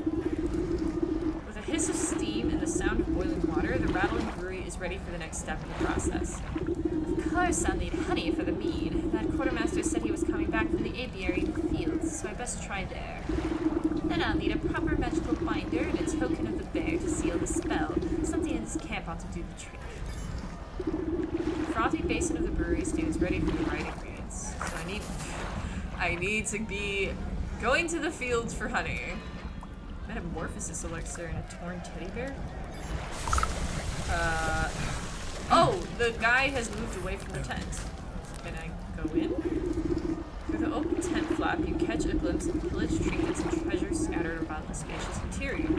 With a hiss of steam and the sound of boiling water, the rattling brewery is ready for the next step in the process. Of course I'll need honey for the mead. That quartermaster said he was coming back from the apiary in the fields, so I best try there. Then I'll need a proper magical binder and a token of the bear to seal the spell. Something in this camp ought to do the trick. The frothy basin of the brewery stew is ready for the right ingredients. So I need to be going to the fields for honey. Metamorphosis elixir and a torn teddy bear? Oh, the guy has moved away from the tent. Can I go in? Through the open tent flap, you catch a glimpse of pillaged trinkets and treasures scattered about the spacious interior.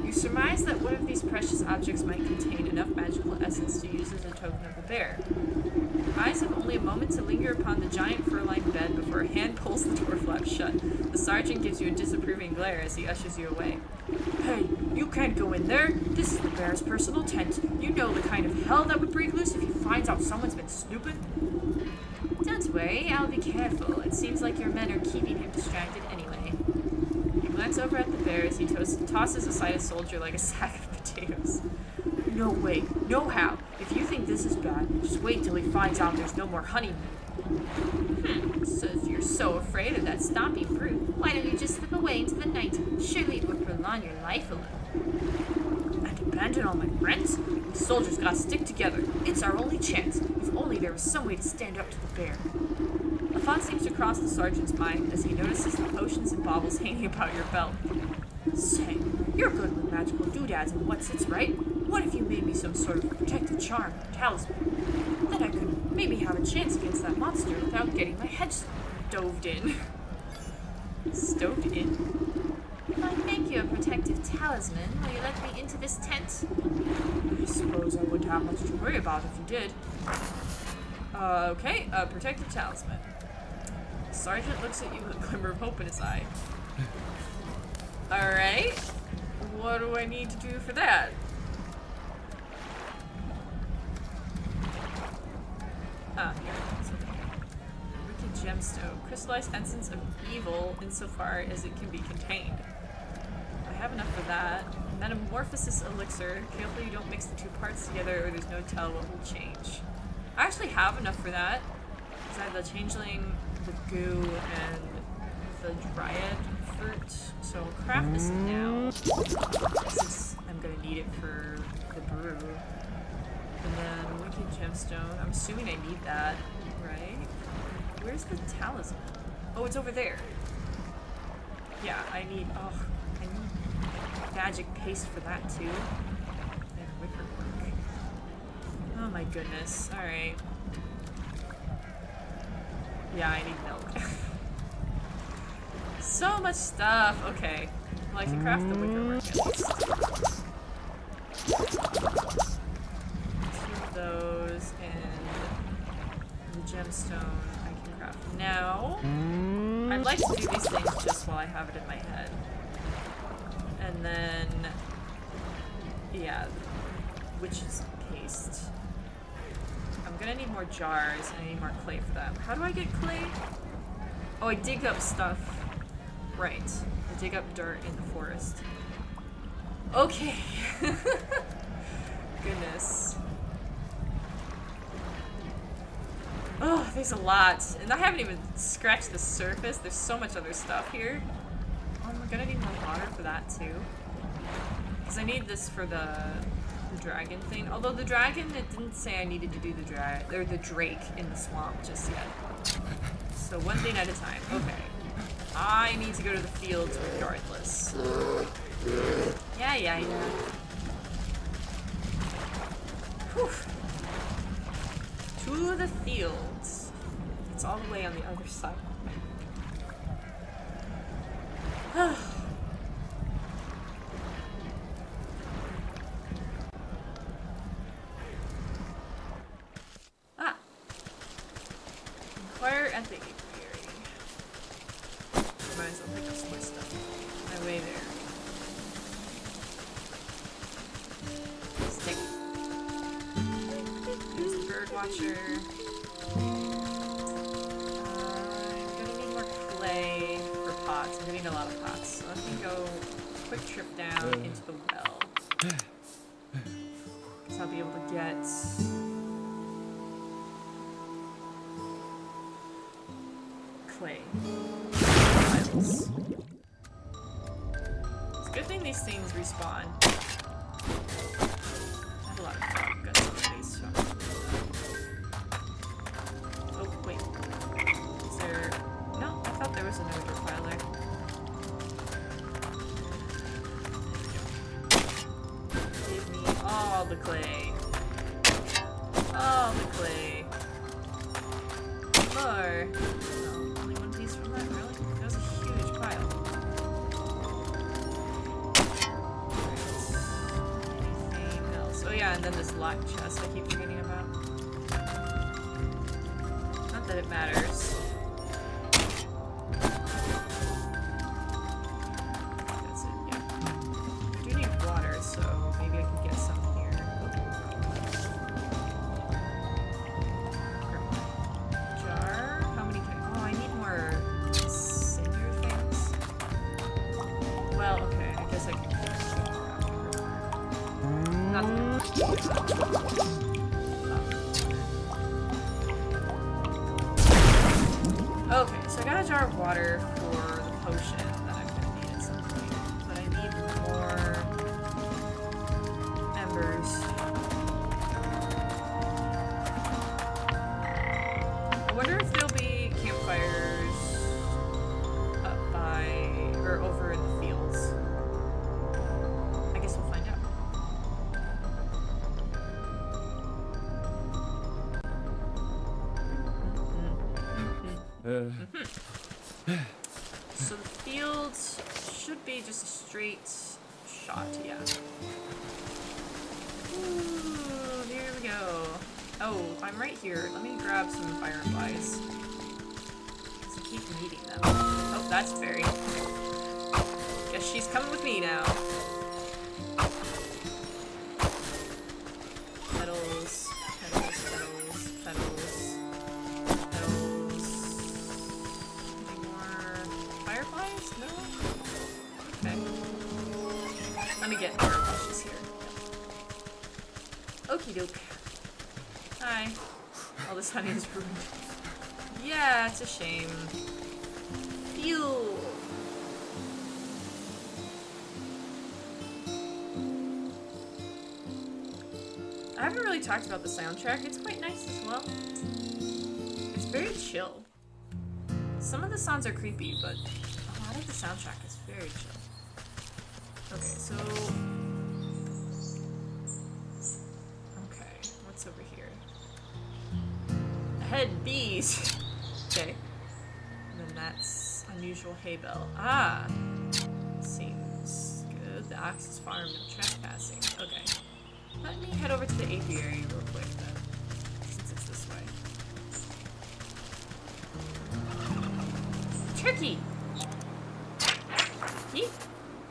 You surmise that one of these precious objects might contain enough magical essence to use as a token of the bear. Your eyes have only a moment to linger upon the giant fur-lined bed before a hand pulls the door flap shut. The sergeant gives you a disapproving glare as he ushers you away. Hey, you can't go in there. This is the bear's personal tent. You know the kind of hell that would break loose if he finds out someone's been snooping. Don't worry, I'll be careful. It seems like your men are keeping him distracted anyway. You glance over at the bear as he tosses aside a soldier like a sack of potatoes. No way, no how. If you think this is bad, just wait till he finds out there's no more honey. So if you're so afraid of that stomping brute, why don't you just slip away into the night? Surely it would prolong your life a little. And abandon all my friends? The soldiers gotta stick together. It's our only chance. If only there was some way to stand up to the bear. A thought seems to cross the sergeant's mind as he notices the potions and baubles hanging about your belt. Say, you're good with magical doodads and what's-its, right? What if you made me some sort of protective charm or talisman? Then I could maybe have a chance against that monster without getting my head stoved in. Stoved in? If I make you a protective talisman, will you let me into this tent? I suppose I wouldn't have much to worry about if you did. Okay, a protective talisman. The sergeant looks at you with a glimmer of hope in his eye. Alright, what do I need to do for that? Ah, here. Wicked gemstone. Crystallized essence of evil insofar as it can be contained. I have enough for that. Metamorphosis elixir. Carefully you don't mix the two parts together or there's no tell what will change. I actually have enough for that. Because I have the changeling, the goo, and the dryad fruit. So I'll craft this now. This is And then wicked gemstone. I'm assuming I need that, right? Where's the talisman? Oh, it's over there. Yeah, I need magic paste for that too. And wicker work. Oh my goodness. Alright. Yeah, I need milk. So much stuff. Okay. Well, I can craft the wicker work at least. Two of those and the gemstone I can craft now. I'd like to do these things just while I have it in my head. And then, yeah, witch's paste. I'm gonna need more jars and I need more clay for that. How do I get clay? Oh, I dig up stuff. Right. I dig up dirt in the forest. Okay. Goodness. Oh, there's a lot. And I haven't even scratched the surface. There's so much other stuff here. Oh, I'm gonna need more water for that too. Because I need this for the dragon thing. Although the dragon, it didn't say I needed to do the drake in the swamp just yet. So one thing at a time. Okay. I need to go to the fields regardless. Yeah. Whew. To the fields. It's all the way on the other side. Inquire at the apiary. Might as well pick up some more stuff. My way there. Stick. There's the bird watcher. I'm gonna need more clay for pots. I'm gonna need a lot of pots. So let me go quick trip down into the well. Because I'll be able to get clay tiles. It's a good thing these things respawn. I have a lot of frog guts on these, so I'm gonna do that. Oh, wait. Is there... No, I thought there was another pile there. Give me all the clay. All the clay. More. Oh, only one piece from that, really? That was a huge pile. Right. Anything else? Oh yeah, and then this locked chest I keep forgetting about. Not that it matters. That's it, yeah. I do need water, so maybe I can get some here. Jar? How many can I... Oh, I need more savior things. Well, okay, I guess I can not okay, so I got a jar of water for the potion that I'm gonna need at some point. But I need more embers. I wonder if there'll be campfires up by, or over in the fields. I guess we'll find out. So the fields should be just a straight shot, yeah. Ooh, here we go. Oh, I'm right here. Let me grab some fireflies. Because I keep needing them. Oh, that's Fairy. Guess she's coming with me now. Petals, petals, petals, petals, petals. Any more fireflies? No? Okay. Let me get more bushes here. Okie doke. Hi. All this honey is ruined. Yeah, it's a shame. Fuel. I haven't really talked about the soundtrack. It's quite nice as well. It's very chill. Some of the songs are creepy, but a lot of the soundtrack is very chill. Okay, so... Okay, what's over here? Head bees! Okay. And then that's unusual hay bell. Ah! Seems good. The ox is farmed and trespassing. Okay. Let me head over to the apiary real quick then, since it's this way. Turkey! Yeet!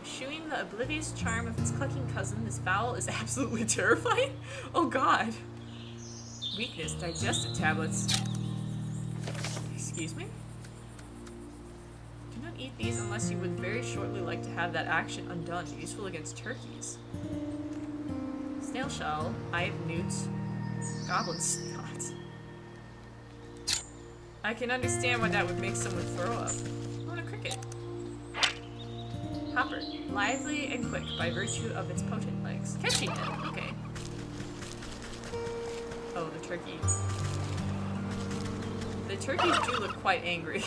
Eschewing the oblivious charm of its clucking cousin, this fowl is absolutely terrifying. Oh god. Weakness, digestive tablets. Excuse me? Do not eat these unless you would very shortly like to have that action undone, useful against turkeys. Snail shell, eye of newt, goblin snot. I can understand why that would make someone throw up. I want a cricket. Hopper, lively and quick by virtue of its potent legs. Catching it, okay. Oh, the turkey. The turkeys do look quite angry.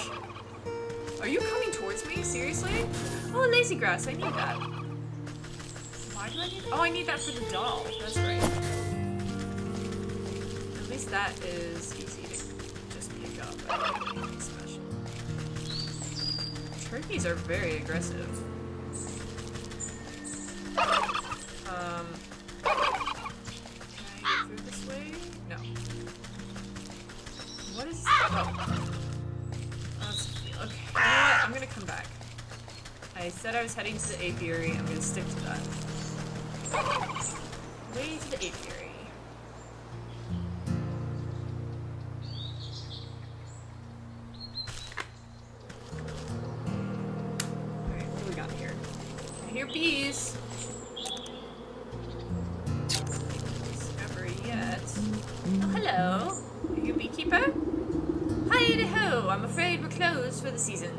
Are you coming towards me? Seriously? Oh, lazy grass, I need that. Why do I need that? Oh, I need that for the doll. That's right. At least that is easy to just pick up. I don't need anything special. Turkeys are very aggressive. Can I get through this way? No. What is... Oh. Okay, you know what? I'm gonna come back. I said I was heading to the apiary. I'm gonna stick to that. Way to the apiary. Alright, what do we got here? I hear bees. Discovery yet. Oh, hello. Are you a beekeeper? Hi-de-ho! I'm afraid we're closed for the season.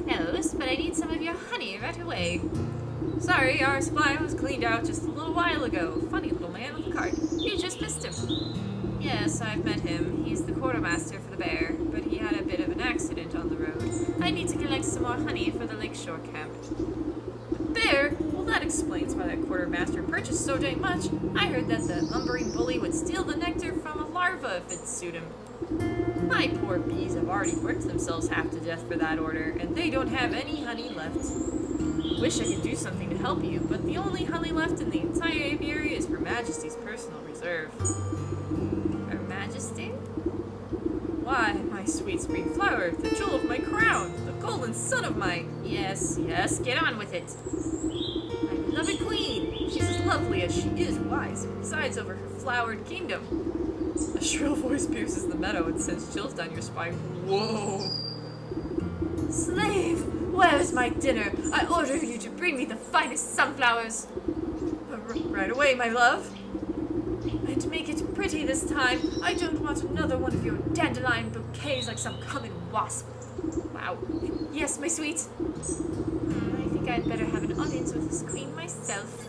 Closed, but I need some of your honey right away. Sorry, our supply was cleaned out just a little while ago. Funny little man with a cart. You just missed him. Yes, I've met him. He's the quartermaster for the bear, but he had a bit of an accident on the road. I need to collect some more honey for the lakeshore camp. Bear? Well, that explains why that quartermaster purchased so dang much. I heard that the lumbering bully would steal the nectar from a larva if it suit him. My poor bees have already worked themselves half to death for that order, and they don't have any honey left. Wish I could do something to help you, but the only honey left in the entire apiary is Her Majesty's personal reserve. Her Majesty? Why, my sweet spring flower, the jewel of my crown, the golden son of my... Yes, yes, get on with it. My beloved queen, she's as lovely as she is wise, and presides over her flowered kingdom. A shrill voice pierces the meadow and sends chills down your spine. Whoa! Slave, where is my dinner? I order you to bring me the finest sunflowers. Right away, my love. And to make it pretty this time, I don't want another one of your dandelion bouquets like some common wasp. Wow. Yes, my sweet. I think I'd better have an audience with this queen myself.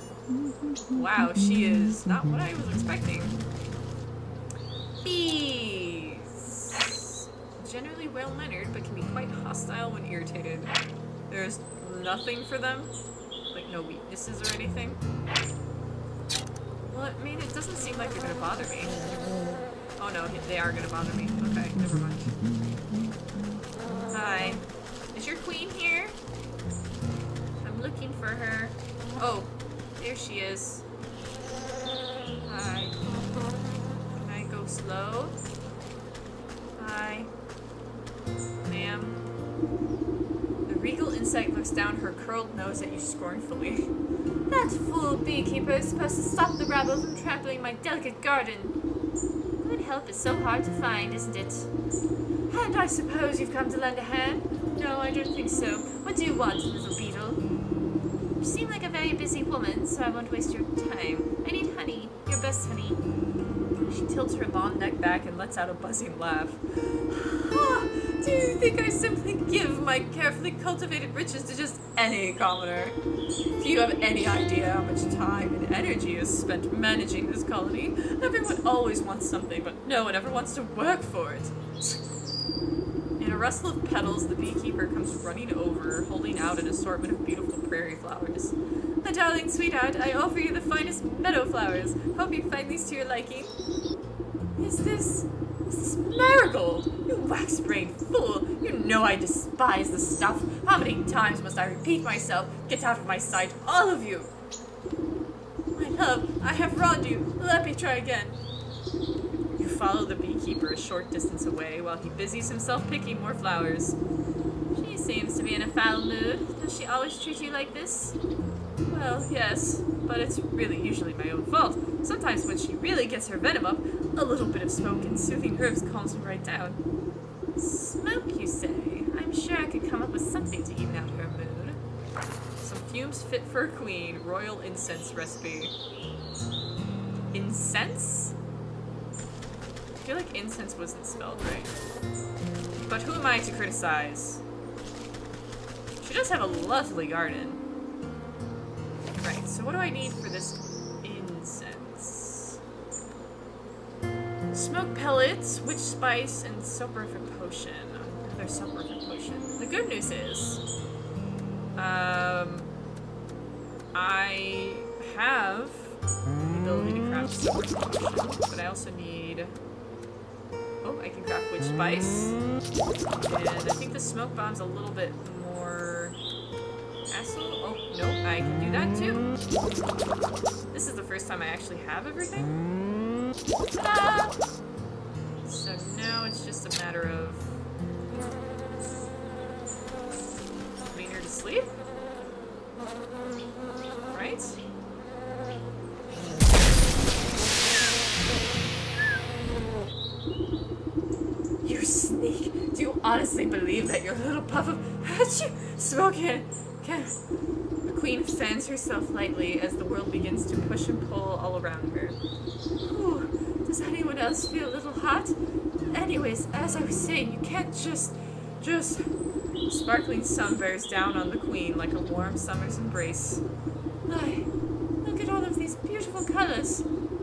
Wow, she is not what I was expecting. Bees! Generally well-mannered, but can be quite hostile when irritated. There's nothing for them? Like, no weaknesses or anything? Well, I mean, it doesn't seem like they're gonna bother me. Oh no, they are gonna bother me. Okay, never mind. Hi. Is your queen here? I'm looking for her. Oh, there she is. Hi. Can I go slow? Hi. Ma'am. The regal insect looks down her curled nose at you scornfully. That fool beekeeper is supposed to stop the rabble from trampling my delicate garden. Good help is so hard to find, isn't it? And I suppose you've come to lend a hand? No, I don't think so. What do you want, little beetle? You seem like a very busy woman, so I won't waste your time. I need honey, your best honey. She tilts her long neck back and lets out a buzzing laugh. Ah, Do you think I simply give my carefully cultivated riches to just any commoner? Do you have any idea how much time and energy is spent managing this colony? Everyone always wants something, but no one ever wants to work for it. In a rustle of petals, the beekeeper comes running over, holding out an assortment of beautiful prairie flowers. My darling sweetheart, I offer you the finest meadow flowers. Hope you find these to your liking. Is this marigold? You wax-brained fool! You know I despise the stuff. How many times must I repeat myself? Get out of my sight, all of you! My love, I have wronged you. Let me try again. You follow the beekeeper a short distance away while he busies himself picking more flowers. She seems to be in a foul mood. Does she always treat you like this? Well, yes, but it's really usually my own fault. Sometimes when she really gets her venom up, a little bit of smoke and soothing herbs calms me right down. Smoke, you say? I'm sure I could come up with something to even out her mood. Some fumes fit for a queen. Royal incense recipe. Incense? I feel like incense wasn't spelled right. But who am I to criticize? She does have a lovely garden. Right, so what do I need for this incense? Smoke pellets, witch spice, and soporific potion. Another soporific potion. The good news is, I have the ability to craft soporific potion, but I also need... Oh, I can craft witch spice. And I think the smoke bomb's a little bit more... Castle? Oh, no, I can do that too. This is the first time I actually have everything. Ta-da! So now it's just a matter of putting her to sleep. Right? You sneak! Do you honestly believe that your little puff of smoke can... The queen fans herself lightly as the world begins to push and pull all around her. Ooh, does anyone else feel a little hot? Anyways, as I was saying, you can't just... Sparkling sun bears down on the queen like a warm summer's embrace. My, look at all of these beautiful colors.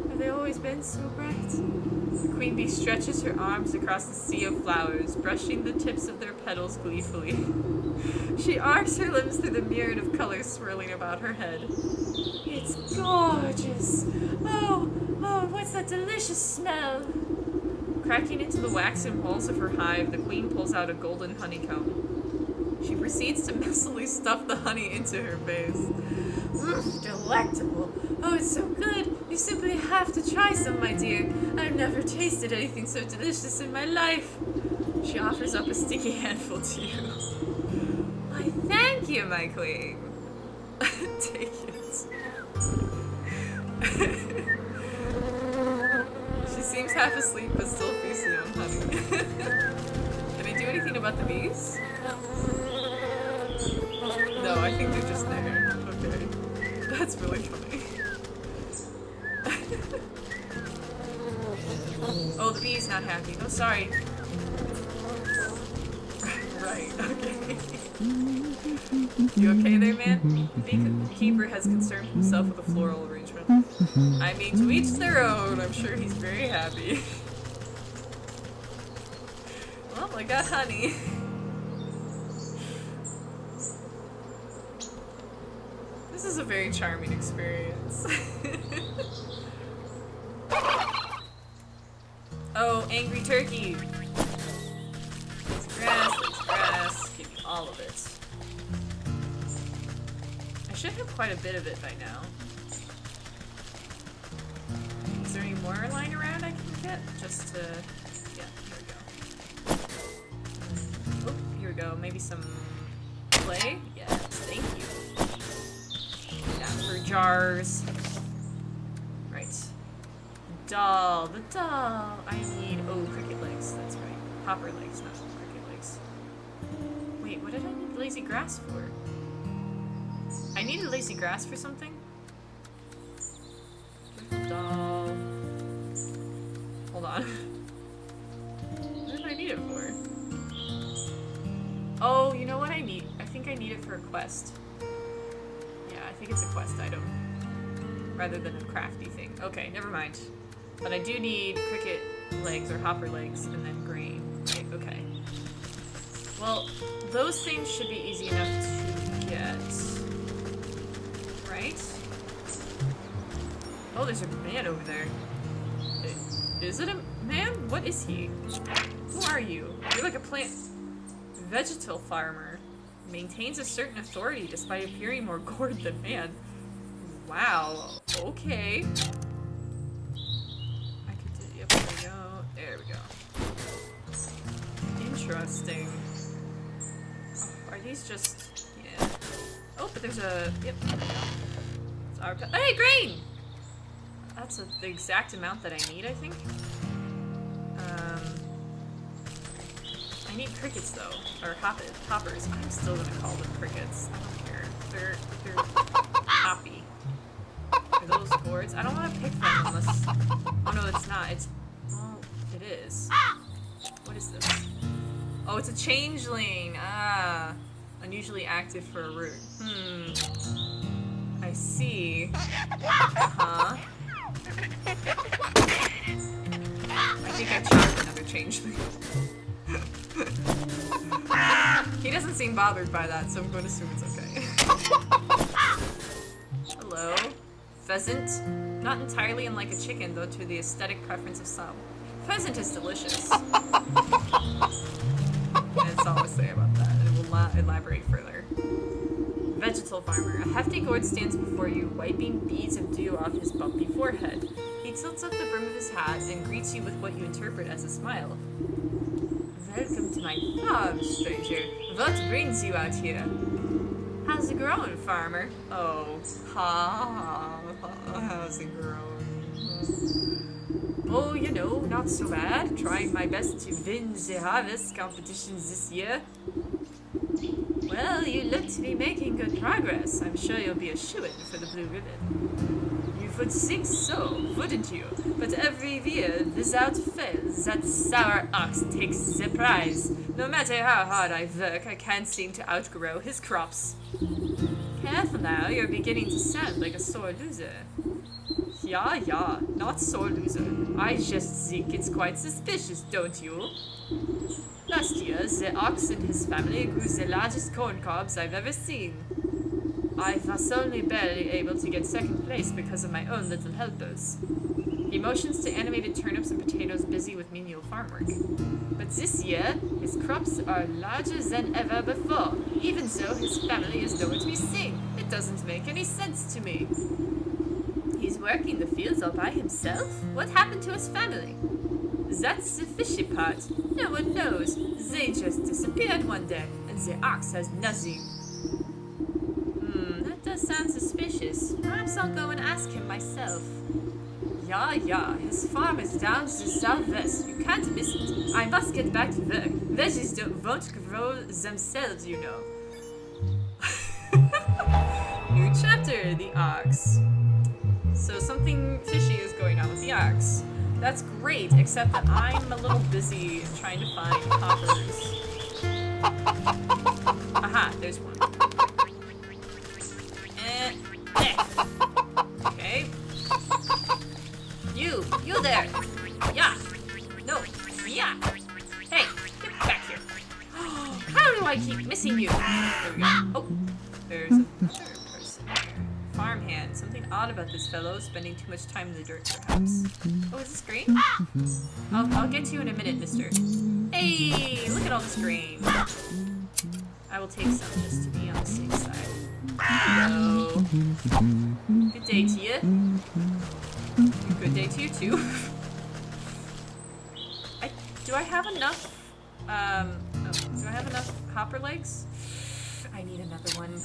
Have they always been so bright? The queen bee stretches her arms across the sea of flowers, brushing the tips of their petals gleefully. She arcs her limbs through the myriad of colors swirling about her head. It's gorgeous! Oh, what's that delicious smell? Cracking into the waxen walls of her hive, the queen pulls out a golden honeycomb. She proceeds to messily stuff the honey into her face. Delectable! Oh, it's so good! You simply have to try some, my dear. I've never tasted anything so delicious in my life. She offers up a sticky handful to you. Why, thank you, my queen. Take it. She seems half asleep, but still feasting on honey. Can I do anything about the bees? No, I think they're just there. Okay. That's really funny. Oh, the bee's not happy. Oh, sorry. Right, okay. You okay there, man? The beekeeper has concerned himself with a floral arrangement. I mean, to each their own. I'm sure he's very happy. Well, I got honey. This is a very charming experience. Oh, angry turkey! It's grass, give me all of it. I should have quite a bit of it by now. Is there any more lying around I can get? Just to... yeah, here we go. Oh, here we go. Maybe some clay? Yes, thank you. That for jars. Right. Doll, the doll. I need, oh, cricket legs, that's right. Hopper legs, not cricket legs. Wait, what did I need lazy grass for? I needed lazy grass for something? Doll. Hold on. What did I need it for? quest. Yeah, I think it's a quest item. Rather than a crafty thing. Okay, never mind. But I do need cricket legs or hopper legs and then grain. Right, okay. Well, those things should be easy enough to get. Right? Oh, there's a man over there. Is it a man? What is he? Who are you? You're like a plant... vegetal farmer. Maintains a certain authority despite appearing more gourd than man. Wow. Okay. I could do... Yep, there we go. There we go. Interesting. Oh, are these just... Yeah. Oh, but there's a... Yep, there we go. It's our... Hey, grain! That's the exact amount that I need, I think. I need crickets though, or hoppers. I'm still gonna call them crickets. I don't care. They're hoppy. Are those gourds? I don't want to pick them unless. Oh no, it's not. It's. Well, it is. What is this? Oh, it's a changeling. Ah, unusually active for a root. I see. Uh-huh. I think I chopped another changeling. He doesn't seem bothered by that, so I'm going to assume it's okay. Hello. Pheasant. Not entirely unlike a chicken, though to the aesthetic preference of some. Pheasant is delicious. That's all I'll say about that. It will not elaborate further. Vegetal farmer. A hefty gourd stands before you, wiping beads of dew off his bumpy forehead. He tilts up the brim of his hat and greets you with what you interpret as a smile. Welcome to my farm, stranger. What brings you out here? How's it growing, farmer? Oh, how's it growing? Oh, you know, not so bad. Trying my best to win the harvest competitions this year. Well, you look to be making good progress. I'm sure you'll be a shoo-in for the blue ribbon. You would think so, wouldn't you? But every year, without fail, that sour ox takes the prize. No matter how hard I work, I can't seem to outgrow his crops. Careful now, you're beginning to sound like a sore loser. Yeah, not sore loser. I just think it's quite suspicious, don't you? Last year, the ox and his family grew the largest corn cobs I've ever seen. I was only barely able to get second place because of my own little helpers. He motions to animated turnips and potatoes busy with menial farm work. But this year, his crops are larger than ever before, even though his family is nowhere to be seen. It doesn't make any sense to me. He's working the fields all by himself? What happened to his family? That's the fishy part. No one knows. They just disappeared one day, and the ox has nothing. That does sound suspicious. Perhaps I'll go and ask him myself. Yeah, his farm is down to the southwest. You can't miss it. I must get back to work. Veggies won't grow themselves, you know. New chapter, the ox. So something fishy is going on with the ox. That's great, except that I'm a little busy trying to find hoppers. Aha, there's one. Okay. You there! Yeah! No! Yeah! Hey, get back here! How do I keep missing you? There we go. Oh, there's another person here. Farmhand. Something odd about this fellow, spending too much time in the dirt, perhaps. Oh, is this grain? I'll get to you in a minute, mister. Hey, look at all this grain. I will take some just to be on the safe side. Hello. Good day to you. Good day to you too. Do I have enough? Do I have enough hopper legs? I need another one.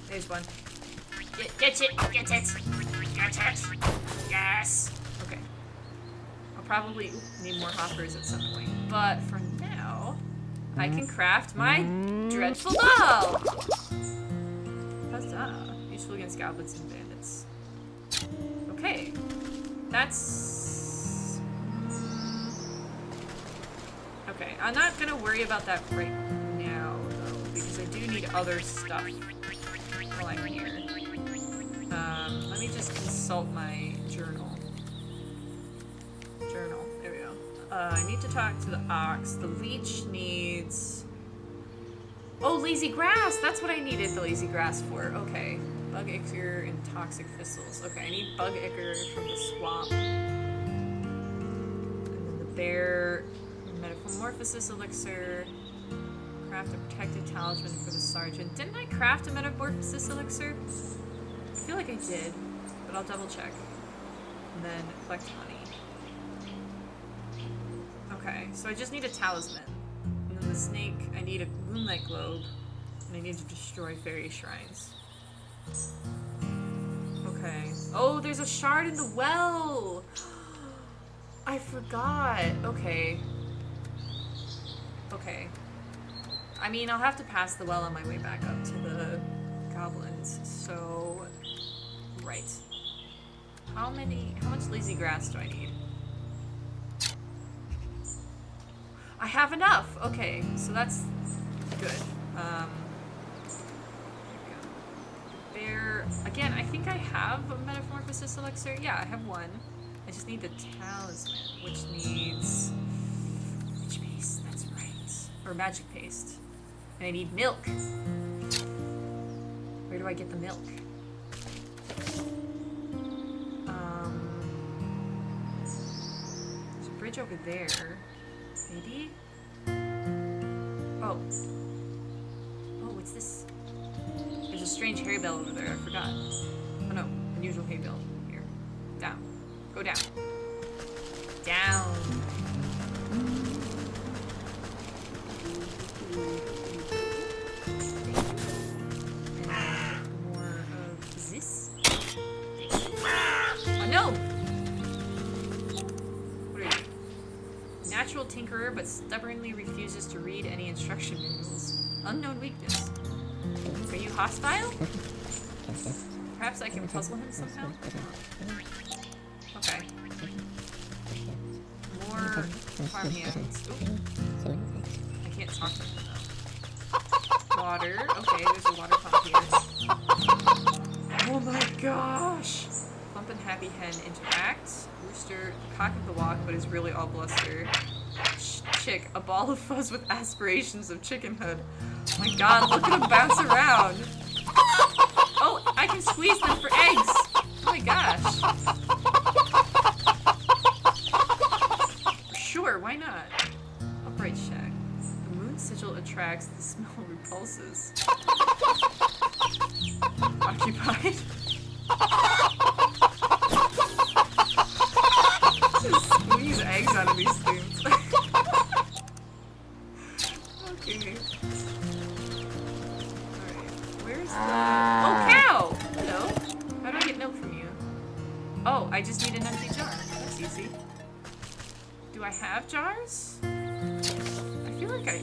There's one. Get it! Yes! Okay. I'll probably need more hoppers at some point. But for now, I can craft my dreadful doll! Huzzah. Useful against goblins and bandits. Okay. That's... Okay. I'm not gonna worry about that right now, though, because I do need other stuff while I'm here. Let me just consult my journal. There we go. I need to talk to the ox. The leech needs... Oh, lazy grass! That's what I needed the lazy grass for. Okay. Bug ichor and toxic thistles. Okay, I need bug ichor from the swamp. And then the bear metamorphosis elixir. Craft a protected talisman for the sergeant. Didn't I craft a metamorphosis elixir? I feel like I did, but I'll double check. And then collect honey. Okay, so I just need a talisman. And then the snake, I need a moonlight globe. And I need to destroy fairy shrines. Okay. Oh, there's a shard in the well! I forgot. Okay. Okay. I mean, I'll have to pass the well on my way back up to the goblins, so... Right. How much lazy grass do I need? I have enough! Okay, so that's good. There, again, I think I have a metamorphosis elixir. Yeah, I have one. I just need the talisman, which needs witch paste, that's right. Or magic paste. And I need milk. Where do I get the milk? There's a bridge over there. Maybe? Oh. Oh, what's this? There's a strange hairy bell over there, I forgot. Oh no, unusual hay bell. Here. Down. Go down. Down. And more of this. Oh no! What are you? Natural tinkerer, but stubbornly refuses to read any instruction manuals. Unknown weakness. Are you hostile? Perhaps I can puzzle him somehow? Okay. More farm hands. Ooh. I can't talk to him though. Water. Okay, there's a water pump here. Oh my gosh! Plump and happy hen interact. Rooster, cock of the walk, but is really all bluster. Chick, a ball of fuzz with aspirations of chickenhood. Oh my god, look at him bounce around! Oh, I can squeeze them for eggs! Oh my gosh. Sure, why not? Upright shack. The moon sigil attracts, the smell repulses. Occupied. Just squeeze eggs out of these things. Okay. Alright, where's the... Oh, cow! Hello. How do I get milk from you? Oh, I just need an empty jar. That's easy. Do I have jars? I feel like I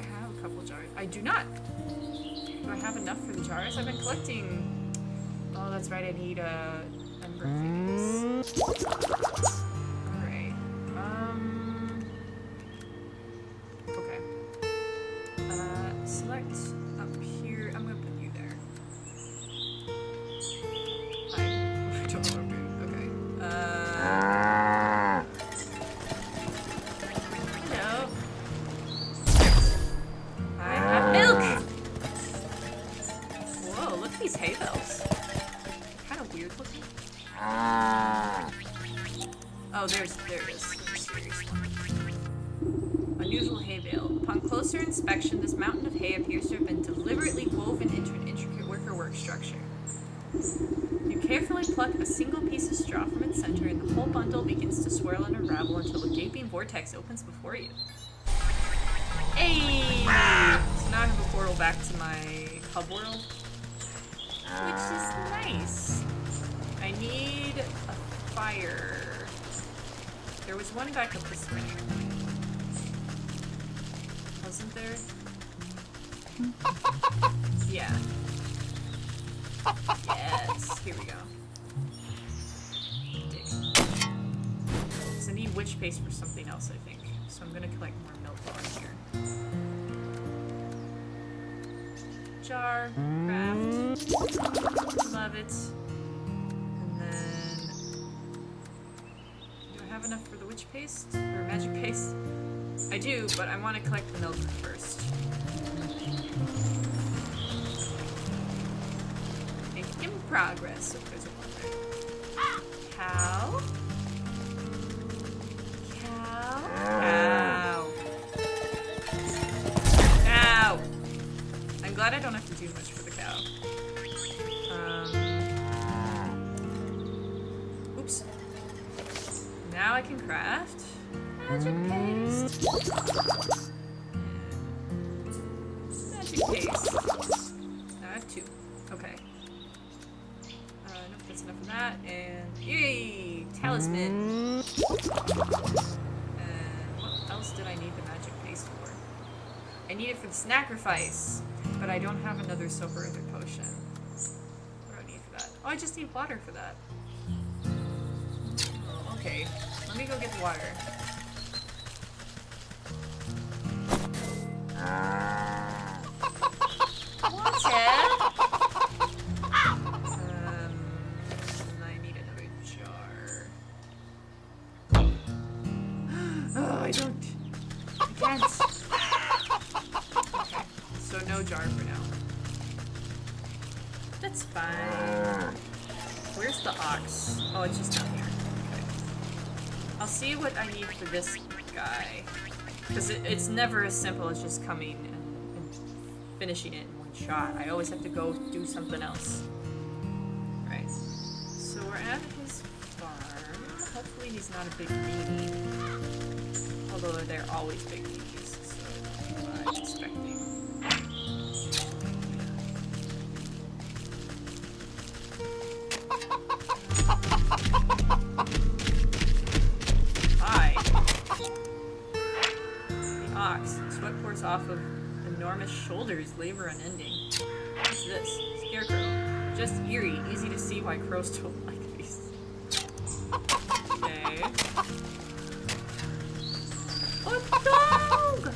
have a couple jars. I do not. Do I have enough for the jars? I've been collecting... Oh, that's right, I need, ember things. Alright. Okay. Select up here. I'm gonna put you there. I don't know where I'm going. Okay. Hello. I have milk! Whoa, look at these hay bales. Kind of weird looking. Oh, there it is. Unusual hay bale. Upon closer inspection, this mountain of hay appears to have been deliberately woven into an intricate work structure. You carefully pluck a single piece of straw from its center, and the whole bundle begins to swirl and unravel until a gaping vortex opens before you. Hey! So now I have a portal back to my hub world, which is nice. I need a fire. There was one back up this way. Wasn't there? Yeah. Yes. Here we go. Dig. So I need witch paste for something else, I think. So I'm gonna collect more milk on here. Jar, craft. Love it. And then... do I have enough for the witch paste? Or magic paste? I do, but I want to collect the milk first. Making progress. So there's one there. Cow. Cow. Cow. Cow. I'm glad I don't have to do much for the cow. Oops. Now I can craft magic paste. Magic paste. Now I have 2. Okay. Nope, that's enough of that. And yay! Talisman. And what else did I need the magic paste for? I need it for the sacrifice, but I don't have another silver other potion. What do I need for that? Oh, I just need water for that. Oh, okay. Let me go get the water. Water? And I need another jar. Oh, I can't. Okay, so no jar for now. That's fine. Where's the ox? Oh, it's just down here. Okay. I'll see what I need for this guy. Because it's never as simple as just coming and finishing it in one shot. I always have to go do something else. Right. So we're at his farm. Hopefully he's not a big meanie. Although they're always big meanies, so I'm expecting. Hi. The ox. Sweat pours off of enormous shoulders, labor unending. What's this? Scarecrow. Just eerie. Easy to see why crows don't like these. Okay. Oh, dog!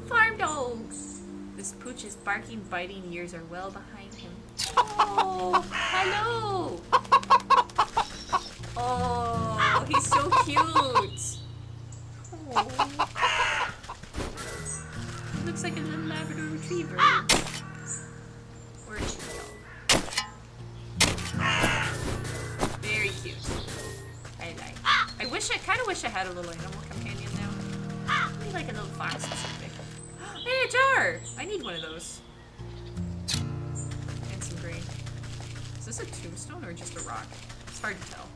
Farm dogs! This pooch's barking, biting years are well behind him. Oh, hello! Oh, he's so cute! Oh. He looks like a little Labrador retriever. Or a sheepdog. Very cute. I like. I kind of wish I had a little animal companion now. Maybe like a little fox or something. Hey, a jar! I need one of those. And some grain. Is this a tombstone or just a rock? It's hard to tell.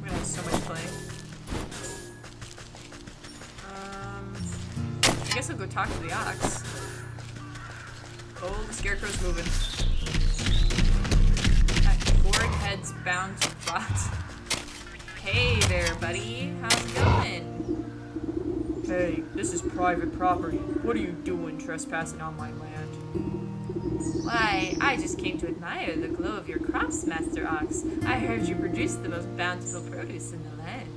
We're gonna have so much play. I guess I'll go talk to the ox. Oh, the scarecrow's moving. That gourd head's bound to rot. Hey there, buddy. How's it going? Hey, this is private property. What are you doing trespassing on my land? Why, I just came to admire the glow of your crops, Master Ox. I heard you produce the most bountiful produce in the land.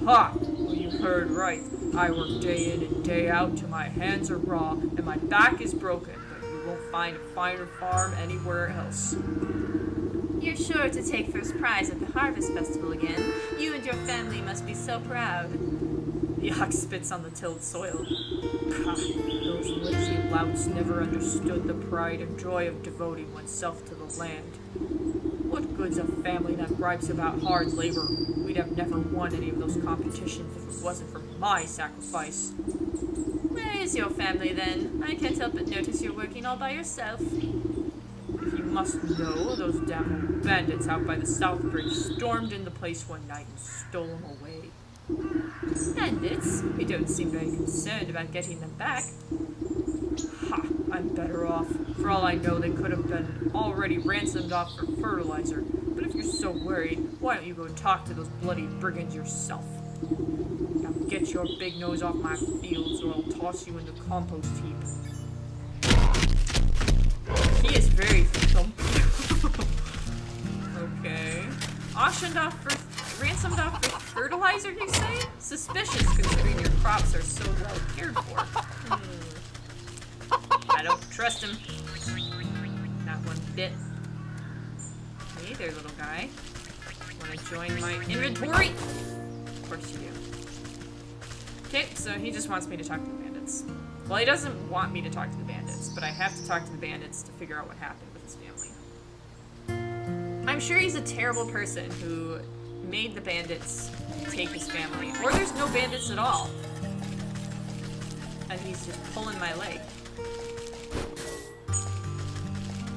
Ha! Well, you heard right. I work day in and day out till my hands are raw and my back is broken, but you won't find a finer farm anywhere else. You're sure to take first prize at the Harvest Festival again. You and your family must be so proud. The ox spits on the tilled soil. Those lazy louts never understood the pride and joy of devoting oneself to the land. What good's a family that gripes about hard labor? We'd have never won any of those competitions if it wasn't for my sacrifice. Where is your family then? I can't help but notice you're working all by yourself. If you must know, those damn old bandits out by the South Bridge stormed in the place one night and stole them away. Bandits? You don't seem very concerned about getting them back. Ha! I'm better off. For all I know, they could have been already ransomed off for fertilizer. But if you're so worried, why don't you go talk to those bloody brigands yourself? Now get your big nose off my fields or I'll toss you in the compost heap. He is very thumpy. Okay. Ransomed off for fertilizer, you say? Suspicious considering your crops are so well cared for. I don't trust him. Not one bit. Hey there, little guy. Wanna join my inventory? Of course you do. Okay, so he just wants me to talk to the bandits. Well, he doesn't want me to talk to the bandits, but I have to talk to the bandits to figure out what happened with his family. I'm sure he's a terrible person who made the bandits take his family. Or there's no bandits at all. And he's just pulling my leg.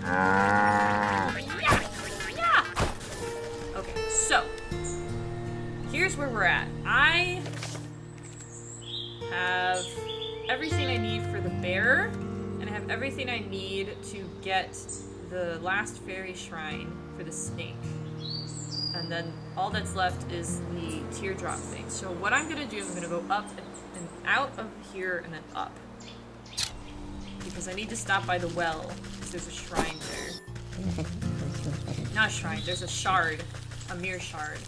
Yeah! Yeah! Okay, so here's where we're at. I have everything I need for the bear, and I have everything I need to get the last fairy shrine for the snake. And then all that's left is the teardrop thing. So what I'm gonna do is I'm gonna go up and out of here and then up. Because I need to stop by the well, because there's a shrine there. Not a shrine, there's a shard. A mere shard.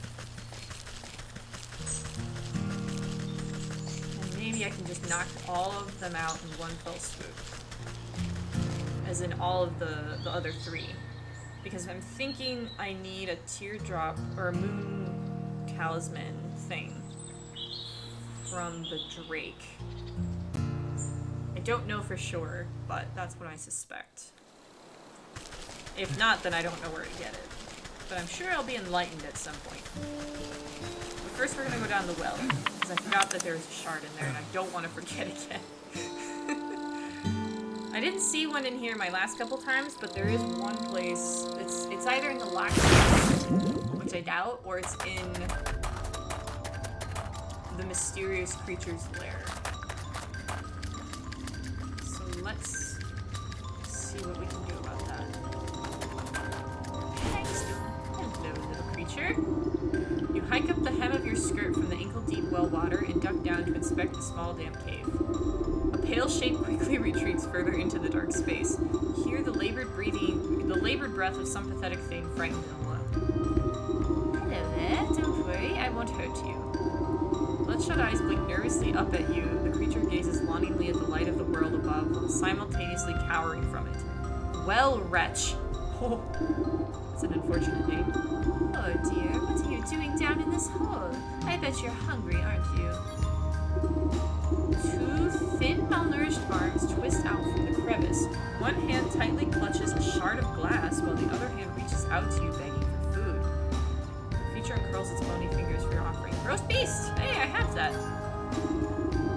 And maybe I can just knock all of them out in one fell swoop. As in all of the other three. Because I'm thinking I need a teardrop or a moon talisman thing from the drake. I don't know for sure, but that's what I suspect. If not, then I don't know where to get it. But I'm sure I'll be enlightened at some point. But first we're gonna go down the well, because I forgot that there's a shard in there and I don't want to forget again. I didn't see one in here my last couple times, but there is one place. It's either in the locked cave, which I doubt, or it's in the mysterious creature's lair. So let's see what we can do about that. Thanks. Hello, little creature. You hike up the hem of your skirt from the ankle-deep well water and duck down to inspect the small damp cave. A pale shape quickly retreats further into the dark space. Hear the labored breath of some pathetic thing frightened and alone. Hello there, don't worry, I won't hurt you. Bloodshot eyes blink nervously up at you. The creature gazes longingly at the light of the world above, while simultaneously cowering from it. Well, wretch. Oh, that's an unfortunate name. Oh dear, what are you doing down in this hole? I bet you're hungry, aren't you? Two thin, malnourished arms twist out from the crevice. One hand tightly clutches a shard of glass, while the other hand reaches out to you, begging for food. The creature uncurls its bony fingers for your offering. Roast beast! Hey, I have that!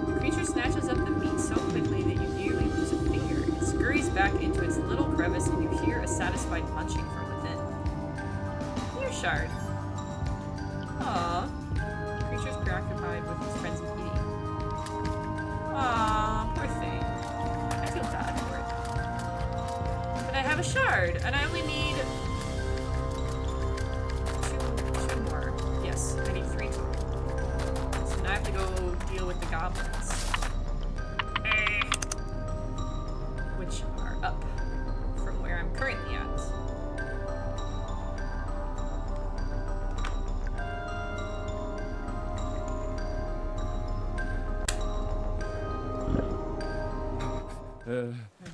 The creature snatches up the meat so quickly that you nearly lose a finger. It scurries back into its little crevice, and you hear a satisfied munching from within. Here, shard. Aww. The creature's preoccupied with its frenzied eating. Aw, poor thing. I feel bad for it. But I have a shard, and I only need two more. Yes, I need 3 total. So now I have to go deal with the goblins. Which are up from where I'm currently at.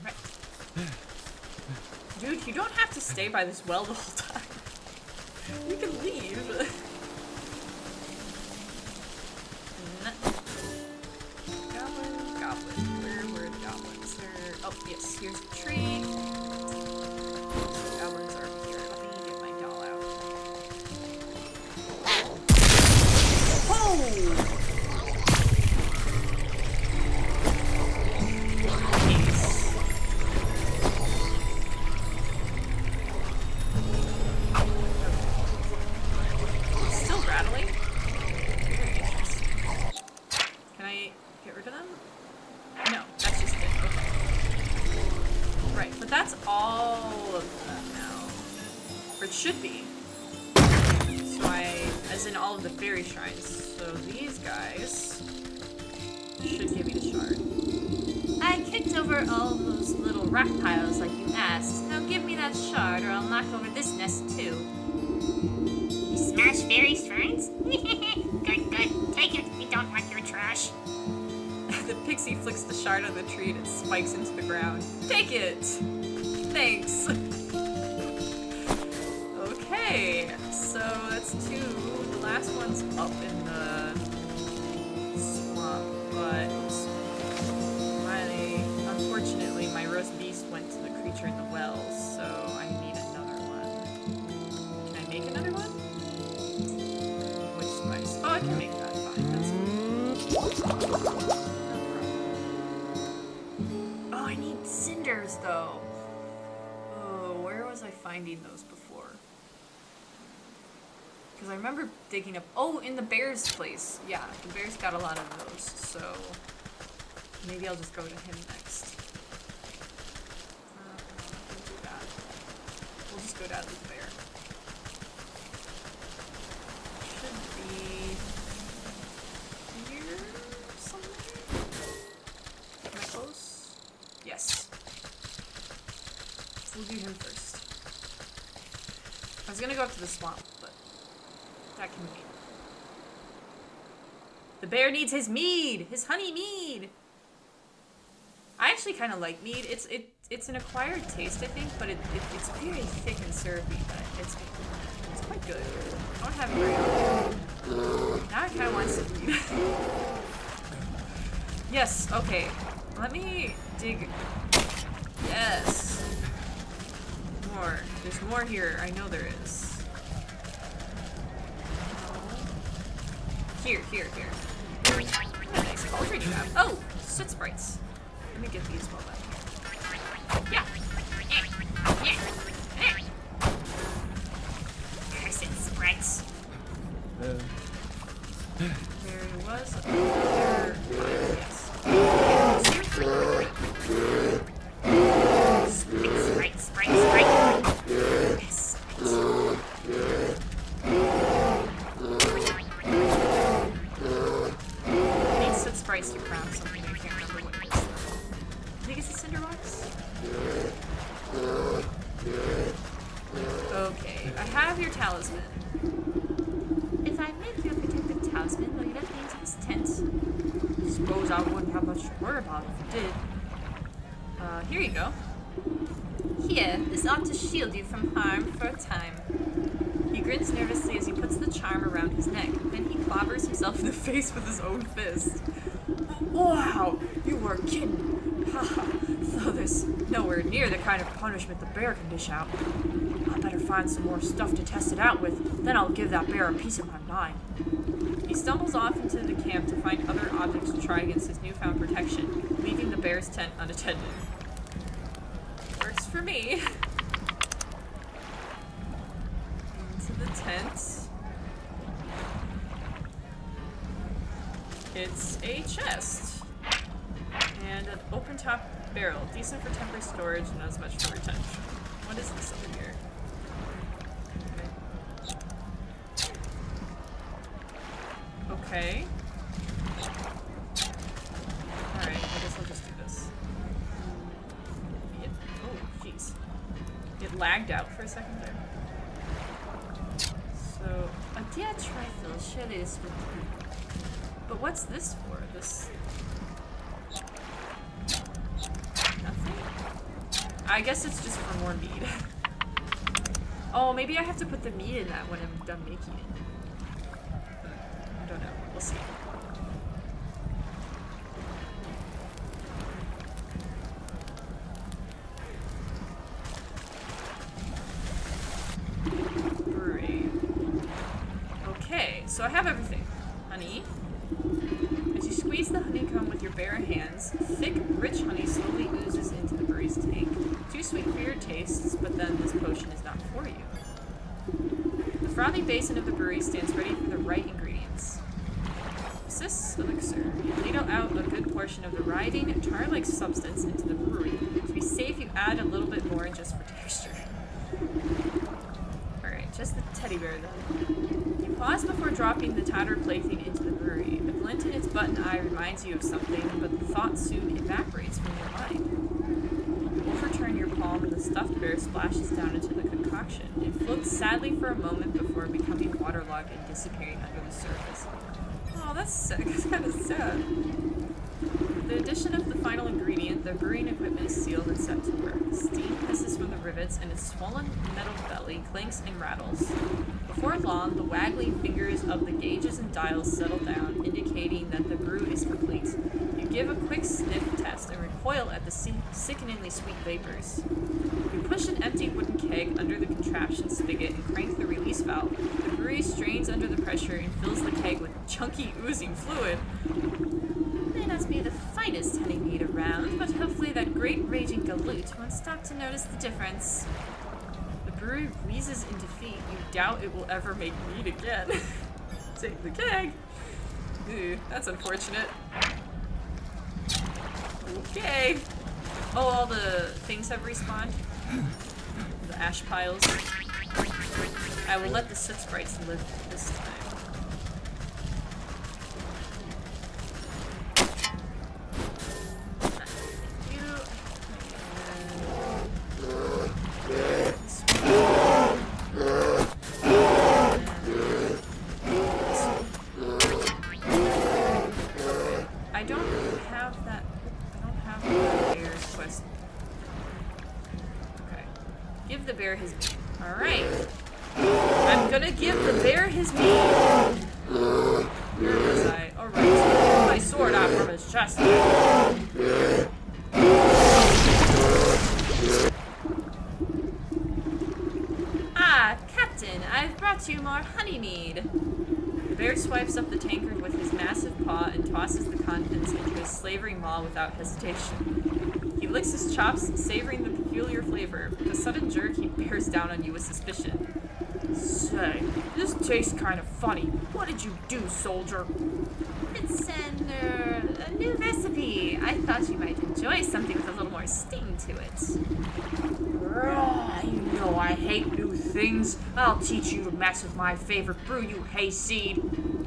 Right. Dude, you don't have to stay by this well the whole time. You can leave. Goblin. Where were the goblins? Oh, yes, here's the tree. Goblins are over here. Let me get my doll out. Oh! Should be. So as in all of the fairy shrines. So these guys should give me the shard. I kicked over all those little rock piles like you asked. Now give me that shard or I'll knock over this nest too. You smash fairy shrines? Good, good. Take it. We don't want your trash. The pixie flicks the shard on the tree and it spikes into the ground. Take it! Thanks. Okay, so that's 2. The last one's up in the swamp, but unfortunately my roast beast went to the creature in the well, so I need another one. Can I make another one? Which spice? Oh, I can make that. Fine. That's fine. No problem. Oh, I need cinders though. Oh, where was I finding those before? Because I remember digging up. Oh, in the bear's place. Yeah, the bear's got a lot of those, so maybe I'll just go to him next. We'll do that. We'll just go down to the bear. Should be here somewhere. Am I close? Yes. We'll do him first. I was gonna go up to the swamp, but that can wait. The bear needs his mead! His honey mead! I actually kind of like mead. It's an acquired taste, I think, but it's very thick and syrupy, but it's quite good. I don't have it very often. Now I kind of want some mead. Yes, okay. Let me dig. Yes. More. There's more here. I know there is. Here. Nice cauldron you have. Oh! Soot sprites. Let me get these while I'm here. Yeah. Cursed sprites. There was another. Yes. Sprite. Yes. I need soot sprites to crown something. I can't remember what it is. I think it's the cinder rocks. Okay, I have your talisman. If I make you a protective talisman, will you let me into this tent? Suppose I wouldn't have much to worry about if you did. Here you go. Here, this ought to shield you from harm for a time. He grins nervously as he puts the charm around his neck. Then he clobbers himself in the face with his own fist. Wow, you were kidding. Haha, though there's nowhere near the kind of punishment the bear can dish out. I better find some more stuff to test it out with, then I'll give that bear a piece of my mind. He stumbles off into the camp to find other objects to try against his newfound protection, leaving the bear's tent unattended. Works for me. Into the tent. It's a chest. And an open top barrel. Decent for temporary storage, not as much for retention. What is this over here? Okay. Alright, I guess I'll just do this. Oh, jeez. It lagged out for a second there. So, a dear trifle, surely this would do. But what's this for? This... Nothing? I guess it's just for more mead. Oh, maybe I have to put the meat in that when I'm done making it. I don't know. We'll see. Brewery. Okay, so I have everything. Honey. As you squeeze the honeycomb with your bare hands, thick, rich honey slowly oozes into the brewery's tank. Too sweet for your tastes, but then this potion is not for you. The frothy basin of the brewery stands ready for the right ingredients. This elixir. You ladle out a good portion of the writhing, tar-like substance into the brewery. To be safe, you add a little bit more just for texture. Alright, just the teddy bear then. You pause before dropping the tattered plaything into the brewery. The glint in its button eye reminds you of something, but the thought soon evaporates from your mind. You overturn your palm and the stuffed bear splashes down into the concoction. attraction. It floats sadly for a moment before becoming waterlogged and disappearing under the surface. Oh, that's sad. That's kind of sad. With the addition of the final ingredient, the brewing equipment is sealed and set to work. Steam hisses from the rivets, and its swollen metal belly clinks and rattles. Before long, the waggling fingers of the gauges and dials settle down, indicating that the brew is complete. You give a quick sniff test and recoil at the sickeningly sweet vapors. You push an empty wooden keg under the contraption spigot and crank the release valve. The brewery strains under the pressure and fills the keg with chunky, oozing fluid. May not be the finest honey mead around, but hopefully that great raging galoot won't stop to notice the difference. The brewery wheezes in defeat. You doubt it will ever make mead again. Take the keg. Ew, that's unfortunate. Okay. Oh, all the things have respawned. The ash piles. I will let the soot sprites live this time. Give the bear his meat. Alright. I'm gonna give the bear his meat. Where was I? Alright. Pull my sword out from his chest. Ah, Captain, I've brought you more honey mead. The bear swipes up the tankard with his massive paw and tosses the contents into his slavering maw without hesitation. He licks his chops, savoring the peculiar flavor. With a sudden jerk, he bears down on you with suspicion. Say, this tastes kind of funny. What did you do, soldier? It's a new recipe. I thought you might enjoy something with a little more sting to it. You know I hate new things. I'll teach you to mess with my favorite brew, you hayseed.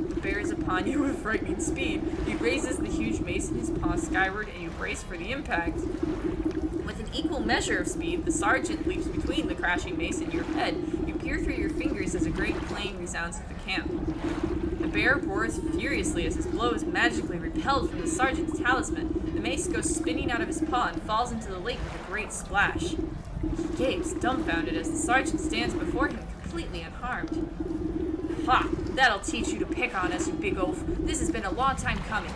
The bear is upon you with frightening speed. He raises the huge mace in his paw skyward, and you brace for the impact. With an equal measure of speed, the sergeant leaps between the crashing mace and your head. You peer through your fingers as a great clang resounds at the camp. The bear roars furiously as his blow is magically repelled from the sergeant's talisman. The mace goes spinning out of his paw and falls into the lake with a great splash. He gapes, dumbfounded, as the sergeant stands before him, completely unharmed. Ha! That'll teach you to pick on us, you big oaf. This has been a long time coming.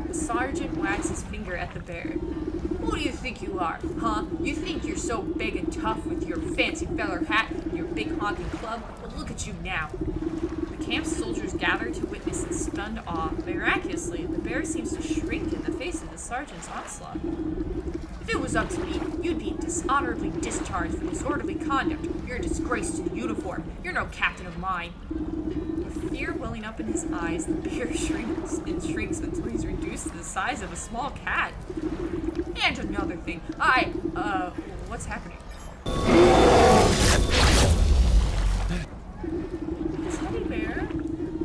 The sergeant wags his finger at the bear. Who do you think you are, huh? You think you're so big and tough with your fancy feather hat and your big honking club? Well, look at you now. The camp's soldiers gather to witness in stunned awe. Miraculously, the bear seems to shrink in the face of the sergeant's onslaught. If it was up to me, you'd be dishonorably discharged for disorderly conduct. You're a disgrace to the uniform. You're no captain of mine. With fear welling up in his eyes, the bear shrinks until he's reduced to the size of a small cat. And another thing, what's happening? Teddy bear?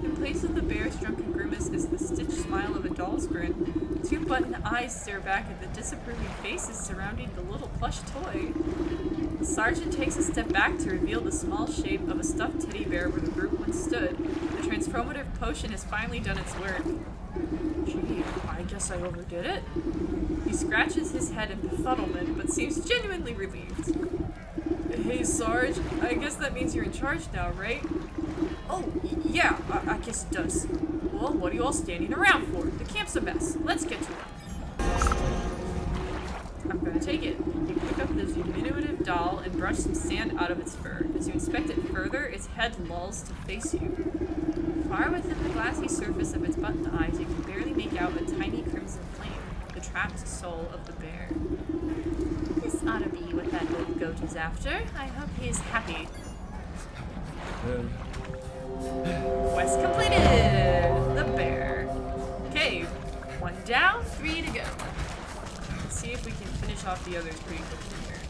In place of the bear's drunken grimace is the stitched smile of a doll's grin. Two button eyes stare back at the disapproving faces surrounding the little plush toy. The sergeant takes a step back to reveal the small shape of a stuffed teddy bear where the group once stood. The transformative potion has finally done its work. Gee, I guess I overdid it. He scratches his head in befuddlement, but seems genuinely relieved. Hey, Sarge, I guess that means you're in charge now, right? Oh, yeah, I guess it does. Well, what are you all standing around for? The camp's a mess. Let's get to it. I'm gonna take it. You pick up this diminutive doll and brush some sand out of its fur. As you inspect it further, its head lolls to face you. Far within the glassy surface of its button eyes, you can barely make out a tiny crimson flame, the trapped soul of the bear. This ought to be what that old goat is after. I hope he is happy. Quest completed! The bear. Okay, 1 down, 3 to go. Let's see if we can finish off the others pretty quickly here.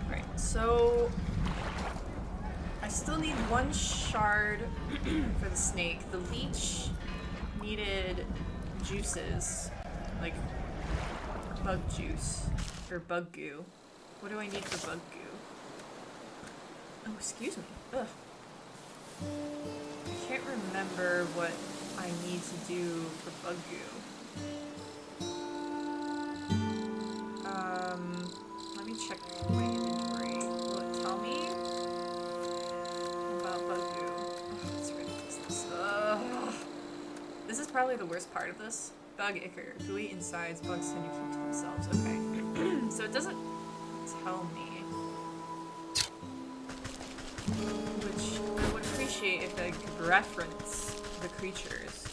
Alright, so I still need 1 shard for the snake. The leech needed juices, like bug juice. Or bug goo. What do I need for bug goo? Oh, excuse me. Ugh. I can't remember what I need to do for bug goo. Let me check my inventory. Will it tell me about bug goo? Oh, let's replace this. This is probably the worst part of this. Bug ichor. Who eat insides, bugs tend to keep to themselves. Okay. So it doesn't tell me. Which I would appreciate if I could reference the creatures.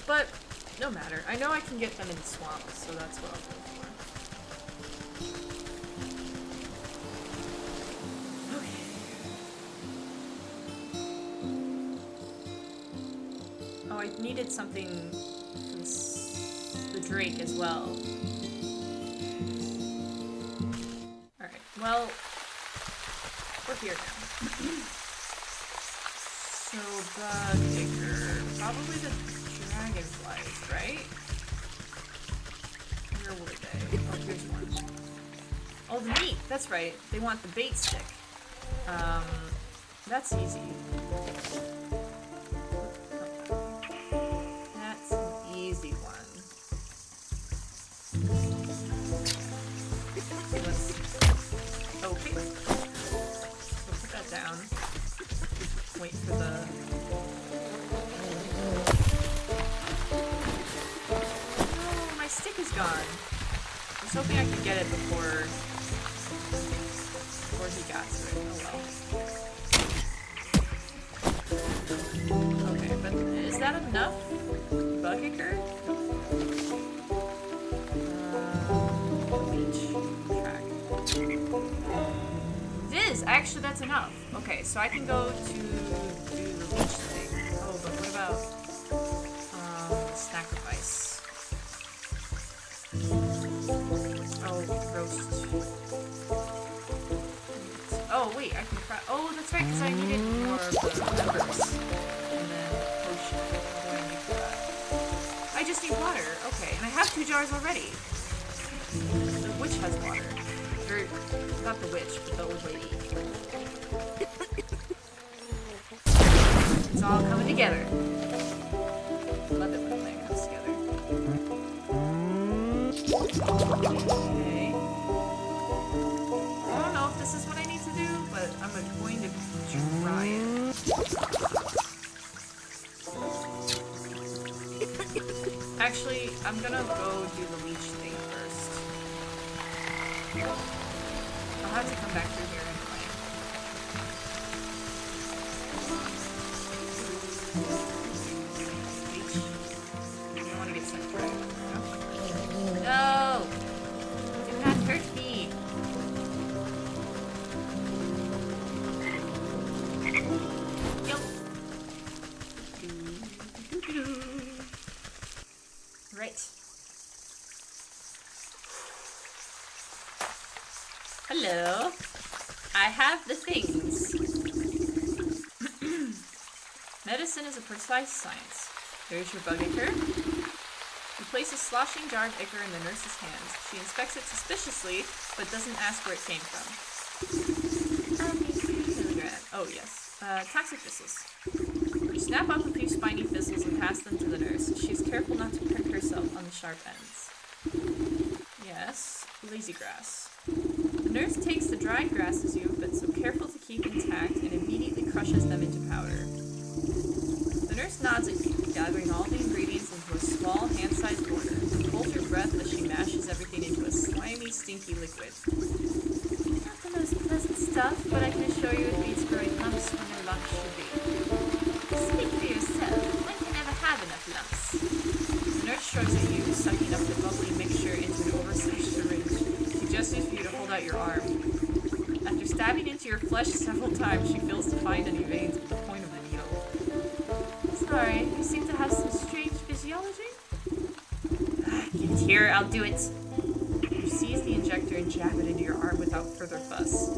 But, no matter. I know I can get them in swamps, so that's what I'll go for. Okay. Oh, I needed something from the Drake as well. Alright, well, we're here now. So, bug ichor. Probably the dragonflies, right? Where were they? Oh, here's one. Oh, the meat! That's right. They want the bait stick. That's easy. That's an easy one. Okay. So put that down. Wait for the... Oh, my stick is gone. I was hoping I could get it before he got to it. Oh well. Okay, but is that enough? Bug ichor? Leech track. It is! Actually, that's enough. Okay, so I can go to do the leech thing. Oh, but what about sacrifice? Oh, roast. Oh, wait, I can craft. Oh, that's right, because I needed more of the members. And then potion. What do I need for that? I just need water. Okay, and I have 2 jars already. The witch has water. Or, not the witch, but the old lady. It's all coming together. Love it when a plan comes together. Okay. I don't know if this is what I need to do, but I'm going to try it. Actually, I'm gonna go do the leech thing first. I'll have to come back through here anyway. Leech. I don't want to get sick, right? No! Do not hurt me! Yo! Right. Hello. I have the things. Medicine is a precise science. There's your bug ichor. You place a sloshing jar of ichor in the nurse's hands. She inspects it suspiciously, but doesn't ask where it came from. Oh, yes. Toxic thistles. You snap up a few spiny thistles and pass them to the nurse. She is careful not to prick herself on the sharp ends. Yes. Lazy grass. The nurse takes the dried grasses you have been so careful to keep intact and immediately crushes them into powder. The nurse nods at you, gathering all the ingredients into a small, hand-sized border. Hold your breath as she mashes everything into a slimy, stinky liquid. Not the most pleasant stuff, but I can assure you it beats growing lumps when their lumps should be. Speak for yourself. One can never have enough lumps. The nurse shrugs at you, sucking up the bubbly mixture into an oversized syringe, suggesting for you to hold out your arm. After stabbing into your flesh several times, she fails to find any veins with the point of the needle. Sorry, you seem to have some strange physiology? Get it here, I'll do it. You seize the injector and jab it into your arm without further fuss.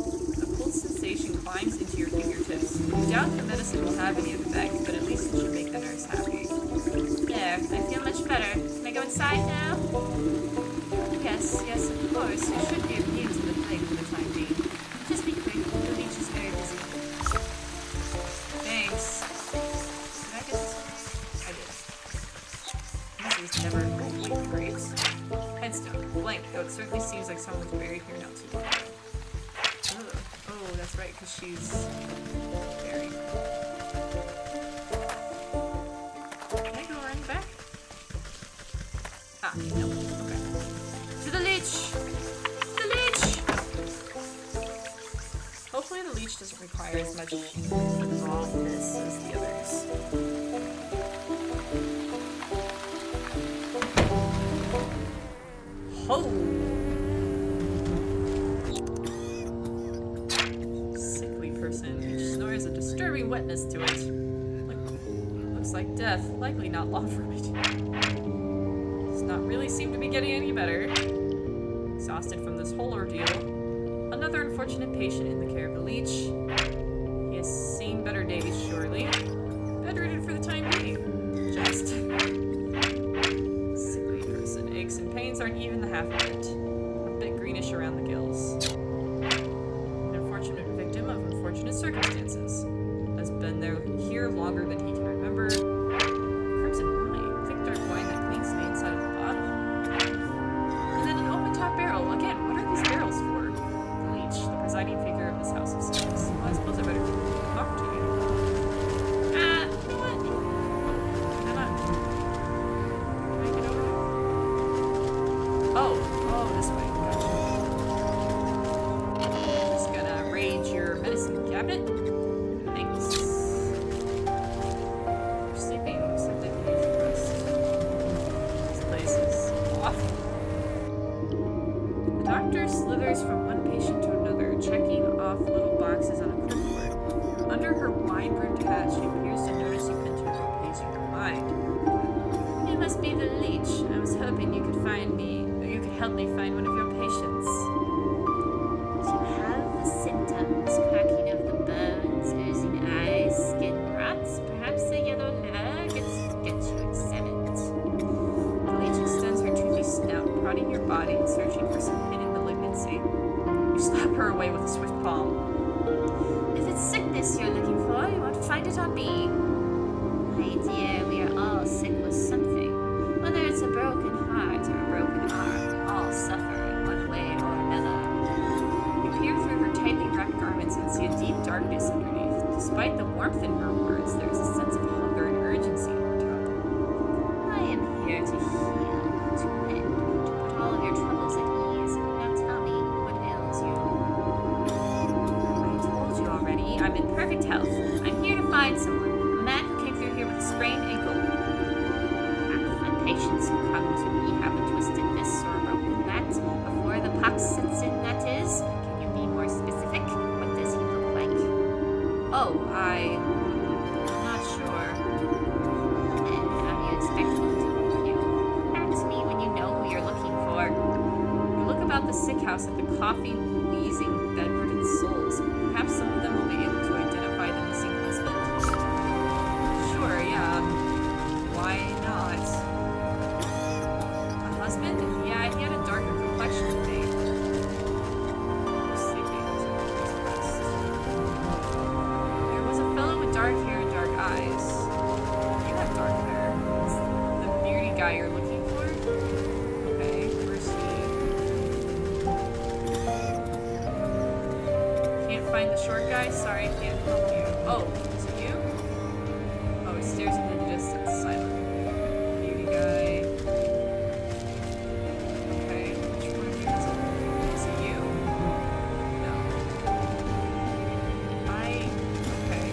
A cold sensation climbs into your fingertips. You doubt the medicine will have any effect, but at least it should make the nurse happy. There, I feel much better. Can I go inside now? Lois, you should be immune to the plague for the time being. Just be quick, the leech is very busy. Thanks. Did I get this one? I did. This is never completely great. Headstone. Blank, though it certainly seems like someone was buried here not too long ago. Ugh. Oh, that's right, because she's buried. Can I go around back? Ah, no. Okay. To the leech! The leech! Hopefully the leech doesn't require as much involvedness as the others. Ho! Sickly person. Each snore is a disturbing witness to it. Looks like death. Likely not long from it. Does not really seem to be getting any better. Exhausted from this whole ordeal. Another unfortunate patient in the care of the leech. He has seen better days, surely. Bedridden for the time being. Just. Sickly person. Aches and pains aren't even the half of it. A bit greenish around the gills. An unfortunate victim of unfortunate circumstances. Has been here longer than he can remember. Crimson wine. Thick dark wine that cleans the inside of the bottle. And then an open top barrel. Again, what are these barrels for? The leech, the presiding figure of this house of sins. Well, I suppose I better talk to you. You know what? Can I not? Can I get over there? Oh, this way. Gotcha. Just gonna raid your medicine cabinet. Thanks. You're sleeping. Looks like they can use rest. This place is awful. The doctor slithers from one patient to another, checking off little boxes on a clipboard. Under her wide-brimmed hat, she appears to notice you enter a page in her mind. It must be the leech. I was hoping you could find me, or you could help me find one of your patients. Do you have the symptoms? Cracking of the bones, oozing eyes, skin rots, perhaps a yellow liver? Get you examined. The leech extends her toothy snout, prodding your body and searching for some hidden malignancy. You slap her away with a swift palm. If it's sickness you're looking for, you won't find it on me. My dear, we are all sick with something. Whether it's a broken heart or a broken arm, all suffer in one way or another. You peer through her tightly wrapped garments and see a deep darkness underneath. Despite the warmth in her words, there is a sense of hunger and urgency in her tone. I am here to heal, to mend, to put all of your troubles at ease. Now tell me, what ails you? I told you already, I'm in perfect health. I'm here to find someone. A man who came through here with a sprained ankle. Half my patients who come to me have a twisted this or a broken that. Before the pox sets in, that is. Can you be more specific? What does he look like? Oh, I'm not sure. And how do you expect me to help you? Ask me when you know who you're looking for. You look about the sick house at the coughing, wheezing, bedridden souls. Perhaps some of them will be able to identify the missing husband. Sure, yeah. Why not? A husband? Yeah, he had a darker complexion than me. Sleeping. There was a fellow with dark hair and dark eyes. You have dark hair. It's the beardy guy you're looking for? Okay, where's he? Can't find the short guy? Sorry, can't help you. Oh, is it you? Oh, he stares into the distance, silent. Beauty guy. Okay, which one of you is it? Is it you? No. Okay.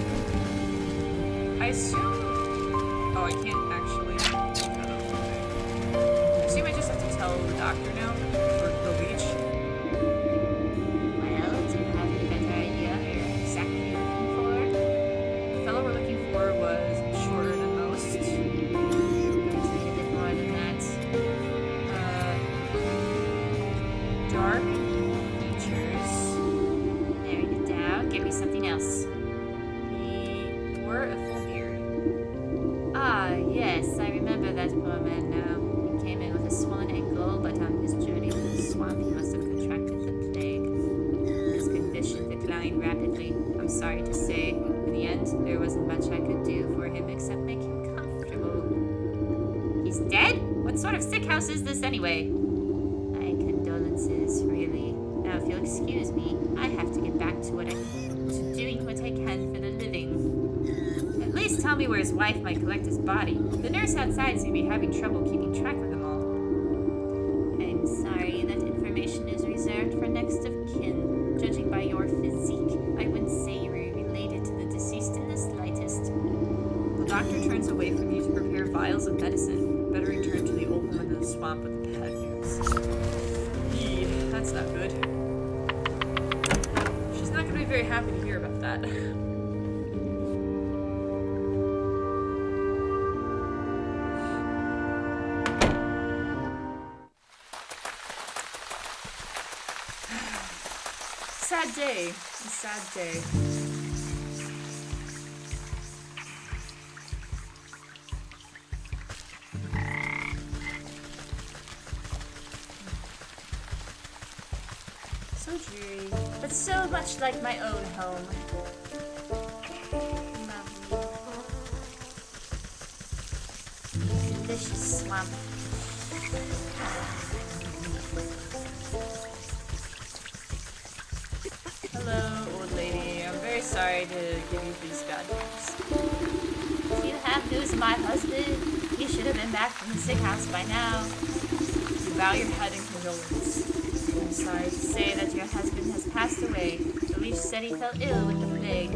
I assume... Oh, I can't actually... Okay. I assume I just have to tell the doctor now? Or the leech? Well, do you have any better idea who you're exactly looking for? The fellow we're looking for was shorter than most. I'd say a bit more than that. Dark features. Narrowing it down, give me something else. He wore a full beard. Ah, yes, I remember that poor man now. He came in with a swollen ankle, but on his journey to the swamp he must have sorry to say. In the end, there wasn't much I could do for him except make him comfortable. He's dead? What sort of sick house is this anyway? My condolences, really. Now, if you'll excuse me, I have to get back to doing what I can for the living. At least tell me where his wife might collect his body. The nurse outside seems to be having trouble keeping track of them all. I'm sorry, that information is reserved for next of kin. Judging by your physique, I wouldn't say you were related to the deceased in the slightest. The doctor turns away from you to prepare vials of medicine. Better return to the old woman in the swamp with the bad news. Eee, that's not good. She's not going to be very happy to hear about that. Sad day. A sad day. So dreary, but so much like my own home. Lovely. Delicious swamp. Hello, old lady. I'm very sorry to give you these bad news. Do you have news of my husband? He should have been back from the sick house by now. You bow your head in condolence. I'm sorry to say that your husband has passed away. The leech said he fell ill with the plague.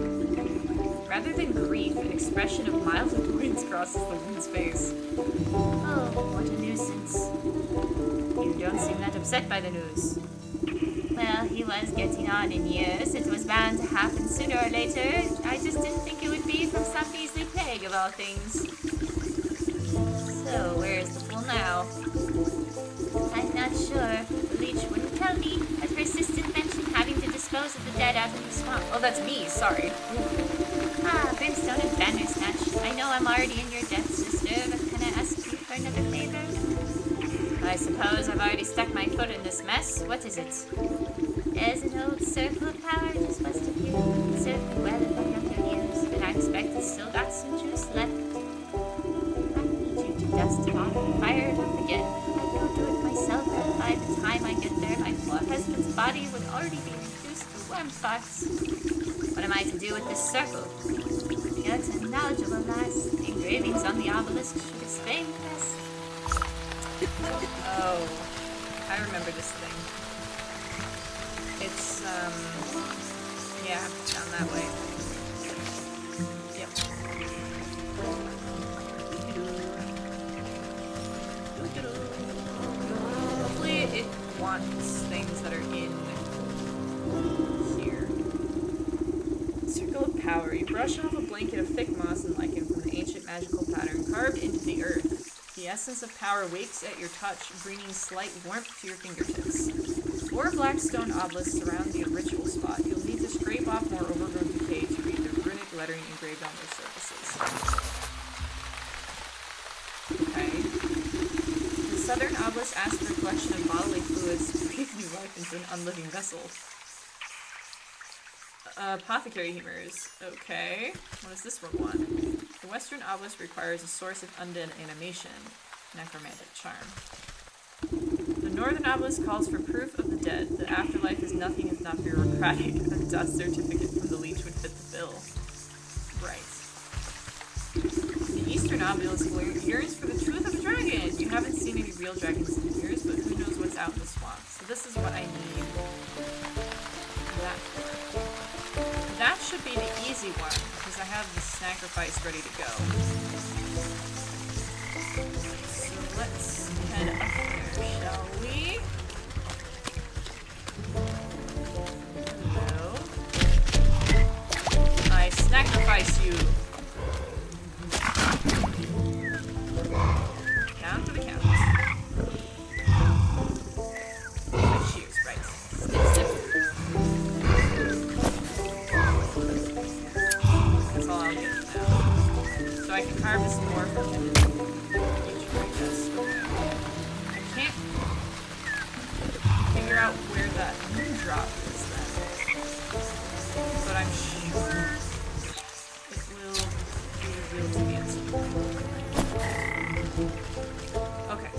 Rather than grief, an expression of mild annoyance crosses the woman's face. Oh, what a nuisance. You don't seem that upset by the news. Well, he was getting on in years. It was bound to happen sooner or later. I just didn't think it would be from some measly plague of all things. So, where is the fool now? I'm not sure. The leech wouldn't tell me, but her assistant mentioned having to dispose of the dead out in the swamp. Oh, that's me. Sorry. Ah, brimstone and bandersnatch. I know I'm already in your debt, sister, but can I ask you for another favor? I suppose I've already stuck my foot in this mess. What is it? There's an old circle of power just west of here. It served me well in my younger years, and I expect it's still got some juice left. I need you to dust it off and fire it up again. I'd go do it myself, and by the time I get there, my poor husband's body would already be reduced to worm farts. What am I to do with this circle? You're a knowledgeable lass. The engravings on the obelisk should explain the rest. Oh, I remember this thing. It's, yeah, down that way. Yep. Hopefully it wants things that are in here. Circle of power. You brush off a blanket of thick moss and lichen from the ancient magical pattern carved into the earth. The essence of power wakes at your touch, bringing slight warmth to your fingertips. 4 black stone obelisks surround the ritual spot. You'll need to scrape off more overgrown decay to read the runic lettering engraved on their surfaces. Okay. The southern obelisk asks for a collection of bodily fluids to breathe new life into an unliving vessel. Apothecary humors. Okay. What does this one want? The western obelisk requires a source of undead animation. Necromantic charm. The northern obelisk calls for proof of the dead. The afterlife is nothing if not bureaucratic. A death certificate from the leech would fit the bill. Right. The eastern obelisk yearns for the truth of a dragon. You haven't seen any real dragons in years, but who knows what's out in the swamp. So this is what I need that for. That should be the easy one, because I have the sacrifice ready to go. So let's head up there, shall we? Hello. I sacrifice you. Down for the count. Cheers, right. Snip, snip. That's all I'll do now. So I can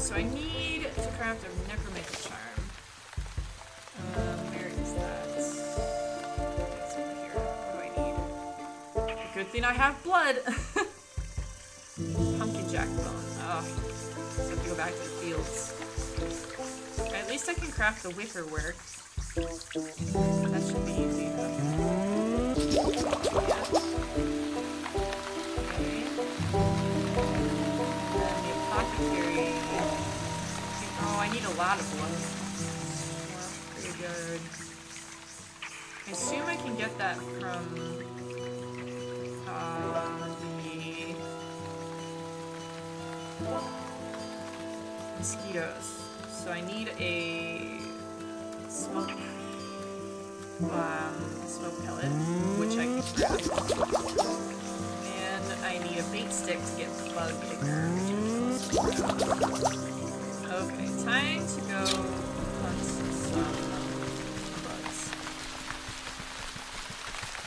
so I need to craft a necromancer charm. Where is that? It's over here. What do I need? Good thing I have blood. Pumpkin jack bone. Ugh. So I have to go back to the fields. Okay, at least I can craft the wicker work. That should be easy enough. Oh, I need a lot of blood. Pretty good. I assume I can get that from the mosquitoes. So I need a smoke pellet, which I can craft. And I need a bait stick to get bug picker, which I can also craft. Okay, time to go hunt some bugs.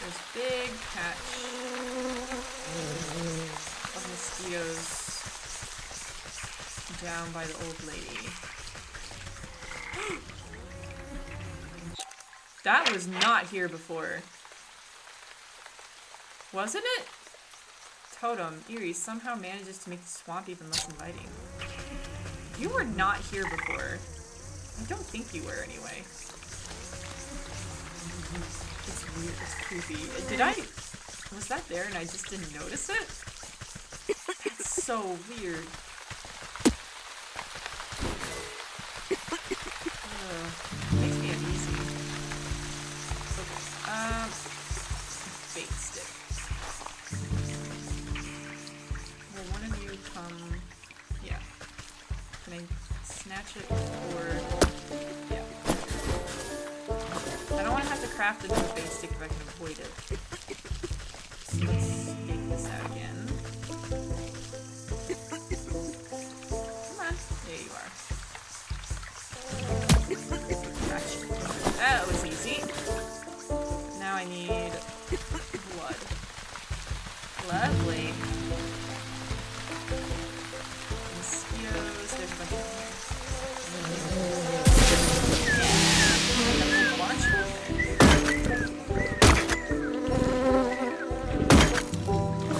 There's a big patch of mosquitoes down by the old lady. That was not here before. Wasn't it? Totem, Eerie somehow manages to make the swamp even less inviting. You were not here before. I don't think you were anyway. It's weird, it's creepy. Was that there and I just didn't notice it? That's so weird. Makes me uneasy. Okay, bait stick. Will one of you come? Yeah. Can I snatch it or? Yeah. I don't want to have to craft another bait stick if I can avoid it. So let's take this out again. Come on. There you are. That was easy. Now I need blood. Lovely. Mosquitoes. There's a bunch of them here. Yeah. Launch one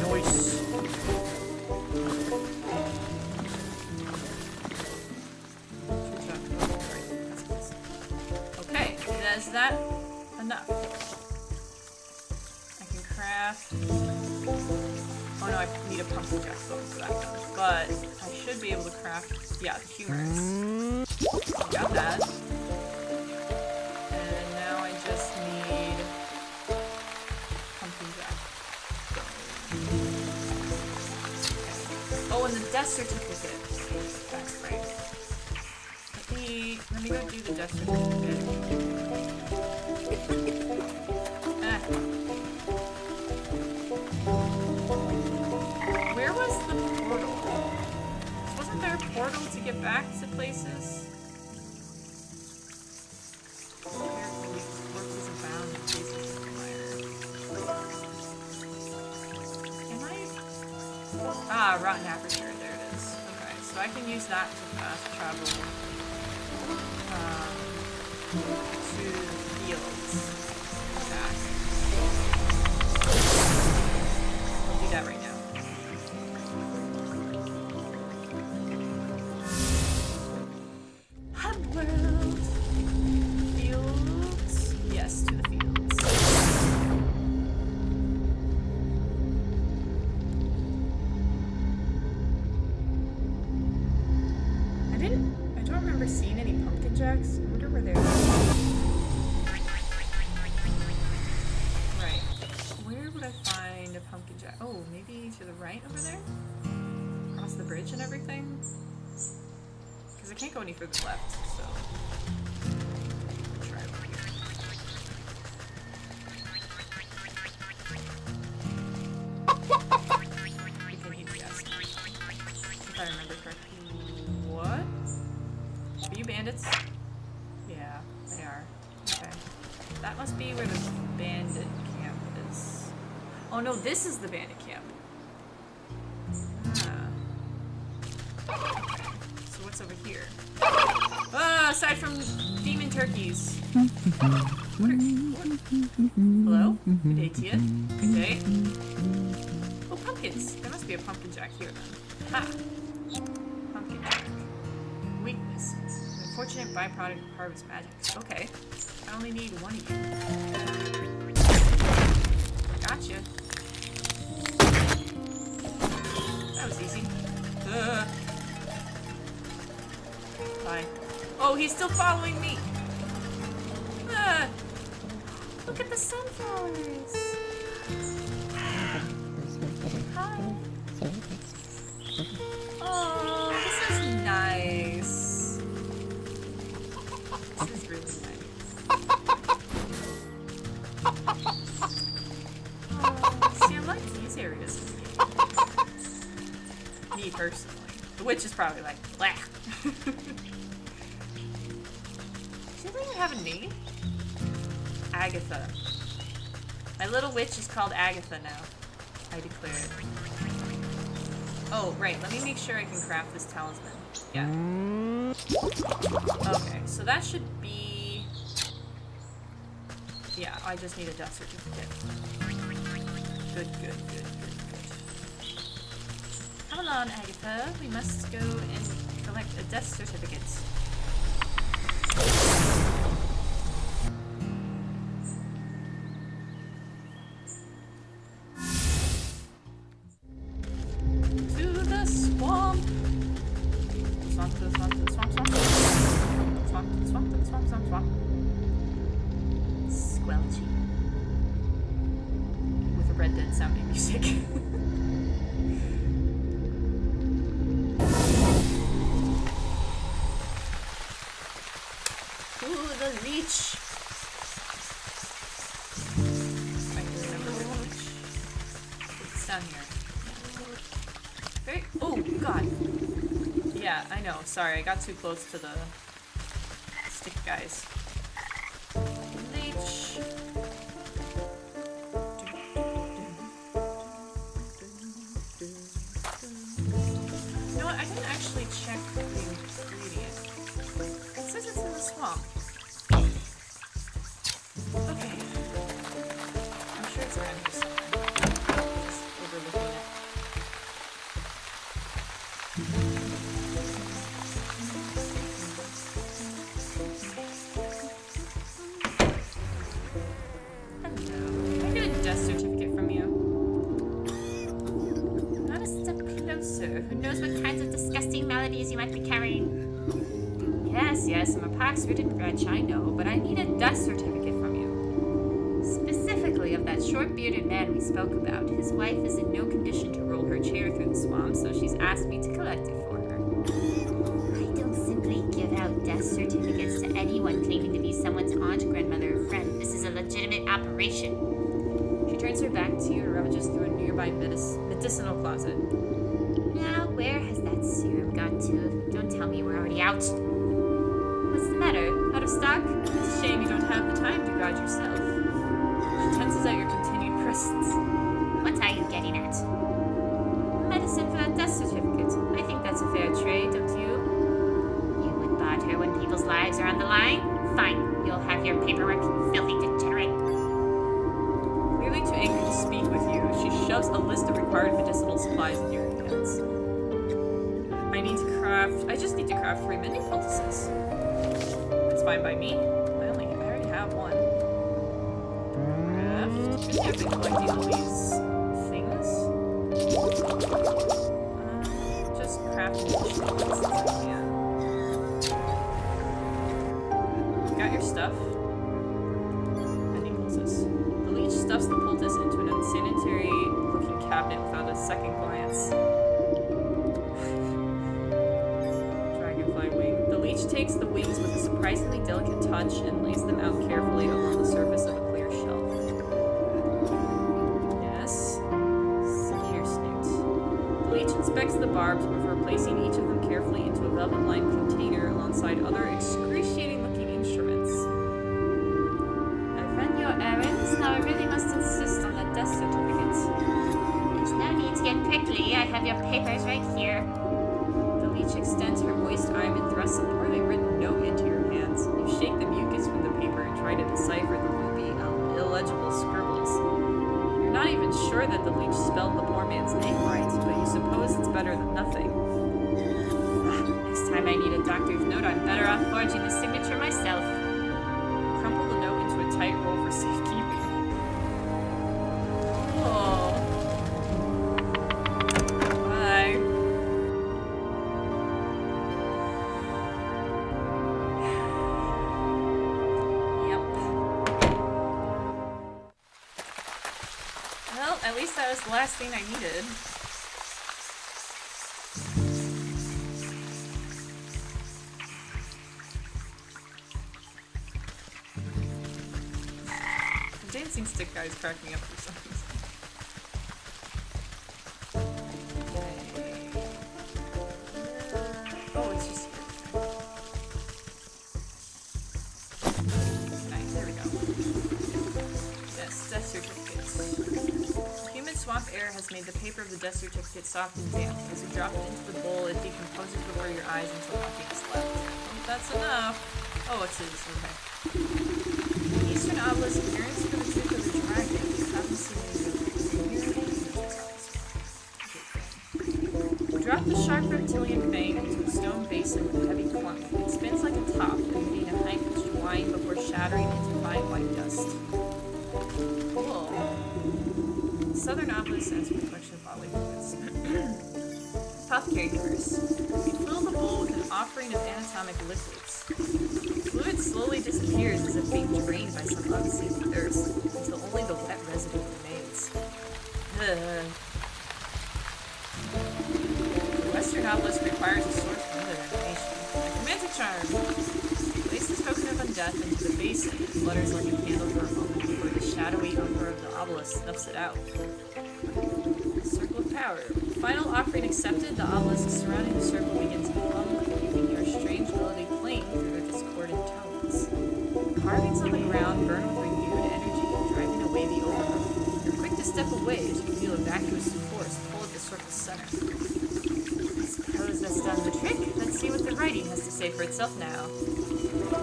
Nice. Okay, is that enough? I can craft. Oh no, I need a pumpkin jack bone for that one. But I should be able to craft, yeah, the humors. Got that. And now I just need pumpkin jack bone. Oh, and the death certificate. That's right. Let me go do the death certificate. Where was the portal? Wasn't there a portal to get back to places? Work was abound in places of fire. Am I? Ah, rotten aperture. There it is. Okay, so I can use that to fast travel to the fields. Back. I'll do that right now. Hub world. Fields. Yes, to the fields. I don't remember seeing any pumpkin jacks. I wonder where they are. Right. Where would I find a pumpkin jack? Oh, maybe to the right over there? Across the bridge and everything? Because I can't go any further left, so. Try over here. We can eat yes. If I remember correctly. What? Are you bandits? Yeah, they are. Okay. That must be where the bandit camp is. Oh no, this is the bandit camp. Ah. Okay. So what's What's over here? Aside from demon turkeys. What? Hello? Good day to you. Good day. Oh, pumpkins. There must be a pumpkin jack here then. Ha! Pumpkin jack. Weakness. An unfortunate byproduct of harvest magic. Okay. I only need one of you. Gotcha. That was easy. Bye. Oh, he's still following me! Look at the sunflowers! Hi. Oh, this is nice. This is really nice. See, I like these areas. Me personally. The witch is probably like, blah. Does she even have a name? Agatha. My little witch is called Agatha now. I declare it. Oh, right. Let me make sure I can craft this talisman. Yeah. Okay, so that should be... Yeah, I just need a death certificate. Good. Come along, Agatha. We must go and collect a death certificate. Swamp. Squelchy. With a Red Dead sounding music. Ooh, the leech. I can remember the leech. It's down here. Very. Oh, God. Yeah, I know. Sorry, I got too close to the stick guys. Leech. You know what? I didn't actually check the ingredient. It says it's in the swamp. Okay. I'm sure it's around here somewhere. Just overlooking it. Who knows what kinds of disgusting maladies you might be carrying? Yes, I'm a pox-ridden wretch, I know, but I need a death certificate from you. Specifically of that short-bearded man we spoke about. His wife is in no condition to roll her chair through the swamp, so she's asked me to collect it for her. I don't simply give out death certificates to anyone claiming to be someone's aunt, grandmother, or friend. This is a legitimate operation. She turns her back to you and rummages through a nearby medicinal closet. Now, where has that serum got to? Don't tell me we're already out. What's the matter? Out of stock? It's a shame you don't have the time to guard yourself. She tenses out your continued presence. What are you getting at? Medicine for that death certificate. I think that's a fair trade, don't you? You would barter when people's lives are on the line? Fine, you'll have your paperwork, you filthy degenerate. Clearly too angry to speak with you, she shoves a list of required medicinal supplies in your hands. I just need to craft 3 mending poultices. That's fine by me. I already have one. Craft. Shouldn't have been collecting all these things. Just craft additional ones since I can. Got your stuff. Mending poultice. The leech stuffs the poultice into an unsanitary-looking cabinet without a second glance. The leech takes the wings with a surprisingly delicate touch and lays them out carefully along the surface of a clear shelf. Yes. See here, Snoot. The leech inspects the barbs before placing each of them carefully into a velvet-lined container alongside other excruciating-looking instruments. I've run your errands, now I really must insist on that death certificate. There's no need to get prickly, I have your papers right here. The leech extends her moist Iman thrusts a poorly written note into your hands. You shake the mucus from the paper and try to decipher the loopy, illegible scribbles. You're not even sure that the leech spelled the poor man's name right, but you suppose it's better than nothing. Next time I need a doctor's note, I'm better off forging the signature myself. Crumple the note into a tight roll for safekeeping. Oh. Bye. Yep. Well, at least that was the last thing I needed. The dancing stick guy is cracking me up for some reason. Okay. Oh, it's just here. Nice, there we go. Yes, death certificates. Humid swamp air has made the paper of the death certificate soft and damp. As you drop it into the bowl, it decomposes before your eyes until nothing is left. Well, that's enough. Oh, it's his. Okay. The Eastern Obelisk yearns for the truth of the dragon. You haven't seen it. Drop the sharp reptilian fang into a stone basin with a heavy clunk. It spins like a top, emitting a high-pitched whine before shattering into fine white dust. Cool. Southern Obelisk stands for a collection of bodily fluids. Apothecary curse. You fill the bowl with an offering of anatomic liquids. The fluid slowly disappears as if being drained by some unseen thirst, until only the wet residue remains. The Western Obelisk requires a source of other information. Like a magic charm. Place the token of undeath into the basin. It flutters like a candle for a moment before the shadowy odor of the obelisk snuffs it out. Circle of power. Final offering accepted, the obelisk surrounding the circle begins to hum, keeping your strange melody playing through their discordant tones. Carvings on the ground burn with renewed energy, driving away the overgrowth. You're quick to step away as you feel a vacuous force pull at the circle's center. Suppose that's done the trick. Let's see what the writing has to say for itself now.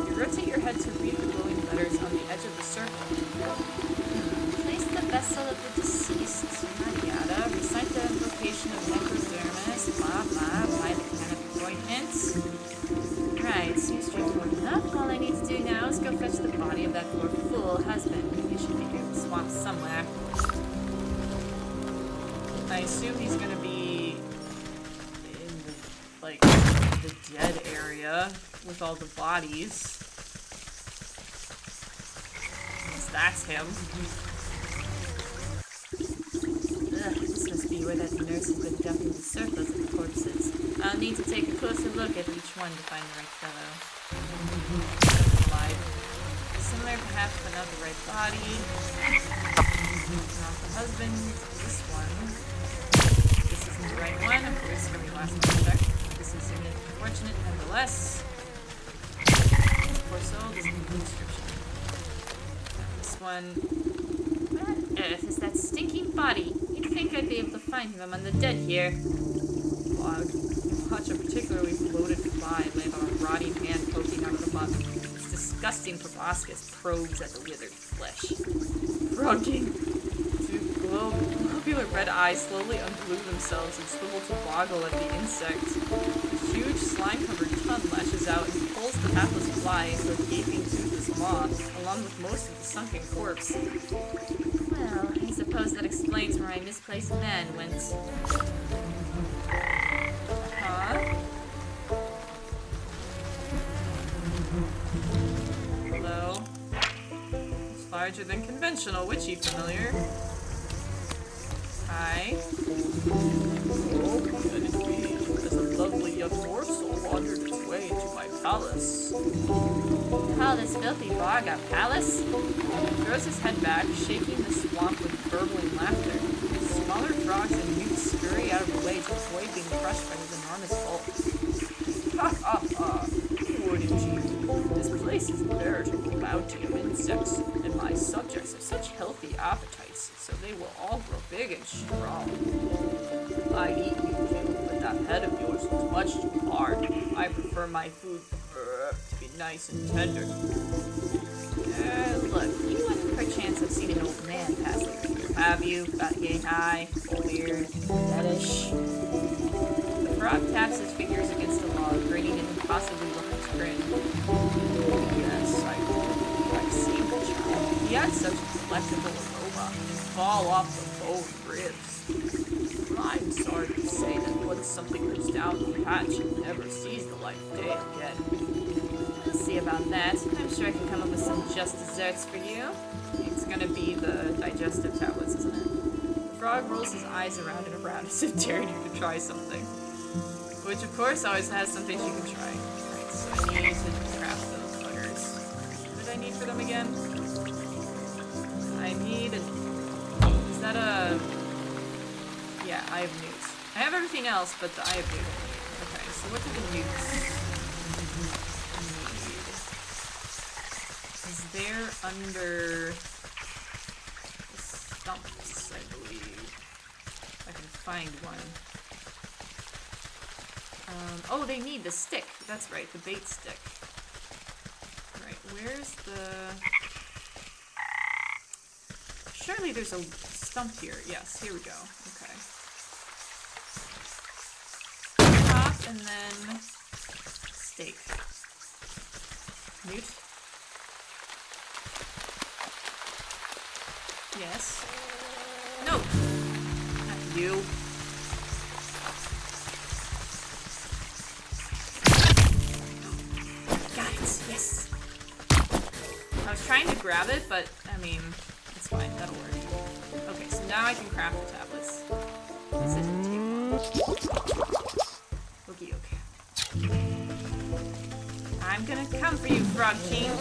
You rotate your head to read the glowing letters on the edge of the circle. Place the vessel of the deceased, yada yada. Recite the invocation of necrodermis, blah blah, apply the canopy ointments. Right, seems straightforward enough. All I need to do now is go fetch the body of that poor fool husband. He should be here in the swamp somewhere. I assume he's gonna be in the dead area with all the bodies. Yes, that's him. Ugh, this must be where that nurse has been dumping the surplus of the corpses. I'll need to take a closer look at each one to find the right fellow. Alive. Similar perhaps, but not the right body. Not the husband. This one. This isn't the right one. Of course, when we last check. This is unfortunate nonetheless. Poor soul doesn't need the description. This one. What on earth is that stinking body? You'd think I'd be able to find him among the dead here. Log. Watch a particularly bloated fly land on a rotting hand poking out of the muck. Its disgusting proboscis probes at the withered flesh. Frogging. Two globular red eyes slowly unglue themselves and swivel to boggle at the insect. A huge slime-covered tongue lashes out and pulls the hapless fly into a gaping toothless maw, along with most of the sunken corpse. Well, I suppose that explains where my misplaced man went. Hello? It's larger than conventional, witchy familiar. Hi. Oh, can it be as a lovely young morsel wandered its way into my palace? Call this filthy bog a palace? He throws his head back, shaking the swamp with burbling laughter. Smaller frogs and newts scurry out of the way to avoid being crushed by his enormous bulk. Ha ha ha! Wouldn't you? This place is a veritable bounty of insects, and my subjects have such healthy appetites, so they will all grow big and strong. I'd eat you too, but that head of yours is much too hard. I prefer for my food to be nice and tender. Look, you wouldn't perchance have seen an old man passing through here, have you? Got yay high, weird, fetish. The frog taps his fingers against the log, grinning an impossibly lucky grin. Yes, I've seen the child. He had such a delectable aroma, and fall off the bone ribs. I'm sorry to say that once something goes down the hatch, it never sees the light of day again. We'll see about that. I'm sure I can come up with some just desserts for you. It's gonna be the digestive tablets, isn't it? The frog rolls his eyes around and around as if daring you to try something. Which, of course, always has something you can try. Right, so I need to craft those buggers. What did I need for them again? I need a... Is that a... Yeah, I have newts. I have everything else, but I have newts. Okay, so what do the newts need? Is there under the stumps, I believe. If I can find one. Oh, they need the stick. That's right, the bait stick. Right, where's the... Surely there's a stump here. Yes, here we go. Okay. Top and then steak. Newt. Yes. No! Not you. Got it. Yes. I was trying to grab it, but I mean, it's fine. That'll work. Okay, so now I can craft the tablets. This didn't take long. Okay, okay. I'm gonna come for you, Frog King.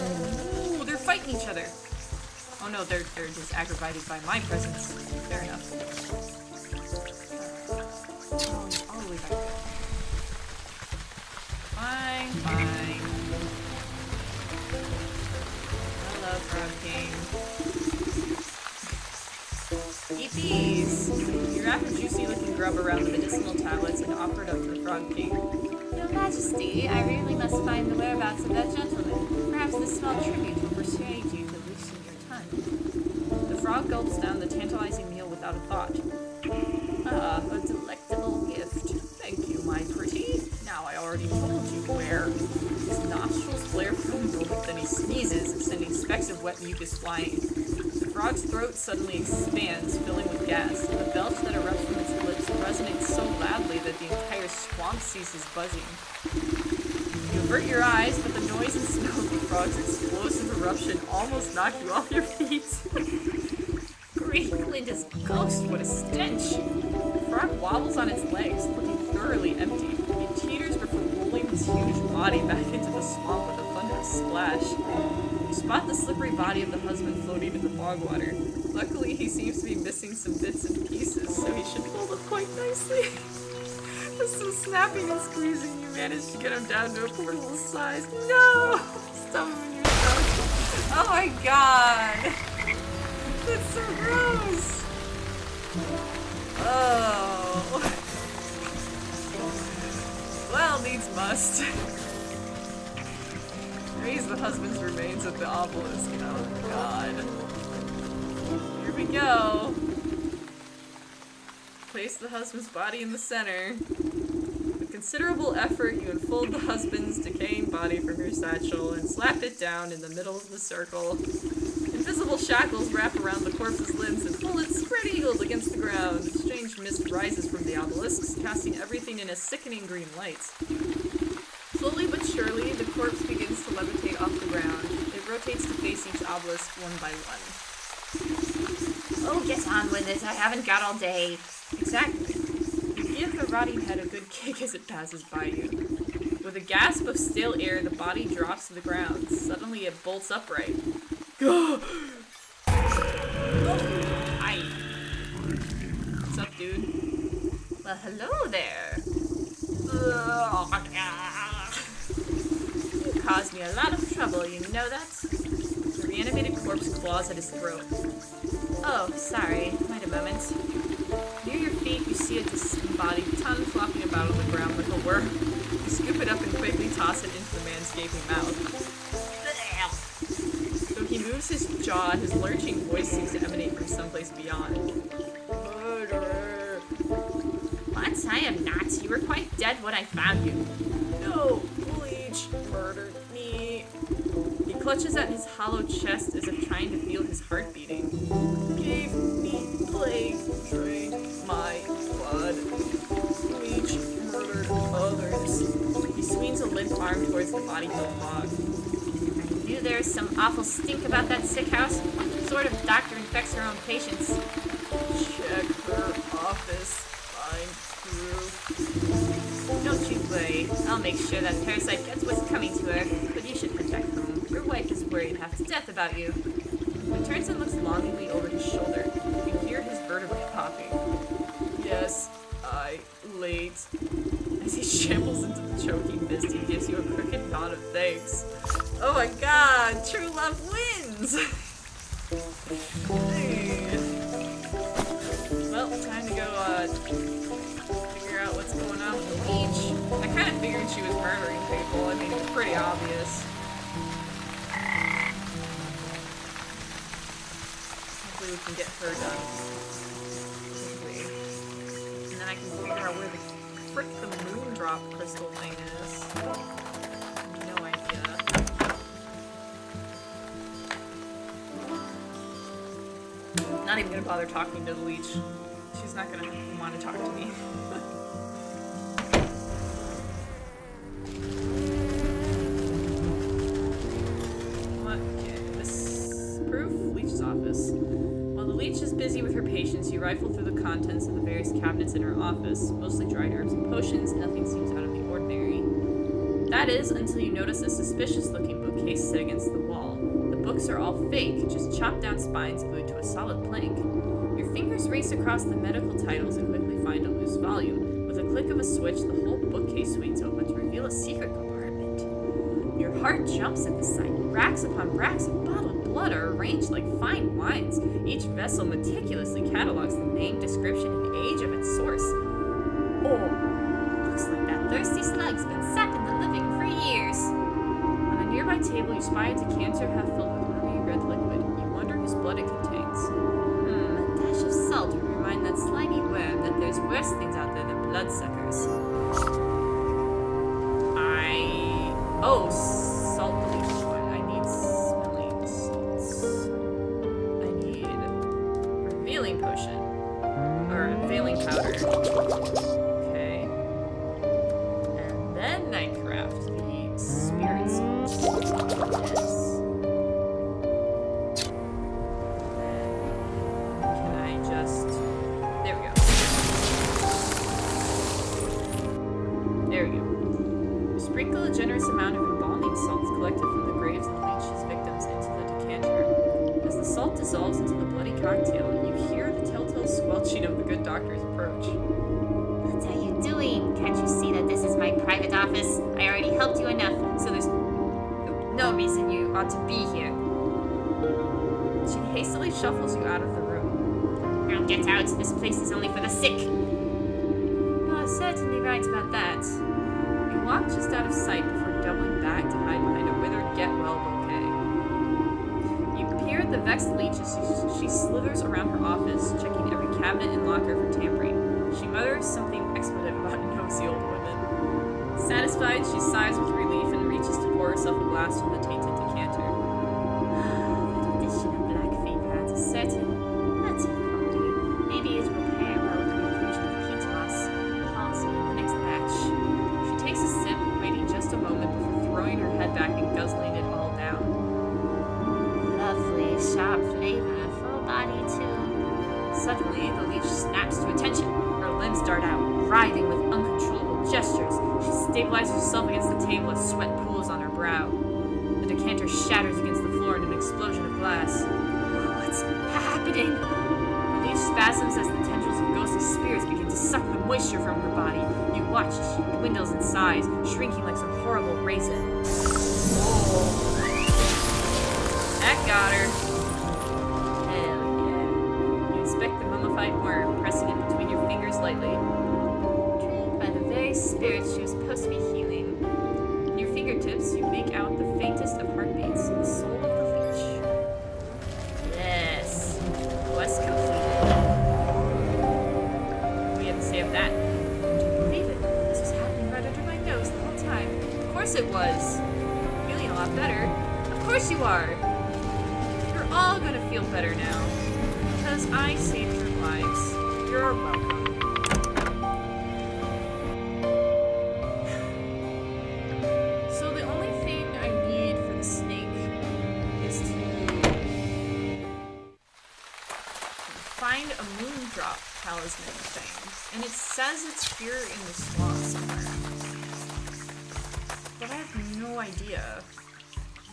Ooh, they're fighting each other. Oh no, they're just aggravated by my presence. Fair enough. Oh, all the way back there. Fine, fine. Hello, Frog King. Eat these! He wrapped a juicy-looking grub around the medicinal tablets and offered up to the Frog King. Your Majesty, I really must find the whereabouts of that gentleman. Perhaps this small tribute will persuade you to loosen your tongue. The frog gulps down the tantalizing meal without a thought. Ah, a delectable gift. Thank you, my pretty. Now I already told you where. His nostrils flare for a moment, then he sneezes, sending specks of wet mucus flying. The frog's throat suddenly expands, filling with gas. The belch that erupts from its lips resonates so loudly that the entire swamp ceases buzzing. You avert your eyes, but the noise and smell of the frog's explosive eruption almost knock you off your feet. Great Glinda's ghost, what a stench! The frog wobbles on its legs, looking thoroughly empty. It teeters before rolling its huge body back into the swamp with a thunderous splash. You spot the slippery body of the husband floating in the bog water. Luckily, he seems to be missing some bits and pieces, so he should hold up quite nicely. With some snapping and squeezing, you manage to get him down to a portable size. No! Stuff him in your throat. Oh my god! That's so gross! Oh. Well, needs must. Raise the husband's remains at the obelisk. Oh god. Here we go. Place the husband's body in the center. With considerable effort, you unfold the husband's decaying body from your satchel and slap it down in the middle of the circle. Invisible shackles wrap around the corpse's limbs and pull it spread-eagled against the ground. A strange mist rises from the obelisks, casting everything in a sickening green light. Slowly but surely, the corpse begins to levitate off the ground. It rotates to face each obelisk one by one. Oh, get on with it. I haven't got all day. Exactly. You give the rotting head a good kick as it passes by you. With a gasp of stale air, the body drops to the ground. Suddenly, it bolts upright. Oh, hi. What's up, dude? Well, hello there. You caused me a lot of trouble, you know that? The reanimated corpse claws at his throat. Oh, sorry. Wait a moment. Near your feet, you see a disembodied tongue flopping about on the ground like a worm. You scoop it up and quickly toss it into the man's gaping mouth. Though he moves his jaw, his lurching voice seems to emanate from someplace beyond. Murderer. What? I am not. You were quite dead when I found you. No, Bleach murdered me. He clutches at his hollow chest as if trying to feel his heart beating. Gave me plague, drank my blood. Bleach murdered others. He swings a limp arm towards the body-filled log. I knew there was some awful stink about that sick house. What sort of doctor infects her own patients? Check her office. Find proof. Don't you worry. I'll make sure that parasite gets what's coming to her. But you should head back home. Your wife is worried half to death about you. He turns and looks longingly over his shoulder. You can hear his vertebrae popping. Yes, I late. As he shambles into the choking mist, he gives you a crooked nod of thanks. Oh my god, true love wins! Hey. Well, time to go figure out what's going on with the leech. I kind of figured she was murdering people. I mean, it's pretty obvious. Hopefully we can get her done. Quickly. And then I can figure out where the frick the moon drop crystal thing is. No idea. Not even gonna bother talking to the leech. She's not gonna want to talk to me. Okay, this proof? Leech's office. While the leech is busy with her patients, you rifle through the contents of the various cabinets in her office. Mostly dried herbs and potions, nothing seems out of the ordinary. That is, until you notice a suspicious-looking bookcase set against the wall. The books are all fake, just chopped-down spines glued to a solid plank. Your fingers race across the medical titles and quickly find a loose volume. With a click of a switch, the whole bookcase swings open to reveal a secret compartment. Your heart jumps at the sight. Racks upon racks of bottled blood are arranged like fine wines. Each vessel meticulously catalogs the name, description, and age of its source. Oh, looks like that thirsty slug's been sapping the living for years. On a nearby table, you spy a decanter half filled with ruby red liquid. You wonder whose blood it contains. A dash of salt would remind that slimy worm that there's worse things out there than bloodsuckers. Oh, salt bleach. I need smelling salts. I need revealing potion. Or unveiling powder. Okay. And then I craft the spirit salt. Yes. Can I just... There we go. There we go. Sprinkle a generous amount of embalming salts collected from the graves of the leech's victims into the decanter. As the salt dissolves into the bloody cocktail, you hear the telltale squelching of the good doctor's approach. What are you doing? Can't you see that this is my private office? I already helped you enough, so there's no reason you ought to be here. She hastily shuffles you out of the room. Now get out. This place is only for the sick. You are certainly right about that. You walk just out of sight before doubling back to hide behind a withered get-well bouquet. You peer at the vexed leech as she slithers around her office, checking every cabinet and locker for tampering. She mutters something expletive about nosy old women. Satisfied, she sighs with relief and reaches to pour herself a glass from the tainted decanter. That addition of black fever adds a certain nutty quality. Maybe it will pair well with the inclusion of peat moss, palsy in the next batch. She takes a sip, waiting just a moment before throwing her head back and guzzling it all down. Lovely, sharp flavor, full body too. Suddenly, the leech snaps to attention. Her limbs dart out, writhing with uncontrollable gestures. She stabilizes herself against the table as sweat pools on her brow. The decanter shatters against the floor in an explosion of glass. What's happening? The leech spasms as the tendrils of ghostly spirits begin to suck the moisture from her body. You watch as she dwindles in size, shrinking like some horrible raisin. Oh. That got her. Hell yeah. You inspect the mummified worm, pressing it between your fingers lightly. Trained by the very spirit she was supposed to be healing. In your fingertips, you make out the faintest of heartbeats, the soul of the leech. Yes. Quest completed. We have to save that. Would you believe it? This was happening right under my nose the whole time. Of course it was. Feeling a lot better. Of course you are. You're all gonna feel better now. Because I saved your lives. You're welcome. So the only thing I need for the snake is to find a moondrop talisman thing. And it says it's here in the swamp somewhere. But I have no idea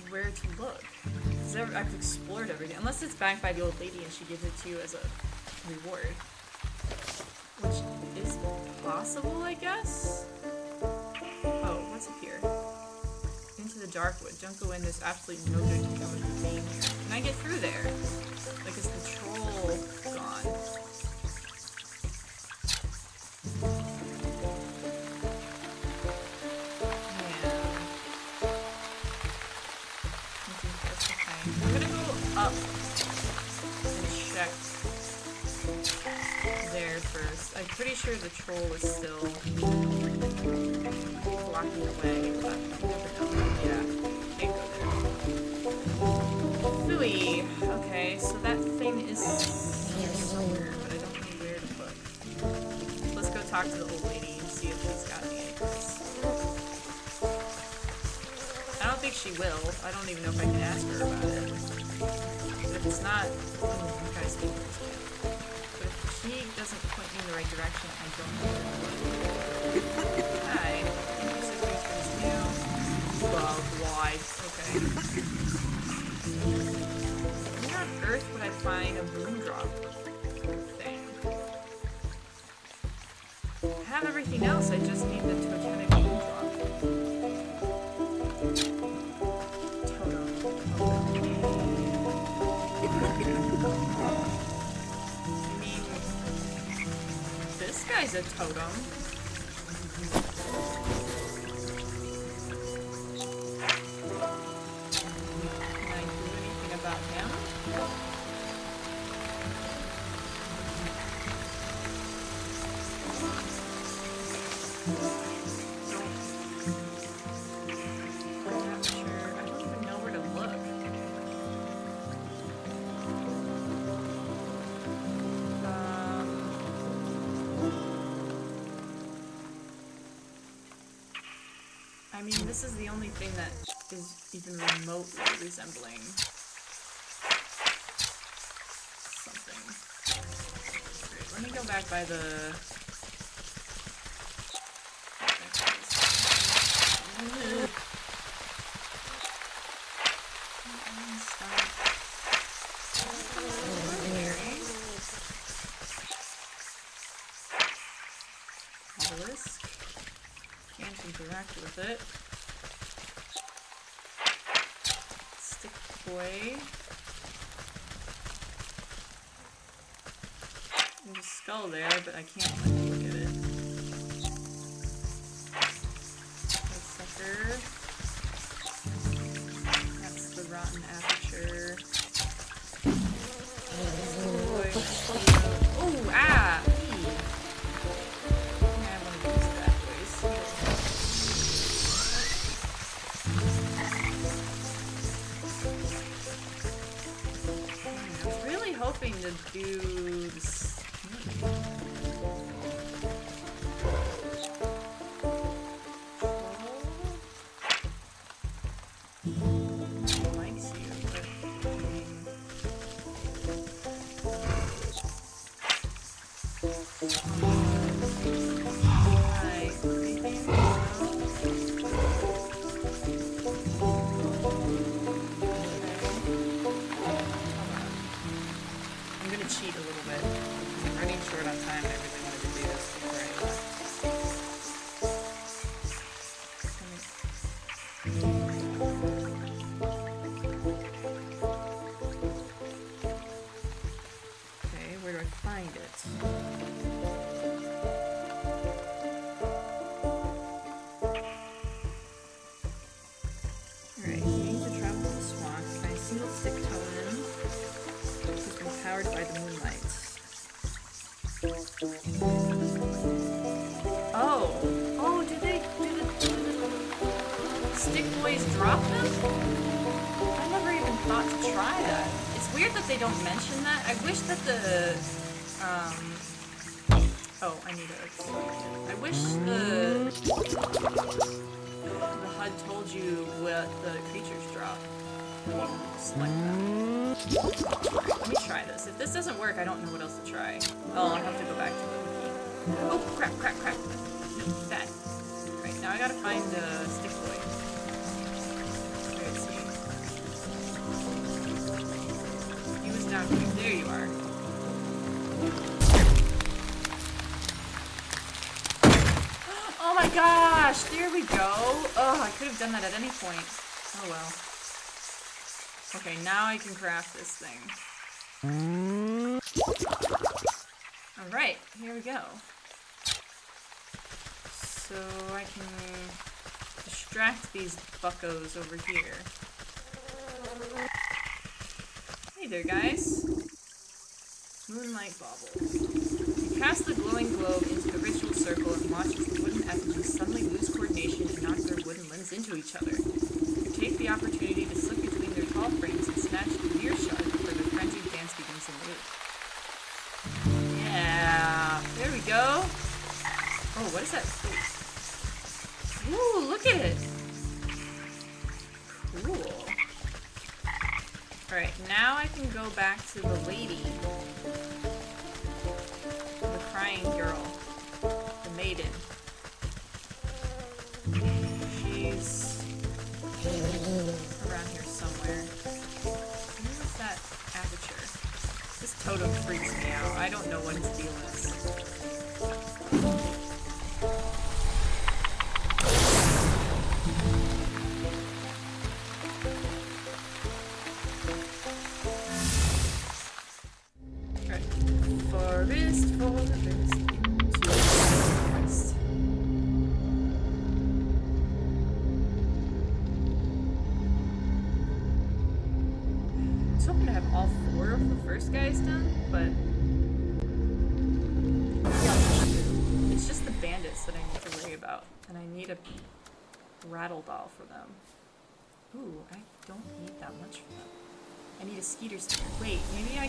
where to look. 'Cause I've explored everything. Unless it's backed by the old lady and she gives it to you as a reward. Which is possible, I guess? Oh, what's up here? Into the Darkwood. Don't go in. There's absolutely no good to come with being here. Can I get through there? Like, is the troll gone? I'm gonna go up and check there first. I'm pretty sure the troll is still blocking the way, but you never know. Yeah, can't go there. Phooey! Okay, so that thing is here somewhere, but I don't know where to look. Let's go talk to the old lady and see if she's got any ideas. I don't think she will. I don't even know if I can ask her about it. But if it's not, I'm trying to speak to this man. But if she doesn't point me in the right direction, I don't know where to look. Hi. Thank you, sisters, for this meal. Well, why? Okay. Where on earth would I find a moondrop thing? I have everything else, I just need the totemic moondrop. This guy's a totem. Can I do anything about him? I'm not sure. I don't even know where to look. I mean, this is the only thing that is even remotely resembling something. Great, let me go back by the... Obelisk. Can't interact with it. Stick boy. There's a skull there, but I can't like, look at it. Sucker. That's the rotten aperture. Boy. Oh, ah! Hoping to do this. Likes you, but hi. Anything? Cheat a little bit. I'm running short on time. I really wanted to do this before I left. Okay, where do I find it? boys drop them? I never even thought to try that. It's weird that they don't mention that. I wish that the, oh, I need a... I wish the HUD told you what the creatures drop. Select that. Let me try this. If this doesn't work, I don't know what else to try. Oh, I'll have to go back to the key. Oh, crap, crap, crap. No, that. Right, now I gotta find Stick Boy. Where is he? He was down here. There you are. Oh my gosh! There we go! Oh, I could have done that at any point. Oh well. Okay, now I can craft this thing. Alright, here we go. So I can distract these buccos over here. Hey there, guys. Moonlight Bauble. You cast the glowing globe into the ritual circle and watch as the wooden effigies suddenly lose coordination and knock their wooden limbs into each other. You take the opportunity to slip between their tall frames and snatch the earshot before the frenzied dance begins anew. Yeah, there we go. Oh, what is that? Ooh, look at it. Cool. Alright, now I can go back to the lady. The crying girl. The maiden. She's around here somewhere. Where's that aperture? This totem freaks me out. I don't know what its deal is. Right. Forest, into the forest. I was hoping to have all 4 of the first guys done, but it's just the bandits that I need to worry about, and I need a rattle doll for them. Ooh, I don't need that much for them. I need a skeeter sticker. Wait, maybe I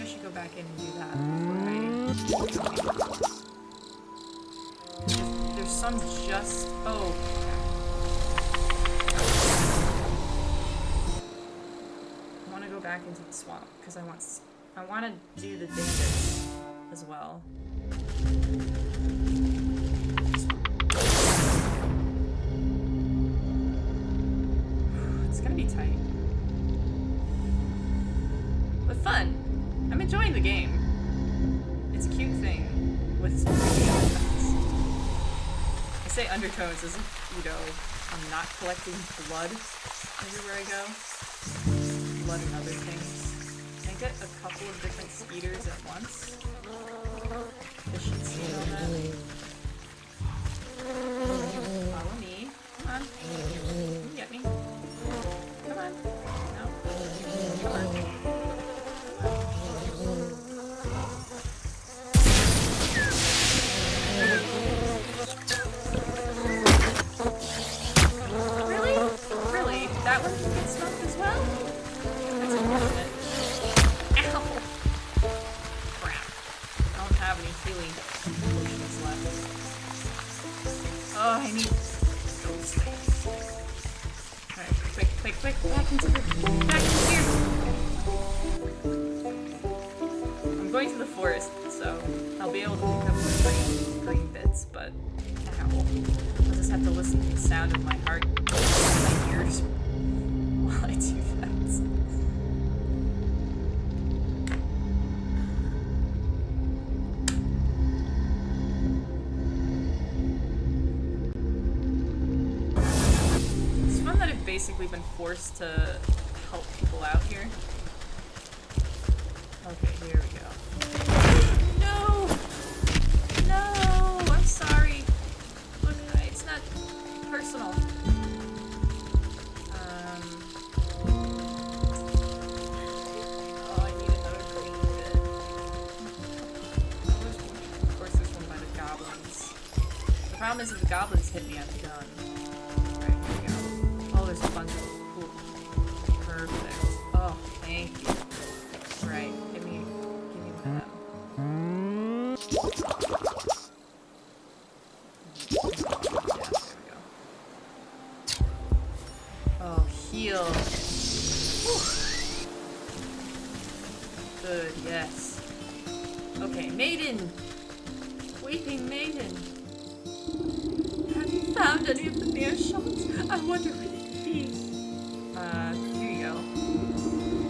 should go back in and do that before there's some just... Oh. I want to go back into the swamp, because I want to do the bandits as well. It's gonna be tight. But fun! I'm enjoying the game. It's a cute thing with some creepy undertones. I say undertones as if, you know, I'm not collecting blood everywhere I go. Blood and other things. Can I get a couple of different speeders at once? Efficiency on that. Follow me. Come on. You can get me. Come on. No. Come on. Really? Really? That one can get smoked as well? That's unfortunate. Ow! Crap. I don't have any healing potions left. Oh, I need those things. Alright, quick, quick, quick. Back into here. I'm going to the forest, so I'll be able to pick up the green bits, but ow. I'll just have to listen to the sound of my heart in my ears while I do that. It's fun that I've basically been forced to help people out here. Okay, here we go. No! No! I'm sorry. Look, it's not personal. Oh, I need another green bit. Of course, there's one by the goblins. The problem is if the goblins hit me, I'm done. heal. Whew. Good, yes. Okay, maiden! Weeping maiden. Have you found any of the mirror shards? I wonder where they could be. Here you go.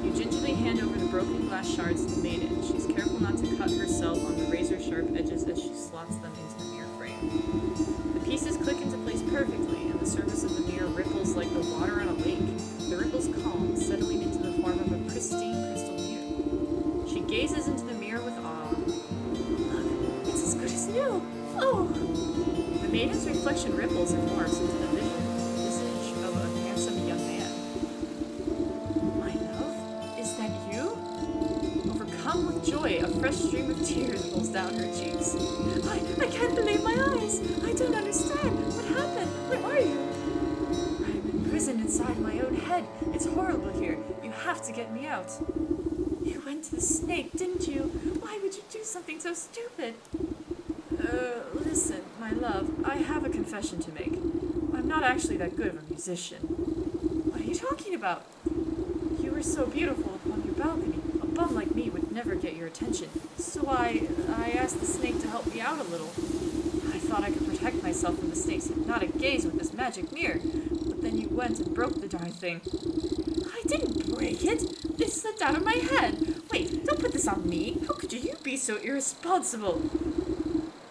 You gingerly hand over the broken glass shards to the maiden. She's careful not to cut herself on the razor-sharp edges as she slots them into the mirror frame. The pieces click into place perfectly, and the surface of the mirror ripples like the water on a lake. The ripples calm, settling into the form of a pristine crystal mirror. She gazes into the mirror with awe. Look, it's as good as new! Oh! The maiden's reflection ripples and morphs into the visage of a handsome young man. My love, is that you? Overcome with joy, a fresh stream of tears rolls down her cheeks. I can't believe my eyes! I don't understand! What happened? Where are you? I'm imprisoned inside my own head. It's horrible here. You have to get me out. You went to the snake, didn't you? Why would you do something so stupid? Listen, my love, I have a confession to make. I'm not actually that good of a musician. What are you talking about? You were so beautiful upon your balcony. A bum like me would never get your attention. So I asked the snake to help me out a little. I thought I could protect myself from the snake's hypnotic gaze with this magic mirror. But then you went and broke the darn thing. I didn't break it. It slipped out of my head. Wait, don't put this on me. How could you be so irresponsible?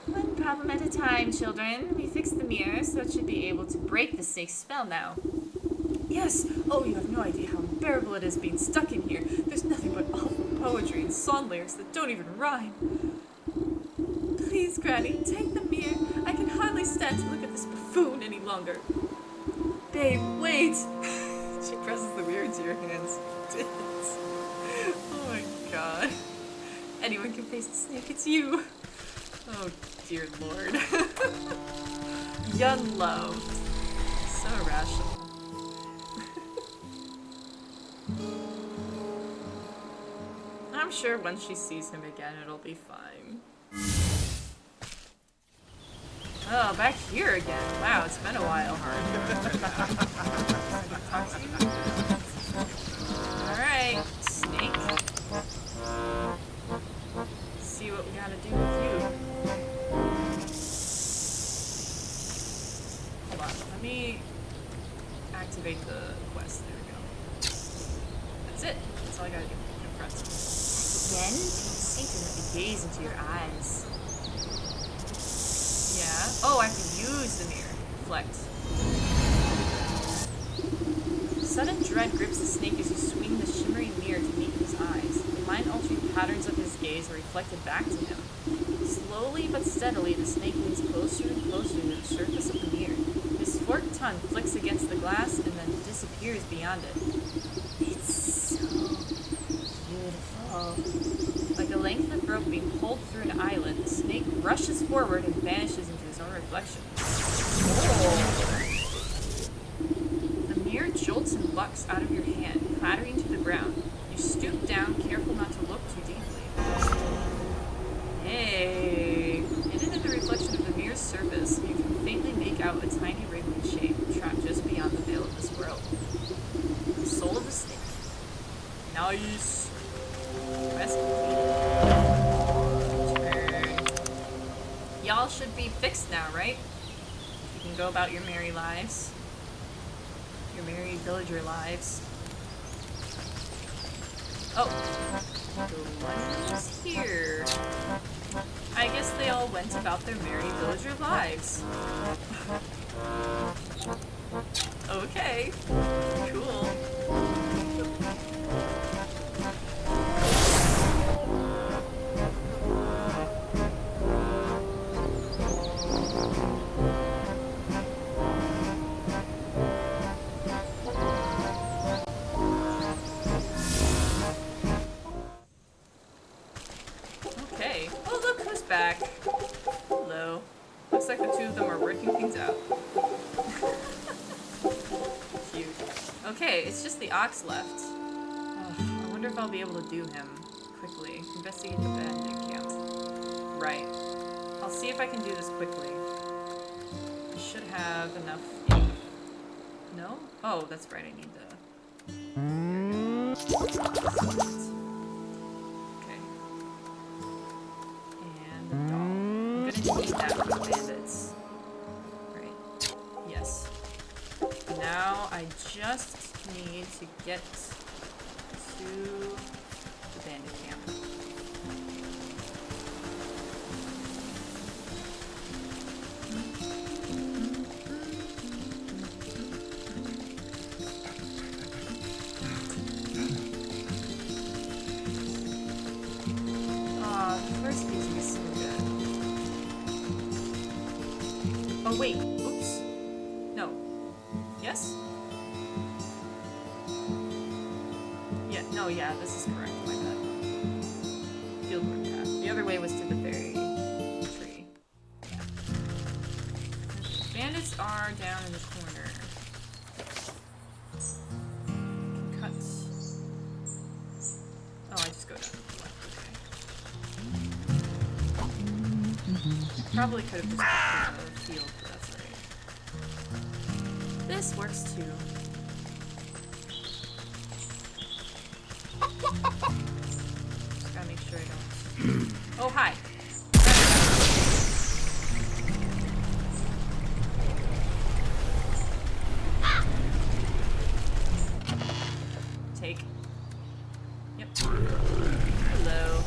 One problem at a time, children. We fixed the mirror, so it should be able to break the snake's spell now. Yes! Oh, you have no idea how unbearable it is being stuck in here. There's nothing but awful poetry and song lyrics that don't even rhyme. Please, Granny, take the mirror. I can hardly stand to look at this buffoon any longer. Babe, wait! She presses the mirror into your hands. Oh my god. Anyone can face the snake, it's you. Oh dear lord. Young love. So irrational. I'm sure once she sees him again, it'll be fine. Oh, back here again. Wow, it's been a while. Alright, snake. Let's see what we gotta do with you. Hold on, let me activate the quest. There we go. That's it. That's all I gotta do. Confront. Again? Snake doesn't have to gaze into your eyes. Yeah. Oh, I have to use the mirror. Reflect. Sudden dread grips the snake as you swing the shimmering mirror to meet his eyes. The mind-altering patterns of his gaze are reflected back to him. Slowly but steadily, the snake moves closer and closer to the surface of the mirror. His forked tongue flicks against the glass and then disappears beyond it. It's so beautiful. Like a length of rope being pulled through an eyelid, the snake rushes forward and vanishes into his own reflection. Oh. The mirror jolts and bucks out of your hand, clattering to the ground. You stoop down, careful not to look too deeply. Hey! Hidden in the reflection of the mirror's surface, you can faintly make out a tiny wriggling shape trapped just beyond the veil of this world. The soul of the snake. Nice! Quest completed. Y'all should be fixed now, right? You can go about your merry lives. Your merry villager lives. Oh. The one is here. I guess they all went about their merry villager lives. Okay. Cool. Okay. Oh, look who's back. Hello. Looks like the two of them are working things out. Cute. Okay, it's just the ox left. I wonder if I'll be able to do him quickly. Investigate the abandoned camp. Right. I'll see if I can do this quickly. I should have enough No? Oh, that's right, I need the... Okay. And the doll. I'm gonna need that for the bandits. Right. Yes. Now I just need to get to the bandit camp. First music is so good. Oh wait, oops. No. Yes? Yeah, no, yeah, this is correct, my bad. Fieldwork path. The other way was to the fairy tree. Yeah. Bandits are down in the corner. Can cut. Oh, I just go down to the left, okay. Probably could have just cut the field, but that's right. This works too. Just gotta make sure I don't. Oh, hi. Take. Yep. Hello.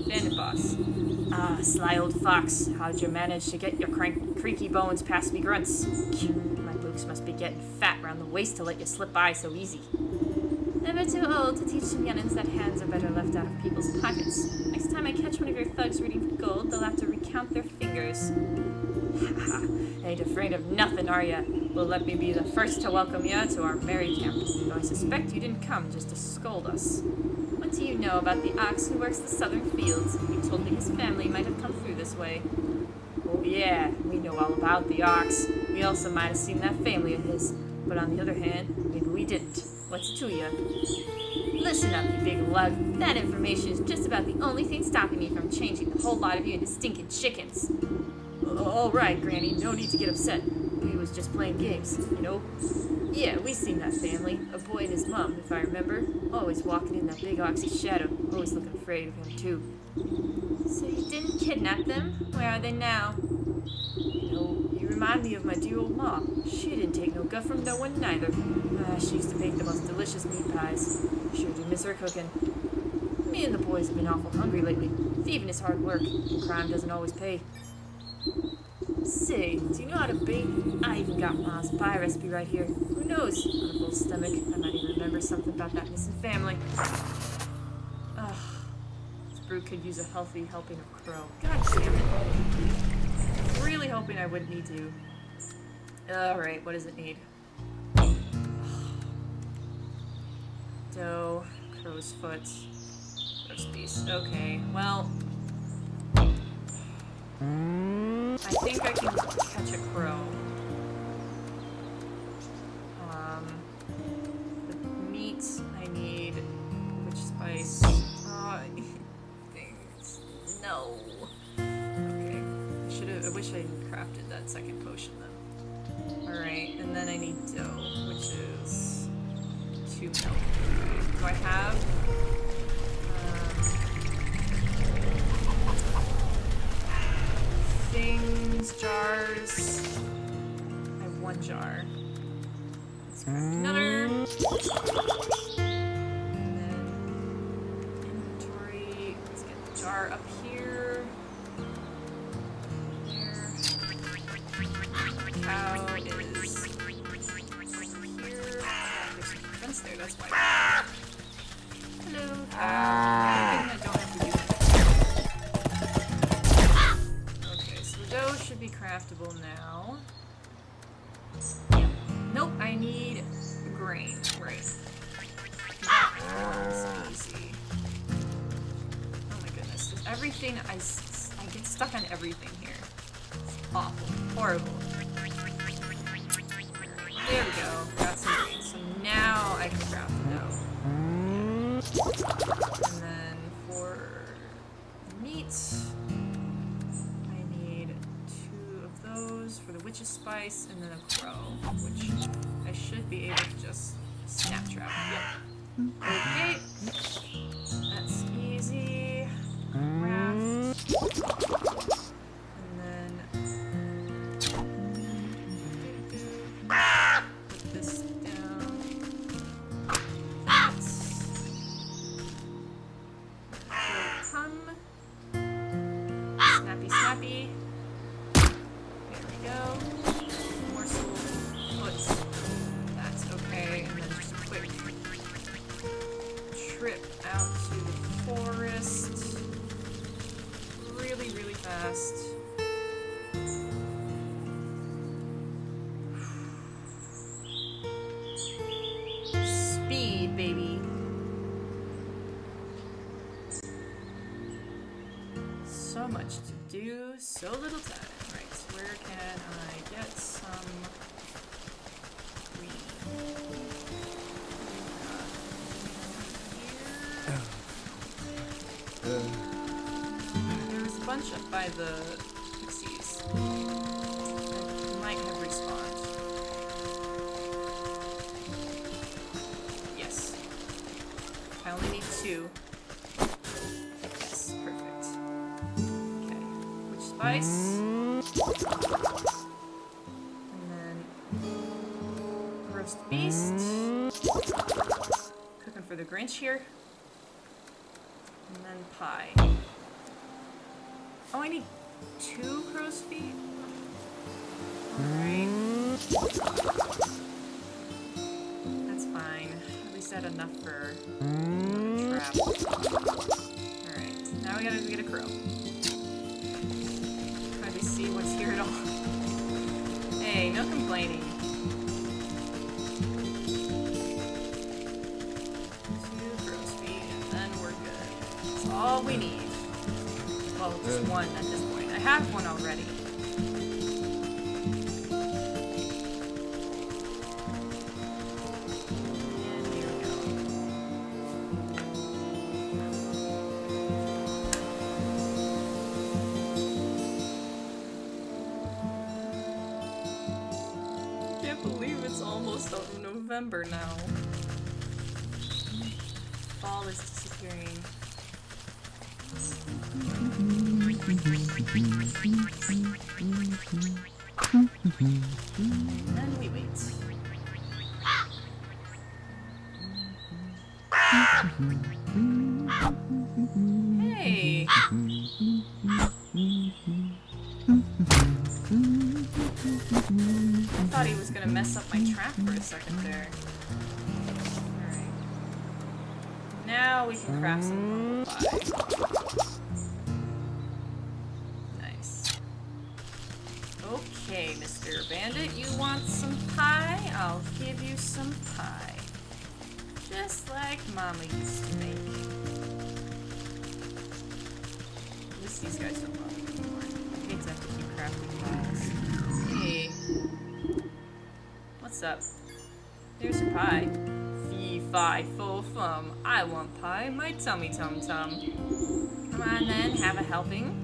Bandit boss. Ah, sly old fox. How'd you manage to get your creaky bones past me grunts? My boots must be getting fat round the waist to let you slip by so easy. Never too old to teach some young'uns that hands are better left out of people's pockets. Next time I catch one of your thugs rooting for gold, they'll have to recount their fingers. Haha, ain't afraid of nothing, are ya? Well, let me be the first to welcome ya to our merry camp, though I suspect you didn't come just to scold us. What do you know about the ox who works the southern fields? You told me his family might have come through this way. Oh yeah, we know all about the ox. We also might have seen that family of his. But on the other hand, maybe we didn't. What's to ya? Listen up, you big lug. That information is just about the only thing stopping me from changing the whole lot of you into stinking chickens. All right, Granny, no need to get upset. We was just playing games, you know? Yeah, we seen that family. A boy and his mom, if I remember. Always walking in that big ox's shadow. Always looking afraid of him, too. So you didn't kidnap them? Where are they now? You know, you remind me of my dear old ma. She didn't take no guff from no one neither. She used to bake the most delicious meat pies. Sure do miss her cooking. Me and the boys have been awful hungry lately. Thieving is hard work, and crime doesn't always pay. Say, do you know how to bake? I even got Ma's pie recipe right here. Who knows? On a full stomach, I might even remember something about that missing family. Ugh. This brew could use a healthy helping of crow. God damn it. Really hoping I wouldn't need to. Alright, what does it need? Dough, crow's foot, roast beef. Okay, well... I think I can catch a crow. The meat I need, which spice? Things. No. Okay. I wish I had crafted that second potion then. Alright, and then I need dough, which is 2 milk. Do I have? Things, jars. I have 1 jar. Let's craft another. And then inventory. Let's get the jar up here. There. Cow is over here. There's some fence there, that's why. Hello, cow. I don't have to do should be craftable now. Yep. Nope, I need grain. Right. That's easy. Oh my goodness. There's everything. I get stuck on everything here. It's awful. Horrible. There we go. Got some grain. So now I can craft the dough. And then for meat, for the witch's spice, and then a crow, which I be able to just snap trap. Yep. Okay. That's easy. Craft. And then put this down. That's come. Snappy, snappy. There we go. Morsel foot. That's okay. And then just a quick trip out to the forest. Really, really fast. Speed, baby. So much to do, so little time. Right, where can I get some green? There's a bunch up by the pixies. That might have respawned. Yes. I only need 2. Yes, perfect. Okay. Which spice? And then roast beast. Cooking for the Grinch here. And then pie. Oh, I need 2 crow's feet? Alright. That's fine. At least I had enough for a trap. Alright, now we gotta get a crow. Hardly see what's here at all. Hey, no complaining. 2 crow's feet, and then we're good. That's all we need. Well, just 1 at this point. I have 1 already. And here we go. Can't believe it's almost November now. Fall is disappearing. And then we wait. Hey! I thought he was gonna mess up my trap for a second there. Alright. Now we can craft some pie. Nice. Okay, Mr. Bandit, you want some pie? I'll give you some pie. Just like Mama used to make. At least these guys don't bother me anymore. I hate to have to keep crafting pies. Hey. What's up? There's your pie. Fee, fi, fo, fum. I want pie, my tummy tum tum. Come on then, have a helping.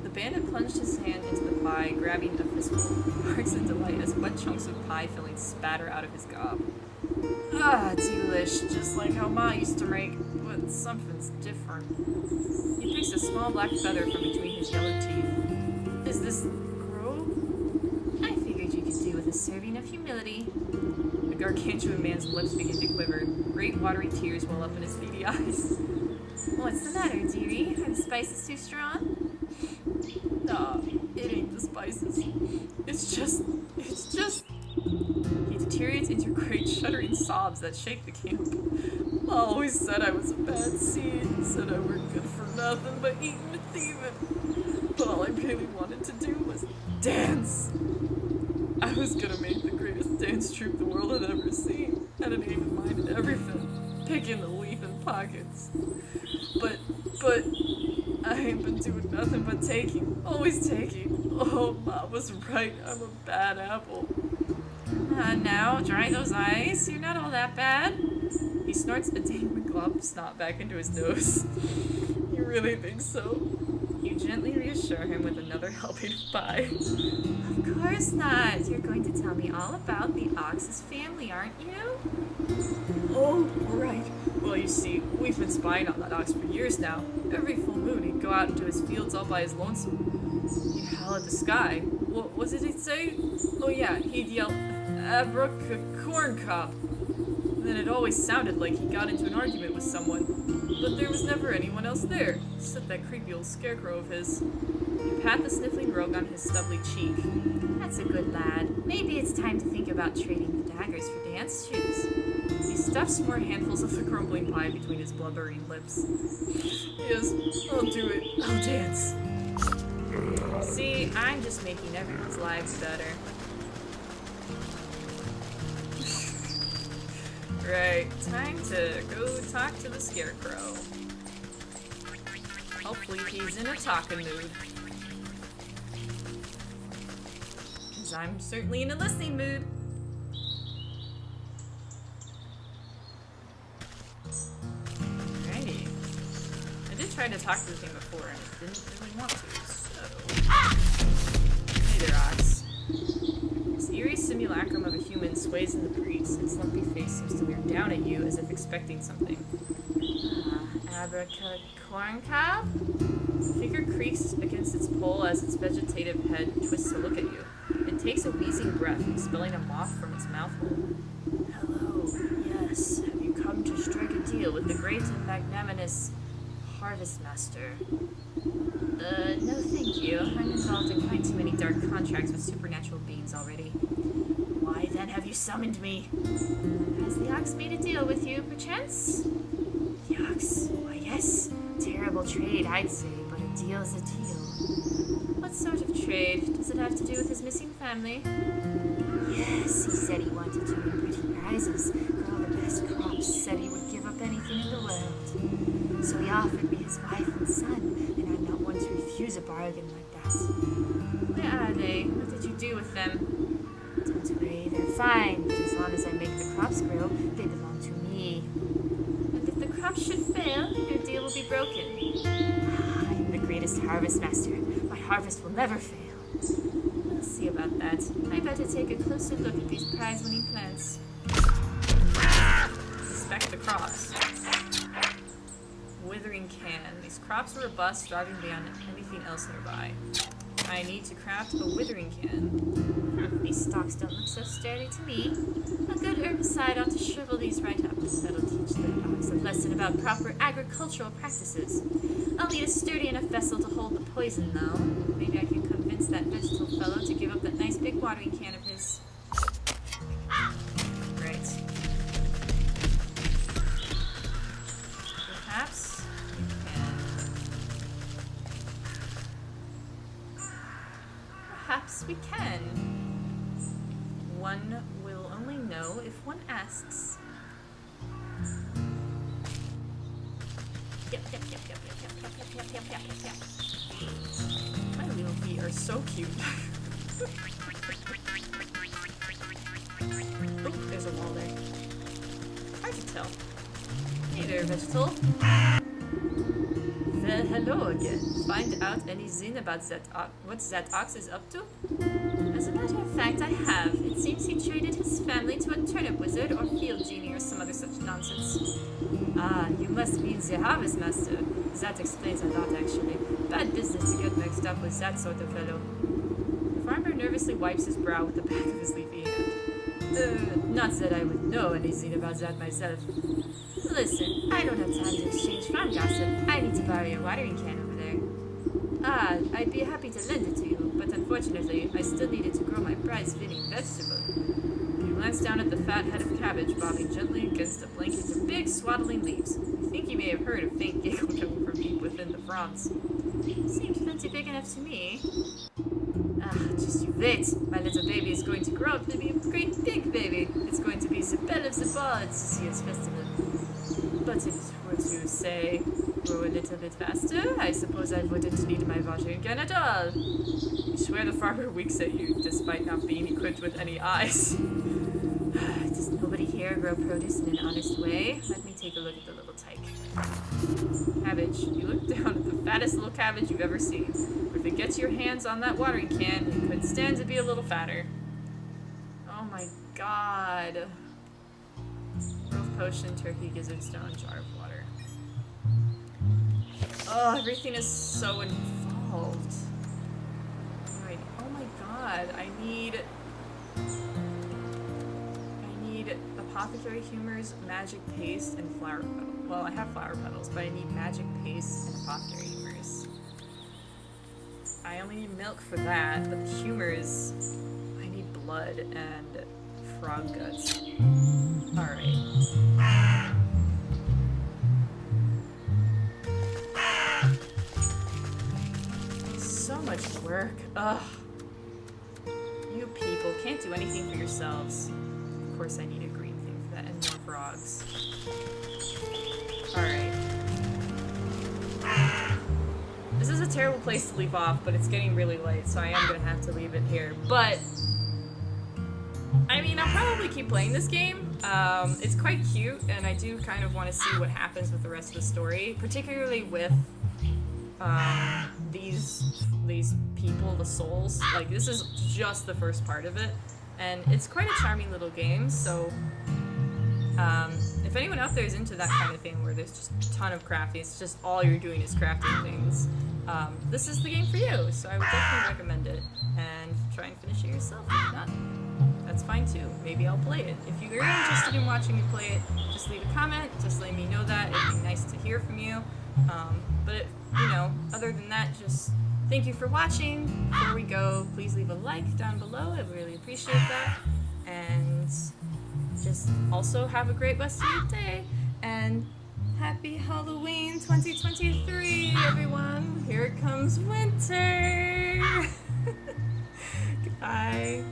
The bandit plunged his hand into the pie, grabbing a fistful. Barks in delight as wet chunks of pie filling spatter out of his gob. Ah, delish, just like how Ma used to make, but something's different. He picks a small black feather from between his yellow teeth. Is this crow? I figured you could do with a serving of humility. The gargantuan man's lips begin to quiver. Great watery tears well up in his beady eyes. What's the matter, dearie? Are the spices too strong? Nah, it ain't the spices. It's just... He deteriorates into great shuddering sobs that shake the camp. Ma always said I was a bad seed, said I weren't good for nothing but eating and thieving. But all I really wanted to do was dance. I was gonna make the greatest dance troupe the world had ever seen, and it even minded everything, picking the leaf in pockets. But, I ain't been doing nothing but taking, always taking. Oh, Ma was right, I'm a bad apple. Now, dry those eyes, you're not all that bad. He snorts a dangling glob of snot back into his nose. You really think so? You gently reassure him with another helping of pie. Of course not. You're going to tell me all about the Ox's family, aren't you? Oh, right. Well, you see, we've been spying on that Ox for years now. Every full moon, he'd go out into his fields all by his lonesome. He'd howl at the sky. What was it he'd say? Oh yeah, he'd yell, corn cob. And then it always sounded like he got into an argument with someone. But there was never anyone else there, except that creepy old scarecrow of his. You pat the sniffling rogue on his stubbly cheek. That's a good lad. Maybe it's time to think about trading the daggers for dance shoes. He stuffs more handfuls of the crumbling pie between his blubbering lips. Yes, I'll do it. I'll dance. See, I'm just making everyone's lives better. Right, time to go talk to the scarecrow. Hopefully he's in a talking mood. Because I'm certainly in a listening mood. Alrighty. I did try to talk to the thing before and it didn't really want to, so... Hey there, Ox. This eerie simulacrum of a human sways in the breeze. Its lumpy face seems to leer down at you as if expecting something. Corn cob? The figure creaks against its pole as its vegetative head twists to look at you. It takes a wheezing breath, expelling a moth from its mouth hole. Hello, yes. Have you come to strike a deal with the great and magnanimous Harvest Master? No thank you. I'm involved in quite too many dark contracts with supernatural beings already. Why then have you summoned me? Has the Ox made a deal with you, perchance? The Ox? Why yes. Terrible trade, I'd say, but a deal's a deal. What sort of trade? Does it have to do with his missing family? Yes, he said he wanted to win pretty prizes, grow the best crops, said he would give up anything in the world. So he offered me his wife and son, and I'm not one to refuse a bargain like that. Where are they? What did you do with them? Don't worry, they're fine, but as long as I make the crops grow, they belong to me. And if the crops should fail, your deal will be broken. I'm the greatest harvest master. My harvest will never fail. We'll see about that. I better take a closer look at these prize-winning plants. Inspect the crops. Withering can. These crops are robust, thriving beyond anything else nearby. I need to craft a withering can. These stalks don't look so sturdy to me. A good herbicide ought to shrivel these right up. That'll teach the Ox a lesson about proper agricultural practices. I'll need a sturdy enough vessel to hold the poison, though. Maybe I can convince that vegetable fellow to give up that nice big watering can of his. Right. Perhaps we can. Perhaps we can. One will only know if one asks. Yep. My little feet are so cute. Oh, there's a wall there. Hard to tell. Hey there, vegetal. Well, hello again. Find out anything about what that Ox is up to? As a matter of fact, I have. It seems he traded his family to a turnip wizard or field genie or some other such nonsense. Ah, you must mean the Harvest Master. That explains a lot, actually. Bad business to get mixed up with that sort of fellow. The farmer nervously wipes his brow with the back of his leafy hand. Not that I would know anything about that myself. Listen, I don't have time to exchange farm gossip. I need to borrow your watering can over there. Ah, I'd be happy to lend it to you, but unfortunately, I still needed to grow my prize-winning vegetable. You glance down at the fat head of cabbage bobbing gently against a blanket of big, swaddling leaves. You think you may have heard a faint giggle coming from deep within the fronds. Seems plenty big enough to me. Ah, just you wait. My little baby is going to grow up to be a great big baby. It's going to be the belle of the ball at this year's festival. But if it were to, say, grow a little bit faster, I suppose I wouldn't need my watering can at all. You swear the farmer winks at you, despite not being equipped with any eyes. Does nobody here grow produce in an honest way? Let me take a look at the little tyke. Cabbage. You look down at the fattest little cabbage you've ever seen. With if it gets your hands on that watering can, it could stand to be a little fatter. Oh my god. Growth potion, turkey, gizzard stone, jar of water. Oh, everything is so involved. Alright, oh my god, I need apothecary humors, magic paste, and flower petals. Well, I have flower petals, but I need magic paste and apothecary humors. I only need milk for that, but the humors, I need blood and frog guts. Alright. So much work. Ugh. You people can't do anything for yourselves. Of course I need a green thing for that and more frogs. Alright. This is a terrible place to leave off, but it's getting really late, so I am gonna have to leave it here. But I mean, I'll probably keep playing this game. It's quite cute, and I do kind of want to see what happens with the rest of the story, particularly with these people, the souls. Like, this is just the first part of it, and it's quite a charming little game. So if anyone out there is into that kind of thing where there's just a ton of crafting, it's just all you're doing is crafting things, this is the game for you. So I would definitely recommend it, and try and finish it yourself. If not, that's fine too. Maybe I'll play it. If you're interested in watching me play it, just leave a comment, just let me know that. It'd be nice to hear from you. But you know, other than that, just thank you for watching. Before we go, please leave a like down below. I really appreciate that. And just also have a great rest of your day. And happy Halloween 2023, everyone. Here comes winter. Goodbye.